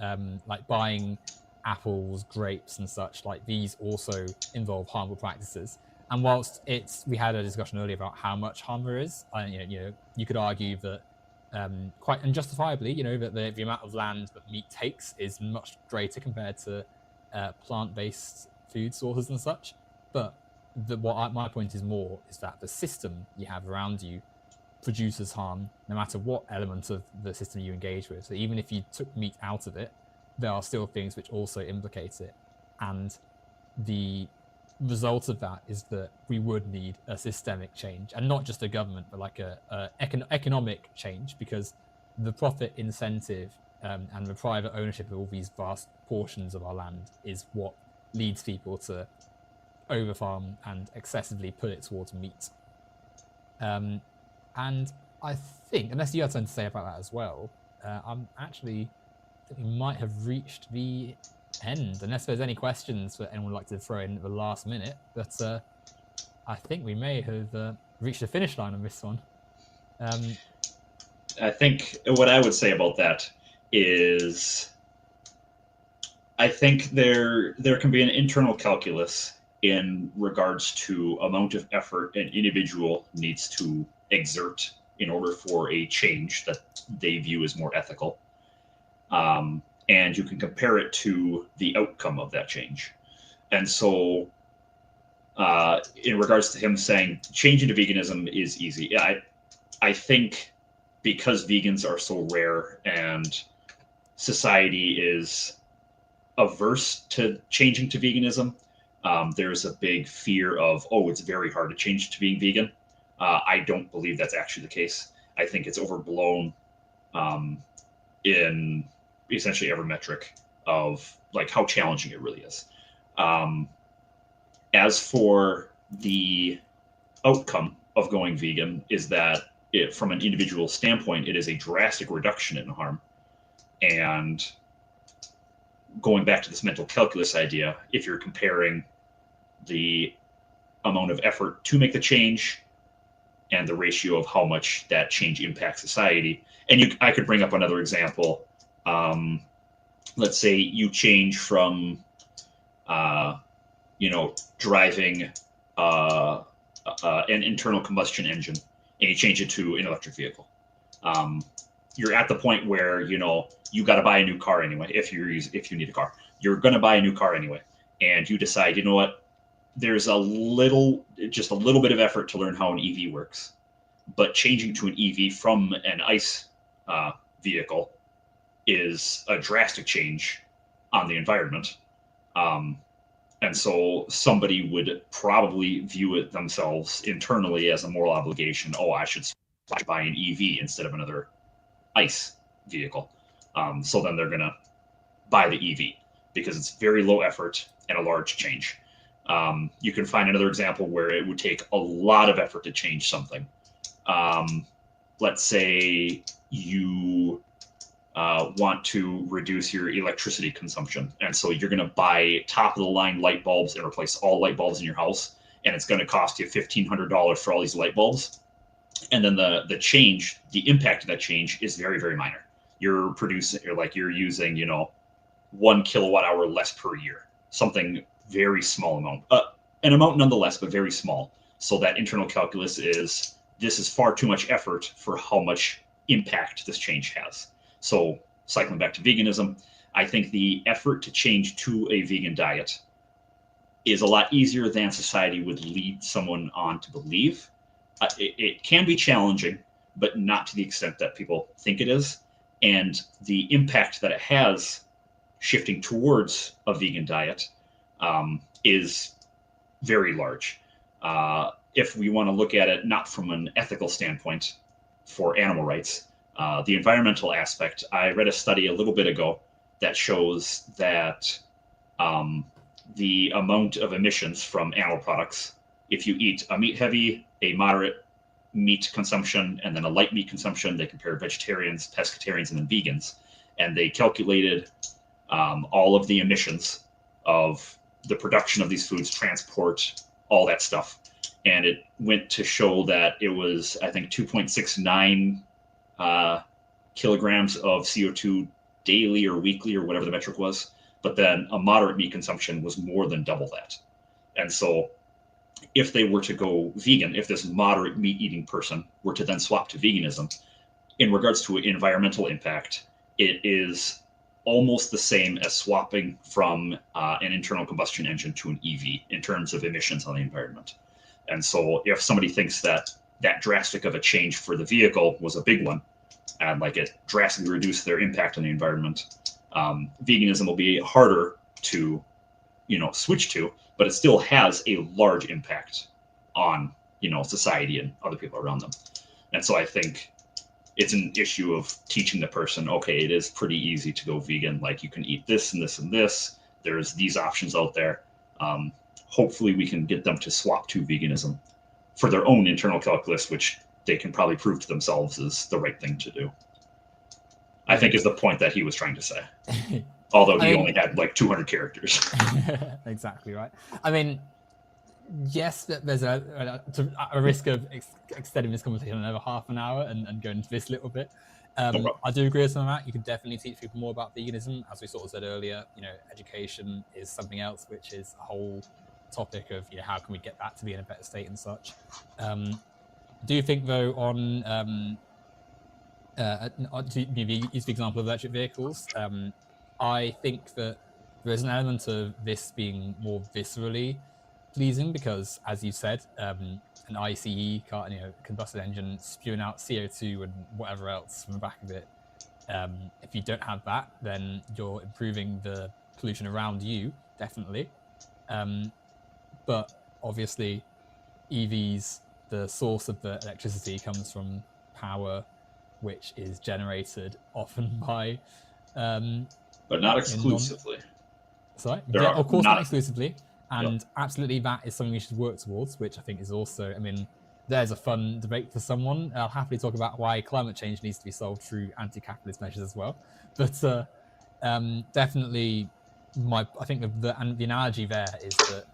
buying apples, grapes, and such, these also involve harmful practices. And whilst we had a discussion earlier about how much harm there is, you could argue that quite unjustifiably, that the amount of land that meat takes is much greater compared to plant-based food sources and such. But my point is that the system you have around you produces harm no matter what element of the system you engage with. So even if you took meat out of it, there are still things which also implicate it. And the result of that is that we would need a systemic change, and not just a government, but a economic change, because the profit incentive and the private ownership of all these vast portions of our land is what leads people to overfarm and excessively put it towards meat. And I think, unless you had something to say about that as well, I think we might have reached the end, unless there's any questions that anyone would like to throw in at the last minute. But I think we may have reached the finish line on this one. I think what I would say about that is I think there can be an internal calculus in regards to amount of effort an individual needs to exert in order for a change that they view as more ethical. And you can compare it to the outcome of that change. And so in regards to him saying changing to veganism is easy, I think because vegans are so rare and society is averse to changing to veganism, there's a big fear of, it's very hard to change to being vegan. I don't believe that's actually the case. I think it's overblown in essentially every metric of how challenging it really is. As for the outcome of going vegan, is that from an individual standpoint, it is a drastic reduction in harm. And going back to this mental calculus idea, if you're comparing the amount of effort to make the change and the ratio of how much that change impacts society, and I could bring up another example. Let's say you change from, driving an internal combustion engine, and you change it to an electric vehicle. You're at the point where you got to buy a new car anyway. If you need a car, you're going to buy a new car anyway, and you decide, you know what? There's just a little bit of effort to learn how an EV works, but changing to an EV from an ICE vehicle is a drastic change on the environment. And so somebody would probably view it themselves internally as a moral obligation. I should buy an EV instead of another ICE vehicle. So then they're going to buy the EV because it's very low effort and a large change. You can find another example where it would take a lot of effort to change something. Let's say you want to reduce your electricity consumption. And so you're going to buy top of the line light bulbs and replace all light bulbs in your house. And it's going to cost you $1,500 for all these light bulbs. And then the impact of that change is very, very minor. You're using, 1 kilowatt hour less per year, something very small amount, an amount nonetheless, but very small. So that internal calculus is, this is far too much effort for how much impact this change has. So cycling back to veganism, I think the effort to change to a vegan diet is a lot easier than society would lead someone on to believe. It can be challenging, but not to the extent that people think it is. And the impact that it has shifting towards a vegan diet is very large. If we want to look at it not from an ethical standpoint for animal rights, the environmental aspect, I read a study a little bit ago that shows that the amount of emissions from animal products, if you eat a meat heavy, a moderate meat consumption, and then a light meat consumption, they compared vegetarians, pescatarians, and then vegans, and they calculated all of the emissions of the production of these foods, transport, all that stuff. And it went to show that it was, I think, 2.69 kilograms of CO2 daily or weekly or whatever the metric was. But then a moderate meat consumption was more than double that. And so if they were to go vegan, if this moderate meat eating person were to then swap to veganism, in regards to environmental impact, it is almost the same as swapping from an internal combustion engine to an EV in terms of emissions on the environment. And so if somebody thinks that that drastic of a change for the vehicle was a big one, and like it drastically reduced their impact on the environment, veganism will be harder to, switch to, but it still has a large impact on, society and other people around them. And so I think it's an issue of teaching the person, okay, it is pretty easy to go vegan. Like, you can eat this and this and this. There's these options out there. Hopefully we can get them to swap to veganism for their own internal calculus, which they can probably prove to themselves is the right thing to do. I think is the point that he was trying to say. Although he only had like 200 characters. Exactly right. I mean, yes, there's a risk of extending this conversation another half an hour and going into this little bit. I do agree with some of that. You can definitely teach people more about veganism. As we sort of said earlier, education is something else, which is a whole topic of, how can we get that to be in a better state and such. Do you think, though, on to use the example of electric vehicles, I think that there's an element of this being more viscerally pleasing because, as you said, an ICE car, combustion engine spewing out CO2 and whatever else from the back of it. If you don't have that, then you're improving the pollution around you, definitely. But obviously, EVs, the source of the electricity comes from power, which is generated often by but not exclusively. Of course not exclusively. And absolutely, that is something we should work towards, which I think is also, there's a fun debate for someone. I'll happily talk about why climate change needs to be solved through anti-capitalist measures as well. But definitely, I think the analogy there is that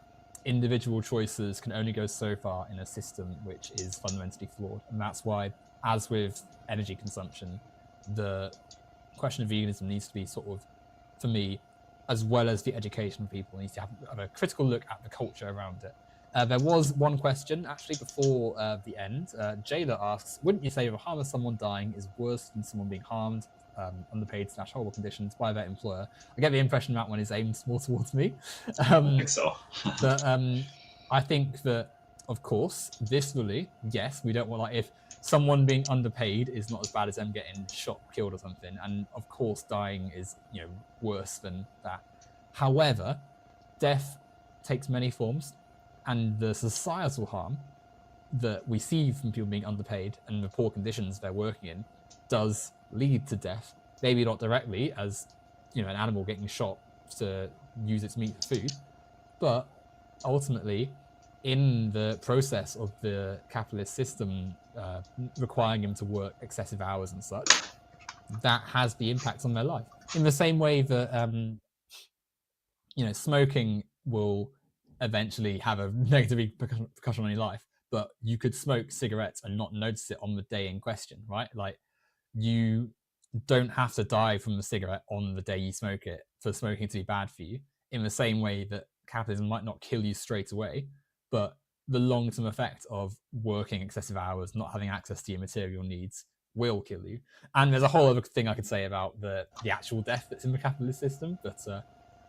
individual choices can only go so far in a system which is fundamentally flawed. And that's why, as with energy consumption, the question of veganism needs to be sort of, for me, as well as the education of people, needs to have a critical look at the culture around it. There was one question actually before the end. Jayla asks, wouldn't you say the harm of someone dying is worse than someone being harmed, underpaid / horrible conditions by their employer? I get the impression that one is aimed more towards me. I think so. But I think that, of course, viscerally, yes, we don't want, if someone being underpaid is not as bad as them getting shot, killed or something. And of course, dying is, worse than that. However, death takes many forms, and the societal harm that we see from people being underpaid and the poor conditions they're working in does lead to death. Maybe not directly as, an animal getting shot to use its meat for food, but ultimately, in the process of the capitalist system requiring him to work excessive hours and such, that has the impact on their life. In the same way that, smoking will eventually have a negative repercussion on your life, but you could smoke cigarettes and not notice it on the day in question, right? Like, don't have to die from a cigarette on the day you smoke it for smoking to be bad for you, in the same way that capitalism might not kill you straight away, but the long-term effect of working excessive hours, not having access to your material needs, will kill you. And there's a whole other thing I could say about the actual death that's in the capitalist system, but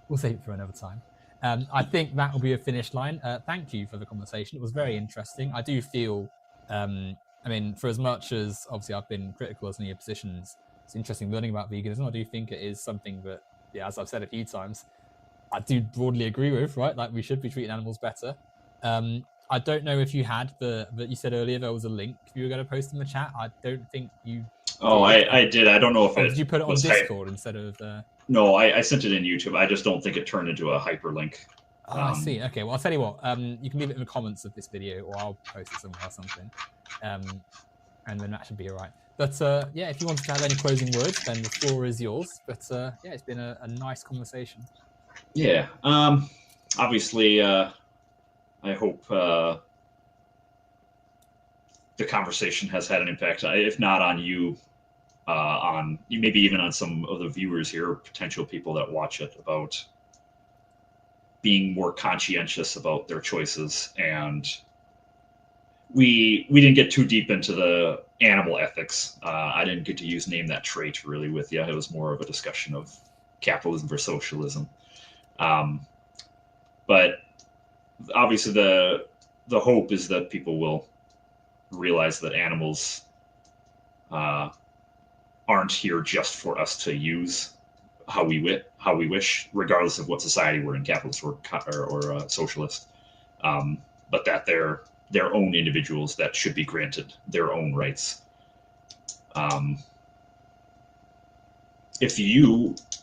we'll save it for another time. I think that will be a finish line. Thank you for the conversation. It was very interesting. I do feel, I mean, for as much as obviously I've been critical of some of your positions, it's interesting learning about veganism. I do think it is something that, yeah, as I've said a few times, I do broadly agree with, right? Like we should be treating animals better. I don't know if you had but you said earlier there was a link you were going to post in the chat. I don't think you Oh, did. I did. I don't know if did you put it on was Discord instead of... No, I sent it in YouTube. I just don't think it turned into a hyperlink. Oh, I see. Okay, well, I'll tell you what. You can leave it in the comments of this video, or I'll post it somewhere or something. And then that should be all right. But yeah, if you wanted to have any closing words, then the floor is yours. But yeah, it's been a nice conversation. Yeah. Obviously, I hope the conversation has had an impact, if not on you, on maybe even on some of the viewers here, potential people that watch it, about being more conscientious about their choices. And we didn't get too deep into the animal ethics. I didn't get to name that trait really with you. It was more of a discussion of capitalism versus socialism. But obviously the hope is that people will realize that animals aren't here just for us to use how we wish, regardless of what society we're in, capitalist or socialist, but that they're their own individuals that should be granted their own rights.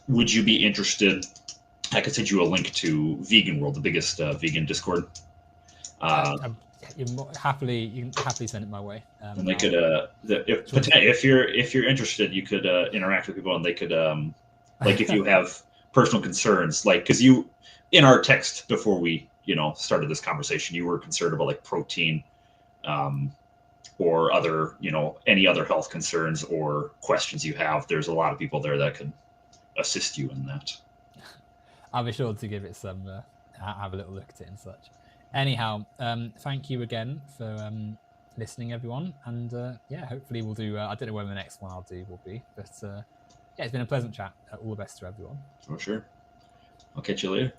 Would you be interested? I could send you a link to Vegan World, the biggest vegan Discord. You can happily send it my way. And they could, if you're interested, you could interact with people, and they could, like, if you have personal concerns, like, because you, in our text before we, started this conversation, you were concerned about like protein, or other, any other health concerns or questions you have. There's a lot of people there that could assist you in that. I'll be sure to give it some, have a little look at it and such. Anyhow, thank you again for listening, everyone. And yeah, hopefully we'll do, I don't know when the next one I'll do will be, but yeah, it's been a pleasant chat. All the best to everyone. For sure. I'll catch you later.